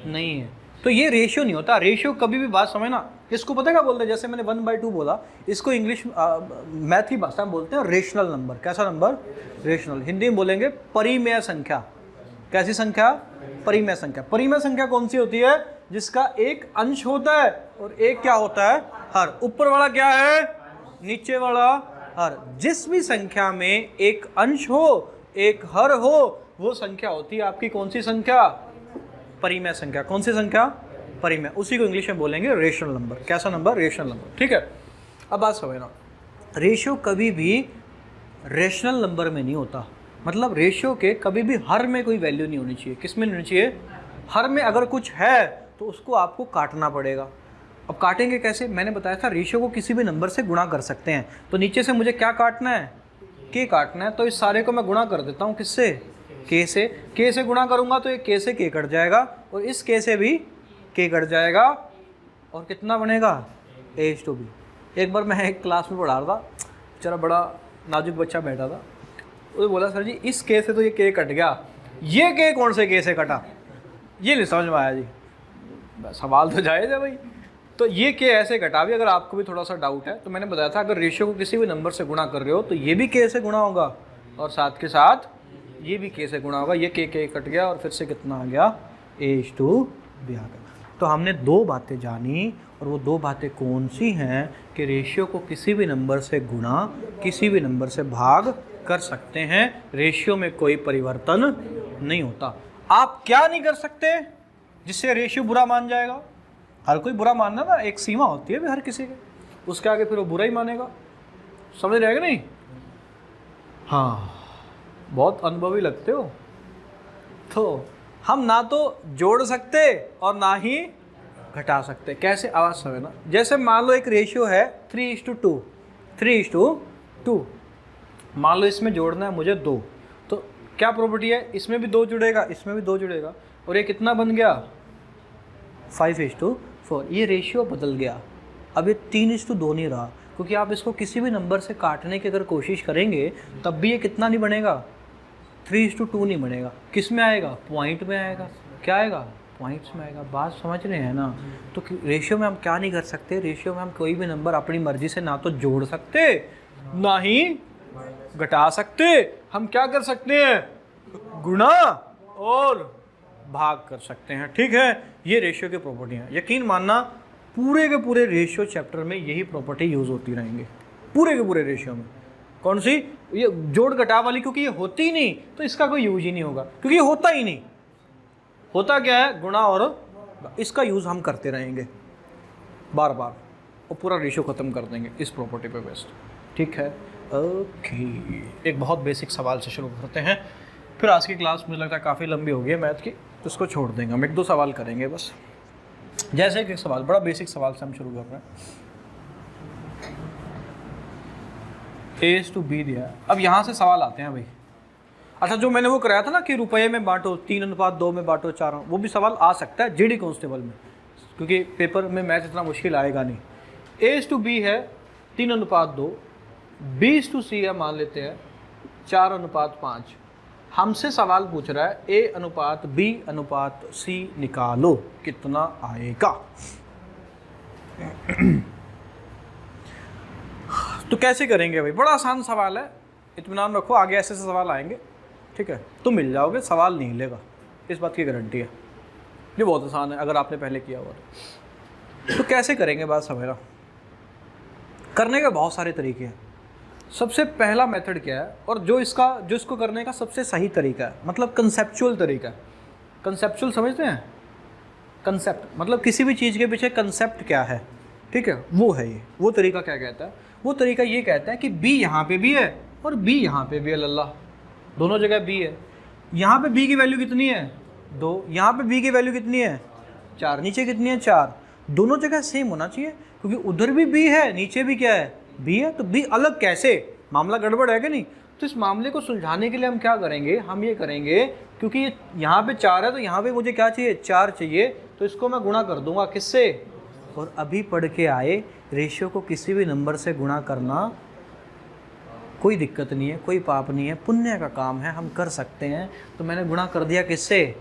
नहीं है। तो ये रेशियो नहीं होता, रेशियो कभी भी, बात समझना, इसको पता क्या बोलते हैं, जैसे मैंने 1/2 बोला, इसको इंग्लिश मैथी भाषा में बोलते हैं रेशनल नंबर। कैसा नंबर, रेशनल। हिंदी में बोलेंगे परिमेय संख्या। कैसी संख्या, परिमेय संख्या। परिमेय संख्या कौन सी होती है, जिसका एक अंश होता है और एक क्या होता है, हर। ऊपर वाला क्या है, नीचे वाला हर। जिस भी संख्या में एक अंश हो, एक हर हो, वो संख्या होती है आपकी कौन सी संख्या, परिमेय संख्या। कौन सी संख्या, परिमेय। उसी को इंग्लिश में बोलेंगे रेशनल नंबर। कैसा नंबर, रेशनल नंबर, ठीक है। अब बात समझना, रेशियो कभी भी रेशनल नंबर में नहीं होता। मतलब रेशियो के कभी भी हर में कोई वैल्यू नहीं होनी चाहिए। किस में नहीं होनी चाहिए, हर में। अगर कुछ है तो उसको आपको काटना पड़ेगा। अब काटेंगे कैसे, मैंने बताया था रेशियो को किसी भी नंबर से गुणा कर सकते हैं। तो नीचे से मुझे क्या काटना है, K काटना है। तो इस सारे को मैं गुणा कर देता हूँ किससे, K से। K से गुणा करूँगा तो ये K से K कट जाएगा और इस K से भी K कट जाएगा और कितना बनेगा, A:B। एक बार मैं एक क्लास में पढ़ा रहा था, बेचारा बड़ा नाजुक बच्चा बैठा था, वो बोला सर जी इस K से तो ये K कट गया, ये K कौन से K से कटा, ये नहीं समझ में आया जी। सवाल तो जायज़ है भाई। तो ये K ऐसे कटा भी, अगर आपको भी थोड़ा सा डाउट है तो मैंने बताया था अगर रेशियो को किसी भी नंबर से गुणा कर रहे हो तो ये भी K से गुणा होगा और साथ के साथ ये भी K से गुणा होगा। ये K कट गया और फिर से कितना आ गया, A:B आ गया। तो हमने दो बातें जानी और वो दो बातें कौन सी हैं कि रेशियो को किसी भी नंबर से गुणा, किसी भी नंबर से भाग कर सकते हैं, रेशियो में कोई परिवर्तन नहीं होता। आप क्या नहीं कर सकते जिससे रेशियो बुरा मान जाएगा। हर कोई बुरा मानना ना, एक सीमा होती है भी हर किसी के, उसके आगे फिर वो बुरा ही मानेगा। समझ रहेगा नहीं, हाँ बहुत अनुभवी लगते हो। तो हम ना तो जोड़ सकते और ना ही घटा सकते। कैसे, आवाज़ समझना। जैसे मान लो एक रेशियो है 3:2, 3:2। मान लो इसमें जोड़ना है मुझे 2, तो क्या प्रॉपर्टी है, इसमें भी 2 जुड़ेगा, इसमें भी 2 जुड़ेगा और ये कितना बन गया, 5:4। ये रेशियो बदल गया। अब ये 3:2 नहीं रहा, क्योंकि आप इसको किसी भी नंबर से काटने की अगर कोशिश करेंगे तब भी ये कितना नहीं बनेगा, 3:2 नहीं बनेगा। किस में आएगा, पॉइंट में आएगा। क्या आएगा, पॉइंट्स में आएगा। बात समझ रहे हैं ना। तो रेशियो में हम क्या नहीं कर सकते, रेशियो में हम कोई भी नंबर अपनी मर्जी से ना तो जोड़ सकते ना ही घटा सकते। हम क्या कर सकते हैं, गुणा और भाग कर सकते हैं, ठीक है। ये रेशियो की प्रॉपर्टी है। यकीन मानना पूरे के पूरे रेशियो चैप्टर में यही प्रॉपर्टी यूज़ होती रहेंगी, पूरे के पूरे रेशियो में। कौन सी, ये जोड़ घटा वाली, क्योंकि ये होती ही नहीं तो इसका कोई यूज ही नहीं होगा, क्योंकि ये होता ही नहीं। होता क्या है, गुणा और इसका यूज़ हम करते रहेंगे बार बार और पूरा रेशियो ख़त्म कर देंगे इस प्रॉपर्टी पे बेस्ड, ठीक है। ओके, एक बहुत बेसिक सवाल से शुरू करते हैं, फिर आज की क्लास मुझे लगता है काफ़ी लंबी हो गई है मैथ की। तो इसको छोड़ देंगे हम, 1-2 सवाल करेंगे बस। जैसे कि एक सवाल, बड़ा बेसिक सवाल से हम शुरू कर रहे हैं। A/B दिया है। अब यहाँ से सवाल आते हैं भाई। अच्छा, जो मैंने वो कराया था ना कि रुपये में बांटो, 3:2 में बांटो, 4, वो भी सवाल आ सकता है जीडी कांस्टेबल में, क्योंकि पेपर में मैथ इतना मुश्किल आएगा नहीं। A/B है 3:2, B/C है मान लेते हैं 4:5। हमसे सवाल पूछ रहा है A/B/C निकालो, कितना आएगा। तो कैसे करेंगे भाई, बड़ा आसान सवाल है, इत्मीनान रखो, आगे ऐसे सवाल आएंगे, ठीक है, तो मिल जाओगे, सवाल नहीं हिलेगा, इस बात की गारंटी है। ये बहुत आसान है अगर आपने पहले किया हुआ तो कैसे करेंगे बात समझना। करने के बहुत सारे तरीके हैं। सबसे पहला मेथड क्या है, और जो इसको करने का सबसे सही तरीका है, मतलब कंसेप्चुअल तरीका है। कंसेप्चुअल समझते हैं? कंसेप्ट मतलब किसी भी चीज़ के पीछे कंसेप्ट क्या है, ठीक है, वो है ये। वो तरीका क्या कहता है? वो तरीका ये कहता है कि B यहाँ पे भी है और B यहाँ पे भी है, लल्ला, दोनों जगह B है। यहाँ पे B की वैल्यू कितनी है? 2। यहाँ पे B की वैल्यू कितनी है? 4। नीचे कितनी है? 4। दोनों जगह सेम होना चाहिए, क्योंकि उधर भी B है, नीचे भी क्या है? B है। तो B अलग कैसे? मामला गड़बड़ है कि नहीं? तो इस मामले को सुलझाने के लिए हम क्या करेंगे, हम ये करेंगे, क्योंकि ये यहाँ पे 4 है तो यहाँ पे मुझे क्या चाहिए? 4 चाहिए, तो इसको मैं गुणा कर दूंगा किससे? और अभी पढ़ के आए, रेशियो को किसी भी नंबर से गुणा करना कोई दिक्कत नहीं है, कोई पाप नहीं है, पुण्य का काम है, हम कर सकते हैं। तो मैंने गुणा कर दिया किससे?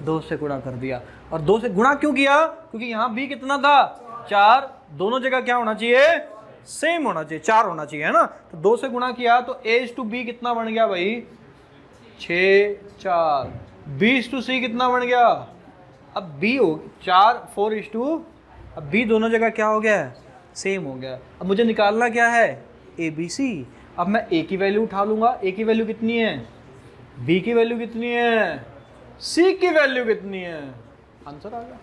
2 से गुणा कर दिया। और 2 से गुणा क्यों किया? क्योंकि यहाँ B कितना था? 4। दोनों जगह क्या होना चाहिए? सेम होना चाहिए, 4 होना चाहिए, है ना। तो 2 से गुणा किया तो A/B कितना बन गया भाई? 6, 4। B/C कितना बन गया? अब B हो 4, 4:, अब B दोनों जगह क्या हो गया? सेम हो गया। अब मुझे निकालना क्या है? ABC। अब मैं A की वैल्यू उठा लूंगा। A की वैल्यू कितनी है? B की वैल्यू कितनी है? C की वैल्यू कितनी है? आंसर आ गया।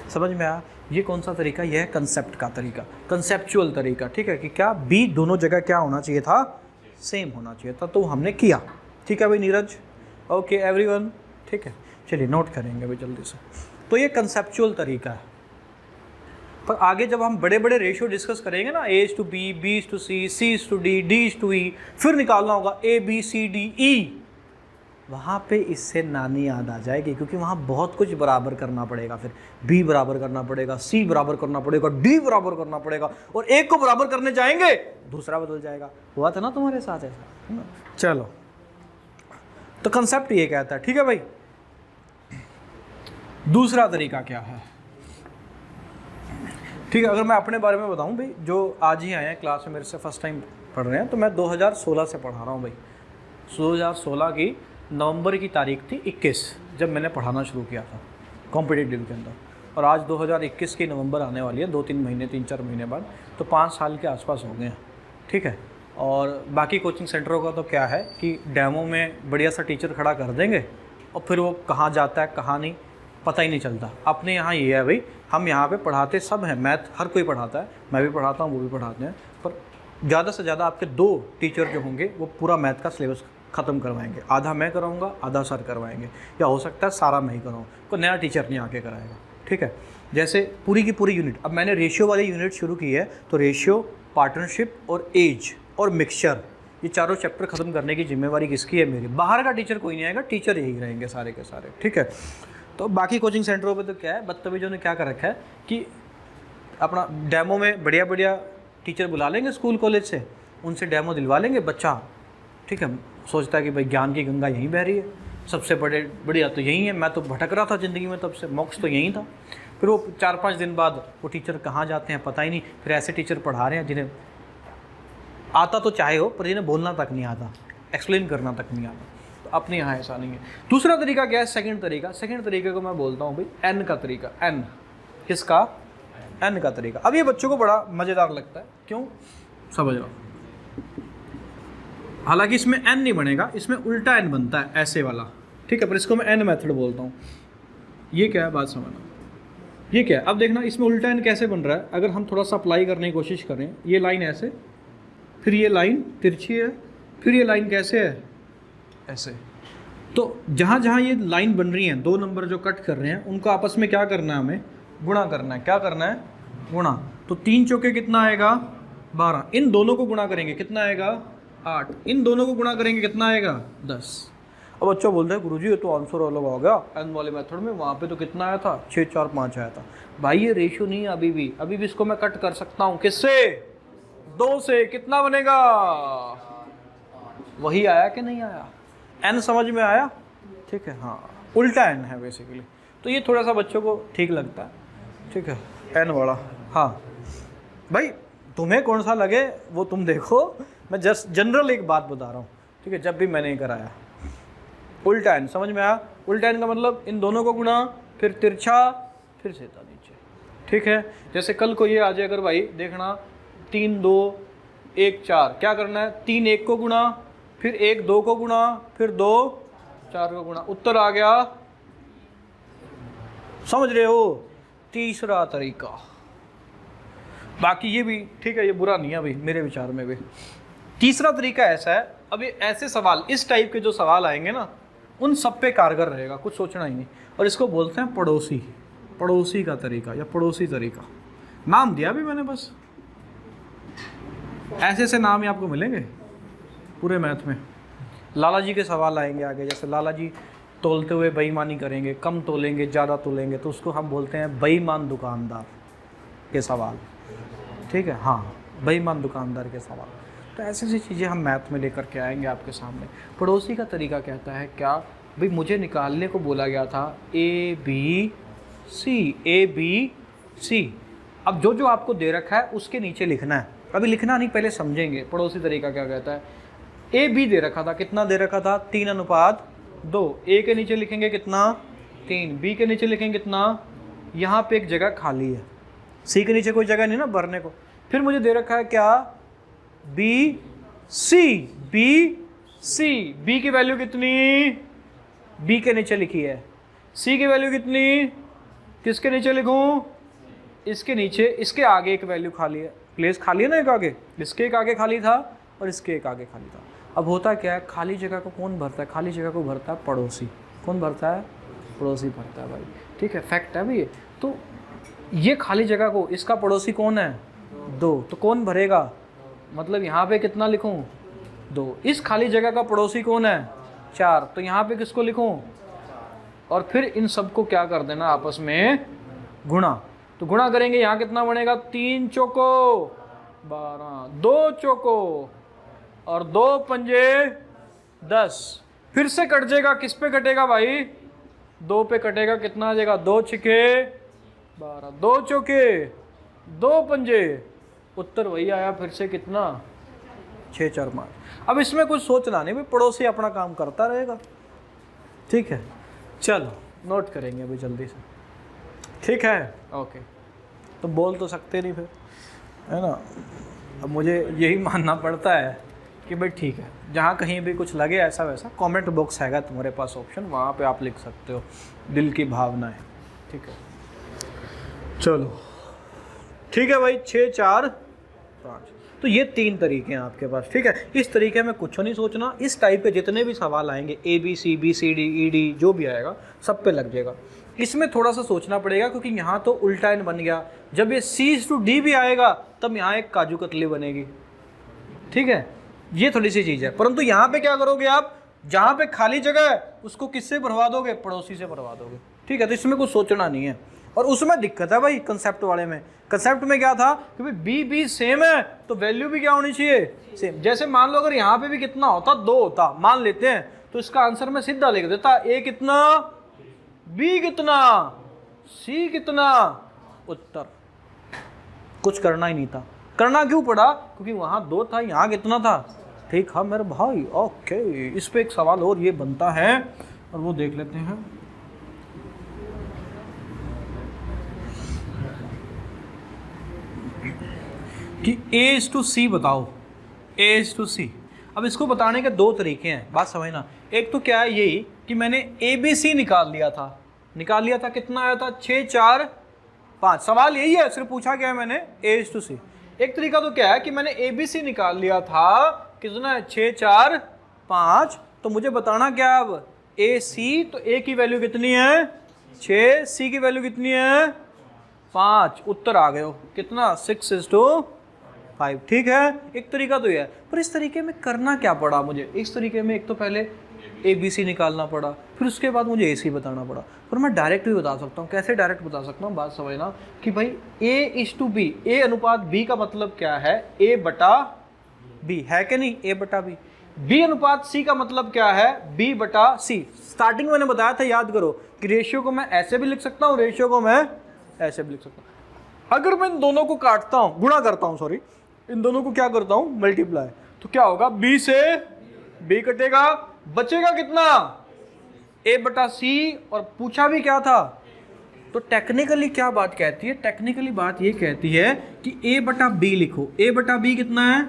समझ में आया? ये कौन सा तरीका? यह है कंसेप्ट का तरीका, कंसेप्चुअल तरीका, ठीक है, कि क्या B दोनों जगह क्या होना चाहिए था? सेम होना चाहिए था। तो हमने किया, ठीक है भाई नीरज, ओके एवरीवन, ठीक है। चलिए नोट करेंगे भाई जल्दी से। तो ये कंसेप्चुअल तरीका है, पर आगे जब हम बड़े बड़े रेशियो डिस्कस करेंगे ना, A/B, B/C, C/D, D/E, फिर निकालना होगा ABCDE, वहाँ पे इससे नानी याद आ जाएगी, क्योंकि वहाँ बहुत कुछ बराबर करना पड़ेगा। फिर B बराबर करना पड़ेगा, C बराबर करना पड़ेगा, D बराबर करना पड़ेगा, और एक को बराबर करने जाएंगे दूसरा बदल जाएगा। हुआ था ना तुम्हारे साथ ऐसा, है ना। चलो, तो कंसेप्ट ये कहता है, ठीक है भाई। दूसरा तरीका क्या है, ठीक है, अगर मैं अपने बारे में बताऊं भाई, जो आज ही आए हैं क्लास में मेरे से फर्स्ट टाइम पढ़ रहे हैं, तो मैं 2016 से पढ़ा रहा हूं भाई। 2016 की नवंबर की तारीख थी 21 जब मैंने पढ़ाना शुरू किया था कॉम्पिटिटिव के अंदर, और आज 2021 की नवंबर आने वाली है, 2-3 महीने 3-4 महीने बाद, तो 5 साल के आसपास हो गए हैं, ठीक है। और बाकी कोचिंग सेंटरों का तो क्या है कि डेमो में बढ़िया सा टीचर खड़ा कर देंगे और फिर वो कहाँ जाता है कहाँ नहीं पता ही नहीं चलता। अपने यहाँ ये है भाई, हम यहाँ पे पढ़ाते सब हैं, मैथ हर कोई पढ़ाता है, मैं भी पढ़ाता हूँ, वो भी पढ़ाते हैं, पर ज़्यादा से ज़्यादा आपके 2 टीचर जो होंगे वो पूरा मैथ का सिलेबस ख़त्म करवाएंगे। आधा मैं कराऊंगा, आधा सर करवाएंगे, या हो सकता है सारा मैं ही कराऊँ, कोई नया टीचर नहीं आके कराएगा, ठीक है। जैसे पूरी की पूरी यूनिट, अब मैंने रेशियो वाली यूनिट शुरू की है, तो रेशियो, पार्टनरशिप और एज और मिक्सचर, ये चारों चैप्टर ख़त्म करने की जिम्मेवारी किसकी है? मेरी। बाहर का टीचर कोई नहीं आएगा, टीचर यही रहेंगे सारे के सारे, ठीक है। तो बाकी कोचिंग सेंटरों पे तो क्या है, बदतमीजों ने क्या कर रखा है कि अपना डेमो में बढ़िया बढ़िया टीचर बुला लेंगे स्कूल कॉलेज से, उनसे डेमो दिलवा लेंगे बच्चा, ठीक है, सोचता है कि भाई ज्ञान की गंगा यहीं बह रही है, सबसे बढ़िया तो यही है, मैं तो भटक रहा था ज़िंदगी में, तब से मोक्ष तो यहीं था। फिर वो 4-5 दिन बाद वो टीचर कहाँ जाते हैं पता ही नहीं। फिर ऐसे टीचर पढ़ा रहे हैं जिन्हें आता तो चाहे हो, पर जिन्हें बोलना तक नहीं आता, एक्सप्लेन करना तक नहीं आता। तो अपने यहाँ ऐसा नहीं है। दूसरा तरीका क्या है? सेकंड तरीके को मैं बोलता हूँ भाई एन का तरीका। एन किसका? एन का तरीका। अब ये बच्चों को बड़ा मज़ेदार लगता है, क्यों? समझ लो। हालांकि इसमें एन नहीं बनेगा, इसमें उल्टा एन बनता है, ऐसे वाला, ठीक है, पर इसको मैं एन मेथड बोलता हूँ। ये क्या है बात समझना, ये क्या है? अब देखना इसमें उल्टा एन कैसे बन रहा है। अगर हम थोड़ा सा अप्लाई करने की कोशिश करें, ये लाइन ऐसे, फिर ये लाइन तिरछी है, फिर ये लाइन कैसे है? ऐसे। तो जहाँ जहाँ ये लाइन बन रही है, 2 नंबर जो कट कर रहे हैं उनको आपस में क्या करना है, हमें गुणा करना है। क्या करना है? गुणा। तो 3 चौके कितना आएगा? 12। इन दोनों को गुणा करेंगे कितना आएगा? 8। इन दोनों को गुणा करेंगे कितना आएगा? 10। अब बच्चा बोलता है गुरुजी ये तो आंसर अलग आ गया, एन वाले मेथड में वहाँ पे तो कितना आया था? 6 4 5 आया था। भाई ये रेशियो नहीं है अभी भी इसको मैं कट कर सकता हूँ। किससे? 2 से। कितना बनेगा? वही आया कि नहीं आया? एन समझ में आया? ठीक है, हाँ उल्टा एन है बेसिकली, तो ये थोड़ा सा बच्चों को ठीक लगता है। ठीक है, एन वाला। हाँ भाई तुम्हें कौन सा लगे वो तुम देखो, मैं जस्ट जनरल एक बात बता रहा हूँ। ठीक है, जब भी मैंने कराया उल्टा एन समझ में आया? उल्टा एन का मतलब इन दोनों को गुणा, फिर तिरछा, फिर सीधा नीचे। ठीक है, जैसे कल को ये आ जाए अगर भाई देखना 3 2 1 4, क्या करना है? 3 1 को गुणा, फिर 1 2 को गुणा, फिर 2 4 को गुणा, उत्तर आ गया। समझ रहे हो? तीसरा तरीका। बाकी ये भी ठीक है, ये बुरा नहीं है भाई मेरे विचार में भी। तीसरा तरीका ऐसा है, अब ये ऐसे सवाल, इस टाइप के जो सवाल आएंगे ना, उन सब पे कारगर रहेगा, कुछ सोचना ही नहीं। और इसको बोलते हैं पड़ोसी का तरीका या पड़ोसी तरीका। नाम दिया भी मैंने, बस ऐसे ऐसे नाम ही आपको मिलेंगे पूरे मैथ में। लाला जी के सवाल आएंगे आगे, जैसे लाला जी तोलते हुए बेईमानी करेंगे, कम तोलेंगे ज़्यादा तोलेंगे, तो उसको हम बोलते हैं बेईमान दुकानदार के सवाल। ठीक है, हाँ बेईमान दुकानदार के सवाल। तो ऐसी ऐसी चीज़ें हम मैथ में लेकर के आएंगे आपके सामने। पड़ोसी का तरीका कहता है क्या भाई, मुझे निकालने को बोला गया था ए बी सी। अब जो जो आपको दे रखा है उसके नीचे लिखना है। अभी लिखना नहीं, पहले समझेंगे पड़ोसी तरीका क्या कहता है। ए बी दे रखा था, कितना दे रखा था? 3:2। ए के नीचे लिखेंगे कितना? 3। बी के नीचे लिखेंगे कितना? यहाँ पे एक जगह खाली है, सी के नीचे कोई जगह नहीं ना भरने को। फिर मुझे दे रखा है क्या? B C. बी की वैल्यू कितनी? बी के नीचे लिखी है। सी की वैल्यू कितनी? किसके नीचे लिखूं? इसके नीचे। इसके आगे एक वैल्यू खाली है, प्लेस खाली है ना एक आगे, इसके एक आगे खाली था और इसके एक आगे खाली था। अब होता क्या है, खाली जगह को कौन भरता है? खाली जगह को भरता है पड़ोसी। कौन भरता है? पड़ोसी भरता है भाई। ठीक है, फैक्ट है भाई ये। तो ये खाली जगह को, इसका पड़ोसी कौन है? 2। तो कौन भरेगा? मतलब यहाँ पे कितना लिखूं? 2। इस खाली जगह का पड़ोसी कौन है? 4। तो यहाँ पे किसको लिखूं? और फिर इन सबको क्या कर देना आपस में? गुणा। तो गुणा करेंगे, यहाँ कितना बनेगा? 3 चौको 12, 2 चौको और 2 पंजे 10। फिर से कट जाएगा, किस पे कटेगा भाई? 2 पे कटेगा। कितना आ जाएगा? 2 छिके 12, 2 चौके 2 पंजे, उत्तर वही आया फिर से कितना? 6 4 5। अब इसमें कुछ सोचना नहीं भाई, पड़ोसी अपना काम करता रहेगा। ठीक है, चलो नोट करेंगे अभी जल्दी से। ठीक है, ओके। तो बोल तो सकते नहीं फिर, है ना? अब मुझे यही मानना पड़ता है कि भाई ठीक है, जहाँ कहीं भी कुछ लगे ऐसा वैसा, कमेंट बॉक्स हैगा तुम्हारे पास ऑप्शन, वहाँ पे आप लिख सकते हो दिल की भावना है। ठीक है, चलो ठीक है भाई। 6 4 5। तो ये 3 तरीके हैं आपके पास। ठीक है, इस तरीके में कुछ नहीं सोचना। इस टाइप के जितने भी सवाल आएंगे, A B C B C D E D जो भी आएगा सब पे लग जाएगा। इसमें थोड़ा सा सोचना पड़ेगा क्योंकि यहाँ तो उल्टा एन बन गया। जब ये C/D भी आएगा तब यहाँ एक काजू कतली बनेगी। ठीक है, ये थोड़ी सी चीज़ है। परंतु यहाँ पे क्या करोगे आप? जहाँ पे खाली जगह है उसको किससे भरवा दोगे? पड़ोसी से भरवा दोगे। ठीक है, तो इसमें कुछ सोचना नहीं है। और उसमें दिक्कत है भाई कंसेप्ट वाले में। कंसेप्ट में क्या था कि भाई बी सेम है तो वैल्यू भी क्या होनी चाहिए? सेम। जैसे मान लो अगर यहाँ पे भी कितना होता? 2 होता, मान लेते हैं, तो इसका आंसर मैं सीधा लिख देता, ए कितना, बी कितना, सी कितना, उत्तर। कुछ करना ही नहीं था। करना क्यों पड़ा? क्योंकि वहाँ 2 था, यहाँ कितना था? ठीक है मेरे भाई, ओके। इस पे एक सवाल और ये बनता है और वो देख लेते हैं। कि A/C बताओ, A/C। अब इसको बताने के 2 तरीके हैं, बात समझना। एक तो क्या है यही कि मैंने ABC निकाल लिया था, कितना आया था? 6 4 5। सवाल यही है, सिर्फ पूछा गया है मैंने A/C। एक तरीका तो क्या है कि मैंने ABC निकाल लिया था, कितना है? 6 4 5। तो मुझे बताना क्या है अब? ए सी, तो ए की वैल्यू कितनी है 6, सी की वैल्यू कितनी है 5, उत्तर आ गए हो कितना 6:5। ठीक है, एक तरीका तो ये है, पर इस तरीके में करना क्या पड़ा मुझे, इस तरीके में एक तो पहले ए बी सी निकालना पड़ा, फिर उसके बाद मुझे ए सी बताना पड़ा। पर मैं डायरेक्ट भी बता सकता हूँ, कैसे डायरेक्ट बता सकता हूँ, बात समझना कि भाई A/B, ए अनुपात बी का मतलब क्या है A/B, है कि नहीं, A/B। बी अनुपात सी का मतलब क्या है B/C। स्टार्टिंग में मैंने बताया था, याद करो कि रेशियो को मैं ऐसे भी लिख सकता हूँ, रेशियो को मैं ऐसे भी लिख सकता हूँ। अगर मैं इन दोनों को काटता हूँ, गुणा करता हूँ, सॉरी, इन दोनों को क्या करता हूँ मल्टीप्लाई, तो क्या होगा B से B कटेगा, बचेगा कितना A/C, और पूछा भी क्या था। तो टेक्निकली क्या बात कहती है, टेक्निकली बात ये कहती है कि A/B लिखो। A/B कितना है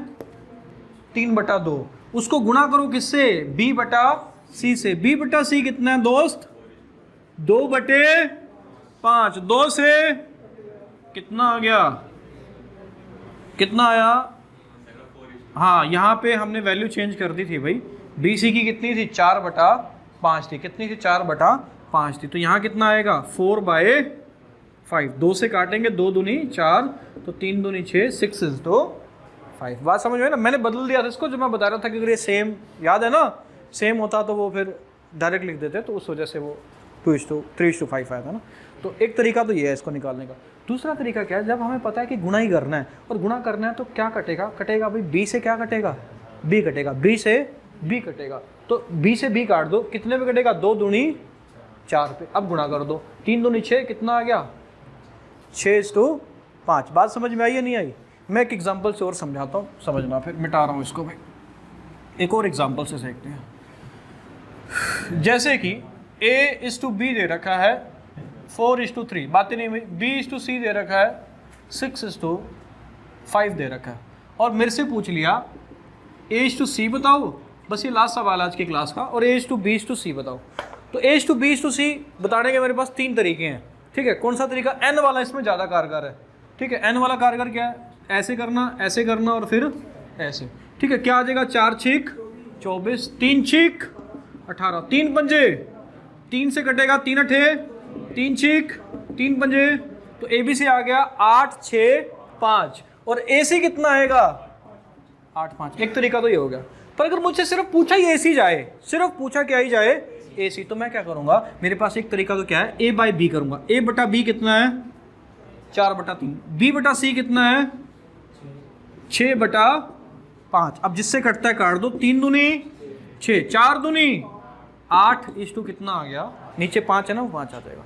3/2, उसको गुणा करो किससे B/C से। B/C कितना है दोस्त 2/5, 2 से कितना आ गया, कितना आया, हाँ यहाँ पे हमने वैल्यू चेंज कर दी थी भाई, BC की कितनी थी 4/5 थी, कितनी थी 4/5 थी, तो यहाँ कितना आएगा 4/5, 2 से काटेंगे 2 दूनी 4, तो 3 दूनी 6, 6:5। बात समझ में ना, मैंने बदल दिया था इसको, जो मैं बता रहा था कि अगर ये सेम याद है ना, सेम होता तो वो फिर डायरेक्ट लिख देते, तो उस वजह से वो 3:5 आया था ना। तो एक तरीका तो ये है इसको निकालने का। दूसरा तरीका क्या है, जब हमें पता है कि गुणा ही करना है, और गुणा करना है तो क्या कटेगा भाई B से क्या कटेगा B कटेगा, B से B कटेगा, तो B से B काट दो, कितने पे कटेगा 2 दूनी 4 पे। अब गुणा कर दो, 3 दूनी 6, कितना आ गया 6:5। बात समझ में आई या नहीं आई। मैं एक एग्जांपल से और समझाता हूँ, समझना, फिर मिटा रहा हूँ इसको भाई, एक और एग्जांपल से देखते हैं। जैसे कि A/B दे रखा है 4:3, बातें नहीं हुई। B/C दे रखा है 6:5 दे रखा है, और मेरे से पूछ लिया A/C बताओ, बस ये लास्ट सवाल आज की क्लास का, और A/B/C बताओ। तो A/B/C बताने के मेरे पास 3 तरीके हैं, ठीक है। कौन सा तरीका, N वाला इसमें ज़्यादा कारगर है, ठीक है। N वाला कारगर क्या है, ऐसे करना और फिर ऐसे, ठीक है। क्या आ जाएगा 4×6 24, 3×6 18, 3 पंजे 3 से कटेगा 3×8 3×6 3 पंजे, तो ABC आ गया 8 6 5, और AC कितना आएगा 8 5। एक तरीका तो ये हो गया। पर अगर मुझसे सिर्फ पूछा ही AC जाए, सिर्फ पूछा क्या ही जाए AC, तो मैं क्या करूंगा, मेरे पास एक तरीका तो क्या है, A/B करूंगा। A/B कितना है 4/3, B/C कितना है 6/5। अब जिससे कटता है काट दो, 3 दूनी 6, 4 दूनी 8, कितना आ गया, नीचे 5 है ना, वो 5 आ जाएगा,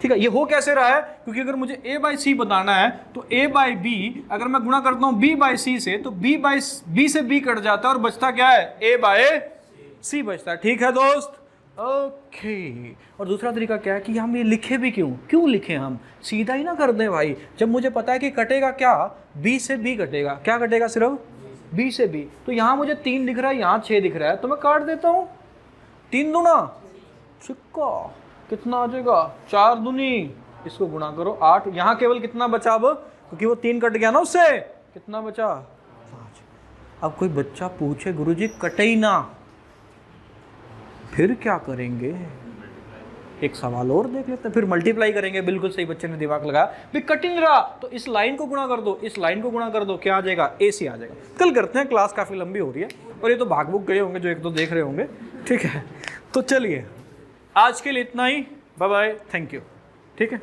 ठीक है। ये हो कैसे रहा है, क्योंकि अगर मुझे A/C बताना है तो A/B अगर मैं गुणा करता हूँ B/C से, तो B से B कट जाता है, और बचता क्या है A/C बचता है, ठीक है दोस्त, ओके। और दूसरा तरीका क्या है कि हम ये लिखे भी क्यों लिखे, हम सीधा ही ना कर दें भाई। जब मुझे पता है कि कटेगा क्या, B से B कटेगा, क्या कटेगा सिर्फ B से B, तो यहाँ मुझे 3 दिख रहा है, यहाँ 6 दिख रहा है, तो मैं काट देता हूँ, 3 दूना छिक्का, कितना आ जाएगा 4 दूनी, इसको गुणा करो 8, यहाँ केवल कितना बचा अब, क्योंकि वो 3 कट गया ना उससे, कितना बचा 5। अब कोई बच्चा पूछे गुरुजी कटे ही ना, फिर क्या करेंगे, एक सवाल और देख लेते हैं, फिर मल्टीप्लाई करेंगे। बिल्कुल सही, बच्चे ने दिमाग लगाया, भी कट ही नहीं रहा, तो इस लाइन को गुणा कर दो, इस लाइन को गुणा कर दो, क्या आ जाएगा AC आ जाएगा। कल करते हैं, क्लास काफ़ी लंबी हो रही है, और ये तो भाग भूग गए होंगे जो एक दो देख रहे होंगे, ठीक है। तो चलिए आज के लिए इतना ही, बाय बाय, थैंक यू, ठीक है।